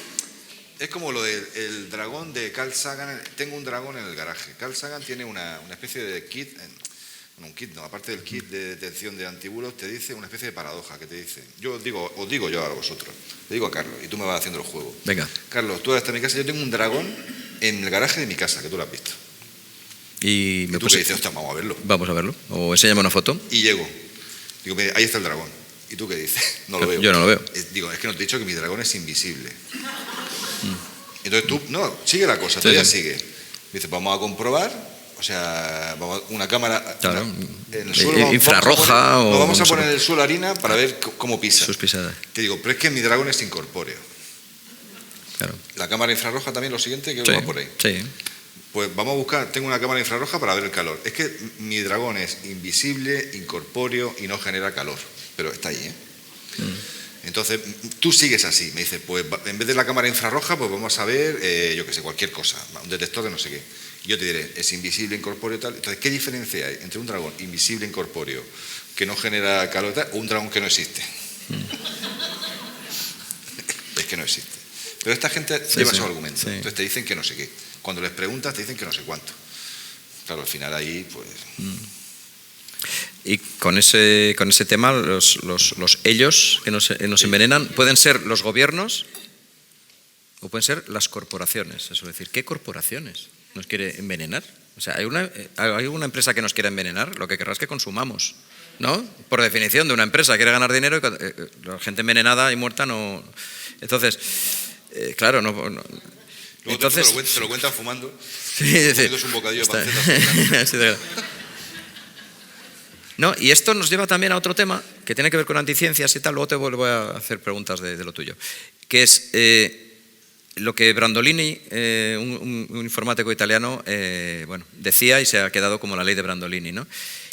Es como lo del el dragón de Carl Sagan. Tengo un dragón en el garaje. Carl Sagan tiene una especie de kit, un kit, no, aparte del kit de detección de antibulos, te dice una especie de paradoja que te dice, os digo yo a vosotros, le digo a Carlos, y tú me vas haciendo el juego. Venga. Carlos, tú ahora estás en mi casa, yo tengo un dragón en el garaje de mi casa, que tú lo has visto. Y Y me tú puse- que dices, hostia, vamos a verlo. Vamos a verlo. O enséñame una foto. Y llego. Digo, mira, ahí está el dragón. ¿Y tú qué dices? No lo veo. Yo no lo veo. Digo, es que no te he dicho que mi dragón es invisible. Entonces tú, no, sigue la cosa, Sí, todavía sí. sigue. Dice, vamos a comprobar, o sea, una cámara Claro. en el suelo. Infrarroja Vamos o vamos a vamos a poner en el suelo harina para ver cómo pisa. Sus pisadas. Te digo, pero es que mi dragón es incorpóreo. Claro. La cámara infrarroja también, lo siguiente, que Sí, va por ahí. sí. Pues vamos a buscar, tengo una cámara infrarroja para ver el calor. Es que mi dragón es invisible, incorpóreo y no genera calor. Pero está ahí, ¿eh? Entonces, tú sigues así. Me dices, pues en vez de la cámara infrarroja, pues vamos a ver, yo qué sé, cualquier cosa. Un detector de no sé qué. Yo te diré, es invisible, incorpóreo y tal. Entonces, ¿qué diferencia hay entre un dragón invisible, incorpóreo, que no genera calor y tal, o un dragón que no existe? Es que no existe. Pero esta gente lleva esos argumentos. sí. Entonces te dicen que no sé qué. Cuando les preguntas te dicen que no sé cuánto. Claro, al final ahí, pues... Y con ese tema, los ellos que nos envenenan, pueden ser los gobiernos o pueden ser las corporaciones. Es decir, ¿qué corporaciones nos quiere envenenar? O sea, ¿hay una empresa que nos quiera envenenar? Lo que querrá es que consumamos, ¿no? Por definición, de una empresa quiere ganar dinero y la gente envenenada y muerta no... Entonces, claro, no... Luego Entonces, te lo cuentan fumando. sí, sí. Comiéndose un bocadillo de Está- panceta. Sí, de verdad. No, y esto nos lleva también a otro tema que tiene que ver con anticiencias y tal. Luego te voy a hacer preguntas de lo tuyo. Que es lo que Brandolini, un informático italiano, decía y se ha quedado como la ley de Brandolini, ¿no?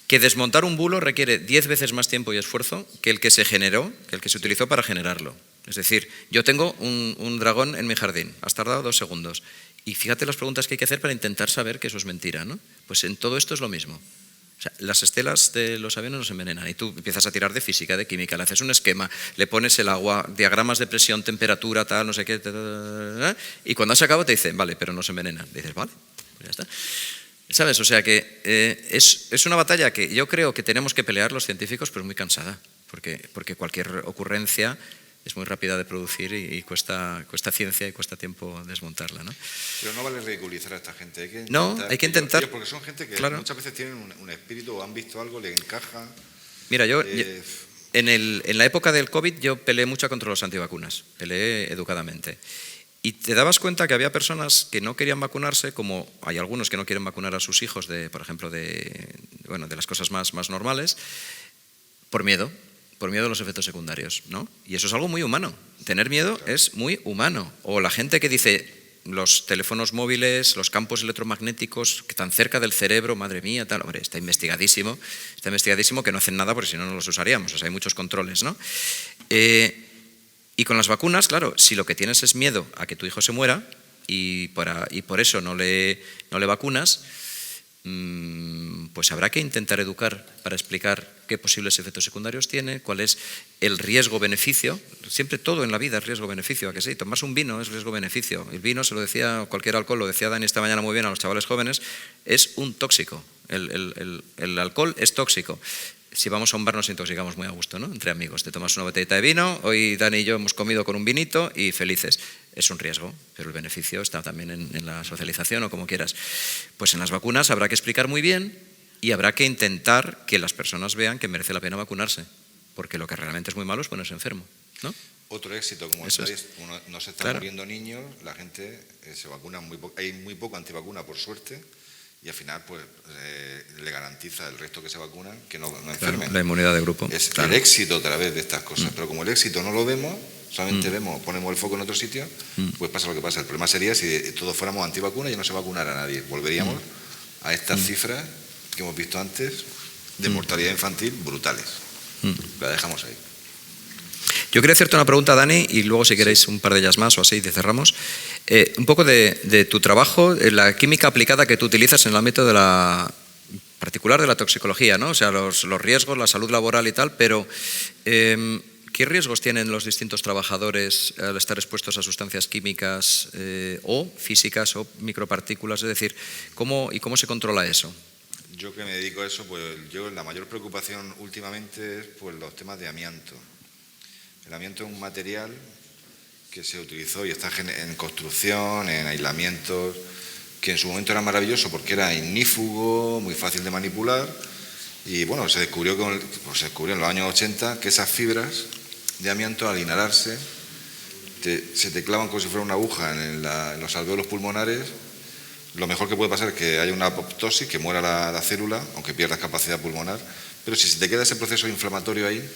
Que desmontar un bulo requiere 10 veces más tiempo y esfuerzo que el que se generó, que el que se utilizó para generarlo. Es decir, yo tengo un dragón en mi jardín, has tardado 2 segundos. Y fíjate las preguntas que hay que hacer para intentar saber que eso es mentira, ¿no? Pues en todo esto es lo mismo. O sea, las estelas de los aviones nos envenenan y tú empiezas a tirar de física, de química, le haces un esquema, le pones el agua, diagramas de presión, temperatura, tal, no sé qué, y cuando has acabado te dicen, vale, pero nos envenenan. Dices, vale, pues ya está. ¿Sabes? O sea que es una batalla que yo creo que tenemos que pelear los científicos, pero es muy cansada, porque cualquier ocurrencia es muy rápida de producir y cuesta ciencia y cuesta tiempo desmontarla, ¿no? Pero no vale ridiculizar a esta gente. Hay que intentar. Porque son gente que claro. muchas veces tienen un espíritu o han visto algo, le encaja. Mira, en la época del COVID yo peleé mucho contra los antivacunas, peleé educadamente. Y te dabas cuenta que había personas que no querían vacunarse, como hay algunos que no quieren vacunar a sus hijos, por ejemplo, de las cosas más normales, por miedo a los efectos secundarios, ¿no? Y eso es algo muy humano. Tener miedo es muy humano. O la gente que dice, los teléfonos móviles, los campos electromagnéticos que están cerca del cerebro, madre mía, tal, hombre, está investigadísimo que no hacen nada porque si no, no los usaríamos. O sea, hay muchos controles, ¿no? Y con las vacunas, claro, si lo que tienes es miedo a que tu hijo se muera y por eso no le vacunas, pues habrá que intentar educar para explicar qué posibles efectos secundarios tiene, cuál es el riesgo-beneficio. Siempre todo en la vida es riesgo-beneficio, ¿a que sí? Tomarse un vino es riesgo-beneficio. El vino, se lo decía cualquier alcohol, lo decía Dani esta mañana muy bien a los chavales jóvenes, es un tóxico. El alcohol es tóxico. Si vamos a un bar nos intoxicamos muy a gusto, ¿no? Entre amigos, te tomas una botellita de vino, hoy Dani y yo hemos comido con un vinito y felices. Es un riesgo, pero el beneficio está también en la socialización o como quieras. Pues en las vacunas habrá que explicar muy bien y habrá que intentar que las personas vean que merece la pena vacunarse, porque lo que realmente es muy malo es ponerse enfermo, ¿no? Otro éxito, como no se están muriendo niños, la gente se vacuna muy poco. Hay muy poco antivacuna, por suerte, y al final pues le garantiza al resto que se vacunan que no enfermen. Claro, la inmunidad de grupo. Es claro. el éxito a través de estas cosas, pero como el éxito no lo vemos, solamente ponemos el foco en otro sitio, pues pasa lo que pasa. El problema sería si todos fuéramos antivacunas y no se vacunara a nadie. Volveríamos a estas cifras que hemos visto antes de mortalidad infantil brutales. La dejamos ahí. Yo quería hacerte una pregunta, Dani, y luego si queréis un par de ellas más o así, te cerramos. Un poco de tu trabajo, la química aplicada que tú utilizas en el ámbito de particular de la toxicología, ¿no? O sea, los riesgos, la salud laboral y tal, pero ¿qué riesgos tienen los distintos trabajadores al estar expuestos a sustancias químicas o físicas o micropartículas? Es decir, ¿cómo se controla eso? Yo que me dedico a eso, pues la mayor preocupación últimamente es pues, los temas de amianto. El amianto es un material que se utilizó y está en construcción, en aislamientos, que en su momento era maravilloso porque era ignífugo, muy fácil de manipular, y bueno, se descubrió en los años 80 que esas fibras de amianto al inhalarse se te clavan como si fuera una aguja en los alvéolos pulmonares. Lo mejor que puede pasar es que haya una apoptosis, que muera la célula, aunque pierdas capacidad pulmonar, pero si se te queda ese proceso inflamatorio ahí,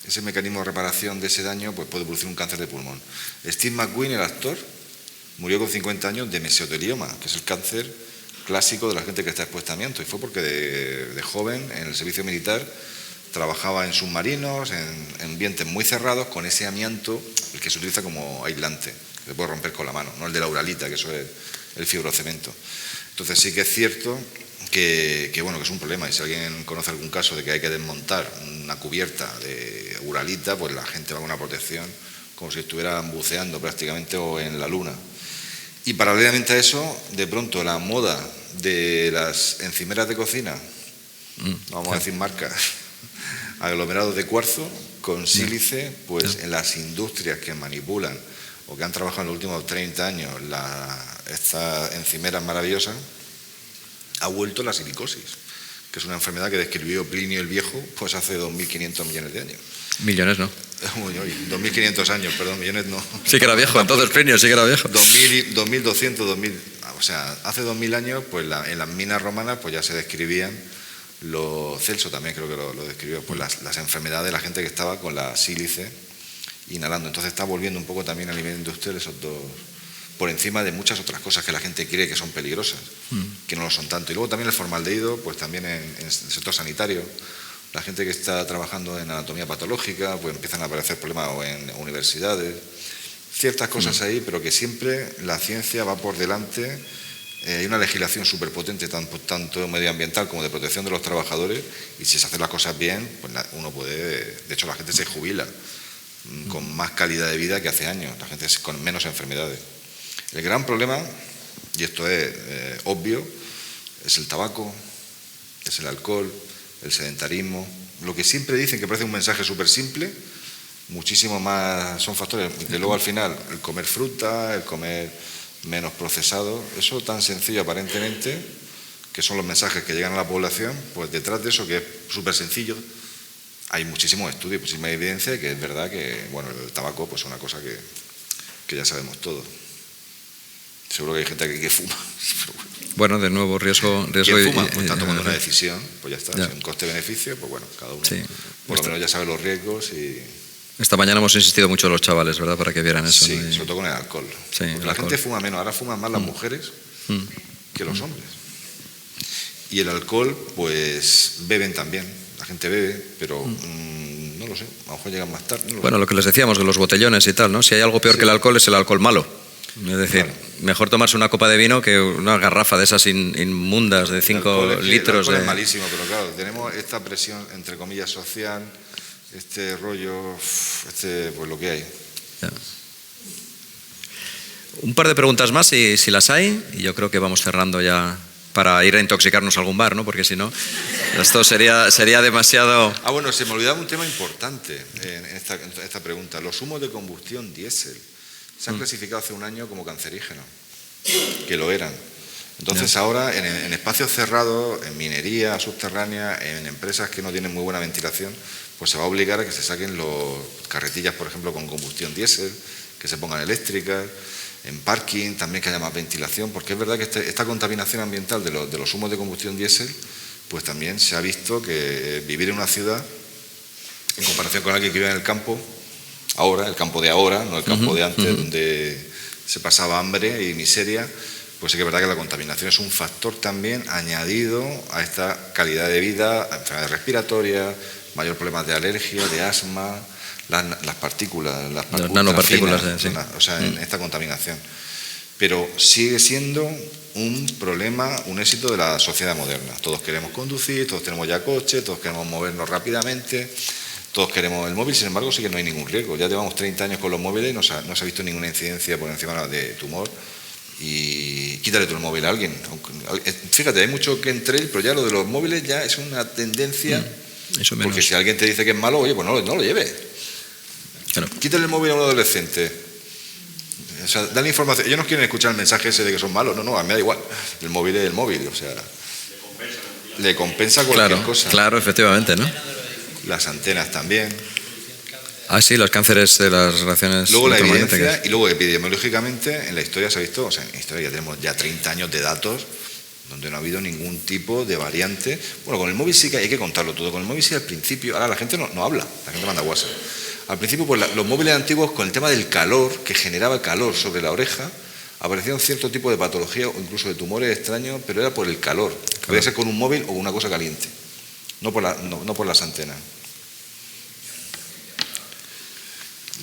ese mecanismo de reparación de ese daño, pues puede producir un cáncer de pulmón. Steve McQueen, el actor, murió con 50 años de mesotelioma, que es el cáncer clásico de la gente que está expuesta a amianto, y fue porque de joven, en el servicio militar, trabajaba en submarinos, en ambientes muy cerrados, con ese amianto, el que se utiliza como aislante, que se puede romper con la mano, no el de la uralita, que eso es el fibrocemento. Entonces sí que es cierto que es un problema, y si alguien conoce algún caso de que hay que desmontar una cubierta de uralita, pues la gente va con una protección como si estuvieran buceando prácticamente o en la luna. Y paralelamente a eso, de pronto la moda de las encimeras de cocina, no vamos a decir marcas, aglomerados de cuarzo con sílice, pues en las industrias que manipulan o que han trabajado en los últimos 30 años estas encimeras maravillosas, ha vuelto la silicosis, que es una enfermedad que describió Plinio el Viejo pues hace 2.500 millones de años. Millones no. 2.500 años, perdón, millones no. Sí que era viejo, entonces Plinio sí que era viejo. 2.200, 2.000, o sea, hace 2.000 años pues en las minas romanas pues ya se describían, Celso también creo que lo describió, pues las enfermedades de la gente que estaba con la sílice inhalando. Entonces está volviendo un poco también a nivel industrial esos dos, por encima de muchas otras cosas que la gente cree que son peligrosas, que no lo son tanto. Y luego también el formaldehído, pues también en el sector sanitario, la gente que está trabajando en anatomía patológica, pues empiezan a aparecer problemas o en universidades, ciertas cosas ahí, pero que siempre la ciencia va por delante. Hay una legislación súper potente, tanto medioambiental como de protección de los trabajadores, y si se hacen las cosas bien, pues uno puede, de hecho la gente se jubila con más calidad de vida que hace años, la gente con menos enfermedades. El gran problema, y esto es obvio, es el tabaco, es el alcohol, el sedentarismo. Lo que siempre dicen que parece un mensaje súper simple, muchísimo más son factores que luego al final el comer fruta, el comer menos procesado, eso tan sencillo aparentemente, que son los mensajes que llegan a la población, pues detrás de eso, que es súper sencillo, hay muchísimos estudios, muchísima evidencia, que es verdad que bueno, el tabaco pues es una cosa que ya sabemos todos. Seguro que hay gente aquí que fuma. Bueno, de nuevo, riesgo quien fuma, pues está tomando una decisión, pues ya está. Ya. Si un coste-beneficio, pues bueno, cada uno por lo menos ya sabe los riesgos y... Esta mañana hemos insistido mucho los chavales, ¿verdad?, para que vieran eso. Sí, ¿no? sobre todo con el alcohol. Sí, la gente fuma menos, ahora fuman más las mujeres que los hombres. Y el alcohol, pues beben también. La gente bebe, pero no lo sé, a lo mejor llegan más tarde. Bueno, lo que les decíamos de los botellones y tal, ¿no? Si hay algo peor que el alcohol es el alcohol malo. Es decir, mejor tomarse una copa de vino que una garrafa de esas inmundas de 5 litros. El alcohol es malísimo, pero claro, tenemos esta presión, entre comillas, social, este rollo, pues lo que hay. Ya. Un par de preguntas más, si las hay, y yo creo que vamos cerrando ya para ir a intoxicarnos a algún bar, ¿no? Porque si no, esto sería demasiado... Bueno, se me olvidaba un tema importante en esta pregunta. Los humos de combustión diésel se han clasificado hace un año como cancerígenos, que lo eran. Entonces ahora en espacios cerrados, en minería subterránea, en empresas que no tienen muy buena ventilación, pues se va a obligar a que se saquen los carretillas, por ejemplo, con combustión diésel, que se pongan eléctricas. en parking, también que haya más ventilación, porque es verdad que esta contaminación ambiental de los humos de combustión diésel, pues también se ha visto que vivir en una ciudad, en comparación con alguien que vive en el campo, ahora, el campo de ahora, no el campo de antes, donde se pasaba hambre y miseria, pues sí que es verdad que la contaminación es un factor también añadido a esta calidad de vida, a enfermedades respiratorias, mayor problemas de alergia, de asma, las partículas, las nanopartículas, sí. O sea, en esta contaminación. Pero sigue siendo un problema, un éxito de la sociedad moderna. Todos queremos conducir, todos tenemos ya coche, todos queremos movernos rápidamente, todos queremos el móvil, sin embargo sí que no hay ningún riesgo. Ya llevamos 30 años con los móviles y no se ha visto ninguna incidencia por encima de tumor. Y quítale tú el móvil a alguien. Fíjate, hay mucho que entre él, pero ya lo de los móviles ya es una tendencia, porque si alguien te dice que es malo, oye, pues no lo lleves. Claro. Quítale el móvil a un adolescente. O sea, dale información. Ellos no quieren escuchar el mensaje ese de que son malos. No, a mí me da igual. El móvil es el móvil. O sea, le compensa cualquier cosa. Claro, efectivamente, ¿no? Las antenas también. Ah, sí, los cánceres de las relaciones. Luego la evidencia y luego epidemiológicamente en la historia se ha visto, o sea, en la historia ya tenemos ya 30 años de datos donde no ha habido ningún tipo de variante. Bueno, con el móvil sí que hay que contarlo todo. Con el móvil sí al principio, ahora la gente no habla, la gente manda WhatsApp. Al principio, pues los móviles antiguos, con el tema del calor, que generaba calor sobre la oreja, aparecía un cierto tipo de patología o incluso de tumores extraños, pero era por el calor. Podía ser con un móvil o una cosa caliente, no por las antenas.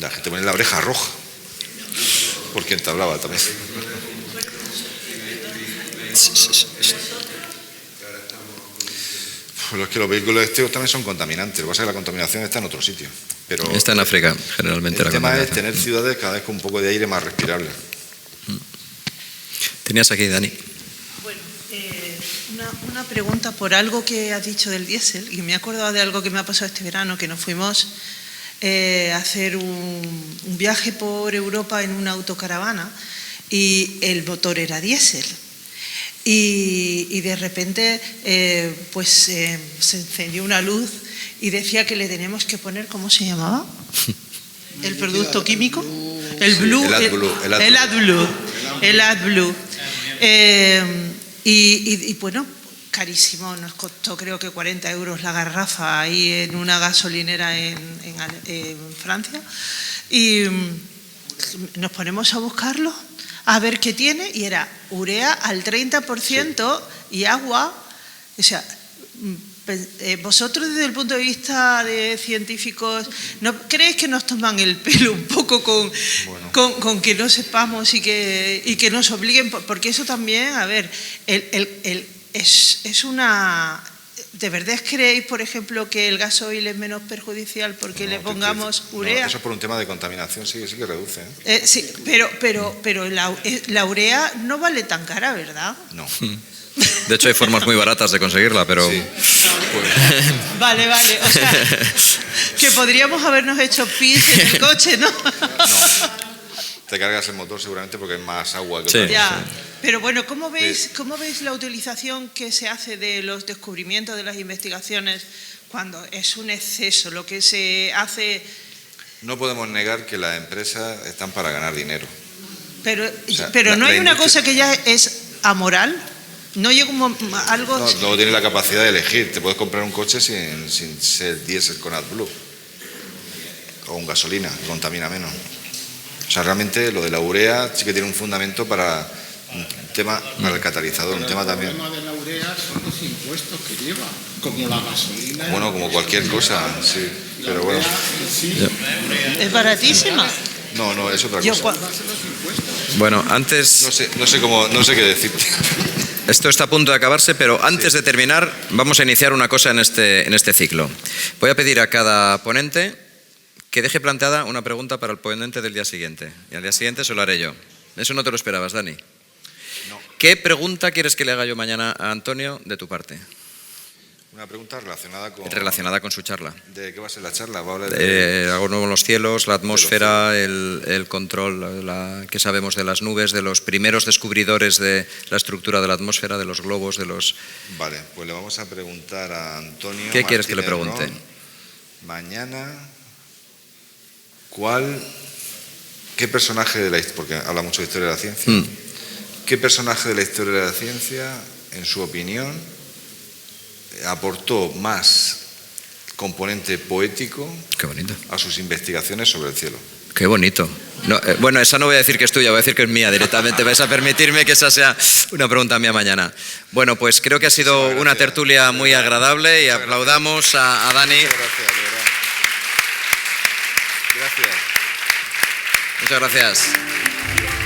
La gente pone la oreja roja, por quien te hablaba también. Pues es que los vehículos eléctricos también son contaminantes. Lo que pasa es que la contaminación está en otro sitio. Pero está en África, generalmente. El tema es tener ciudades cada vez con un poco de aire más respirable. Tenías aquí, Dani. Bueno, una pregunta por algo que has dicho del diésel, y me he acordado de algo que me ha pasado este verano, que nos fuimos a hacer un viaje por Europa en una autocaravana y el motor era diésel. Y de repente se encendió una luz y decía que le teníamos que poner, ¿cómo se llamaba? ¿El producto químico? El Blue. El AdBlue. Y bueno, carísimo, nos costó creo que 40 euros la garrafa ahí en una gasolinera en Francia. Y nos ponemos a buscarlo, a ver qué tiene, y era urea al 30% y agua. O sea, vosotros desde el punto de vista de científicos, ¿no creéis que nos toman el pelo un poco con que no sepamos y que nos obliguen? Porque eso también, a ver, es una... ¿De verdad creéis, por ejemplo, que el gasoil es menos perjudicial porque le pongamos urea? No, eso es por un tema de contaminación, sí que reduce. Sí, pero la urea no vale tan cara, ¿verdad? No. De hecho, hay formas muy baratas de conseguirla, pero... Sí. Vale. O sea, que podríamos habernos hecho pis en el coche, ¿no? No. Te cargas el motor seguramente porque hay más agua que Ya. Pero bueno, ¿cómo veis la utilización que se hace de los descubrimientos, de las investigaciones, cuando es un exceso lo que se hace? No podemos negar que las empresas están para ganar dinero. Pero no hay una cosa que ya es amoral. No llega algo... No, luego tienes la capacidad de elegir. Te puedes comprar un coche sin ser diésel con AdBlue. O un gasolina, que contamina menos. O sea, realmente lo de la urea sí que tiene un fundamento para un tema, para el catalizador, un tema también. El problema de la urea son los impuestos que lleva, como la gasolina. Bueno, como cualquier cosa, sí. Pero bueno. Es baratísima. No, es otra cosa. Bueno, antes... No sé qué decirte. Esto está a punto de acabarse, pero antes de terminar vamos a iniciar una cosa en este ciclo. Voy a pedir a cada ponente que deje planteada una pregunta para el ponente del día siguiente. Y al día siguiente se lo haré yo. Eso no te lo esperabas, Dani. No. ¿Qué pregunta quieres que le haga yo mañana a Antonio de tu parte? Una pregunta relacionada con su charla. ¿De qué va a ser la charla? ¿Va a hablar de algo nuevo en los cielos, la atmósfera, el control, qué sabemos de las nubes, de los primeros descubridores de la estructura de la atmósfera, de los globos, de los... Vale, pues le vamos a preguntar a Antonio. ¿Qué quieres que le pregunte? Mañana, ¿qué personaje de la porque habla mucho de historia de la ciencia, qué personaje de la historia de la ciencia, en su opinión, aportó más componente poético a sus investigaciones sobre el cielo? Qué bonito. No, bueno, esa no voy a decir que es tuya, voy a decir que es mía directamente. Vais a permitirme que esa sea una pregunta mía mañana. Bueno, pues creo que ha sido una tertulia muy agradable y aplaudamos a Dani. Muchas gracias, de verdad. Gracias. Muchas gracias.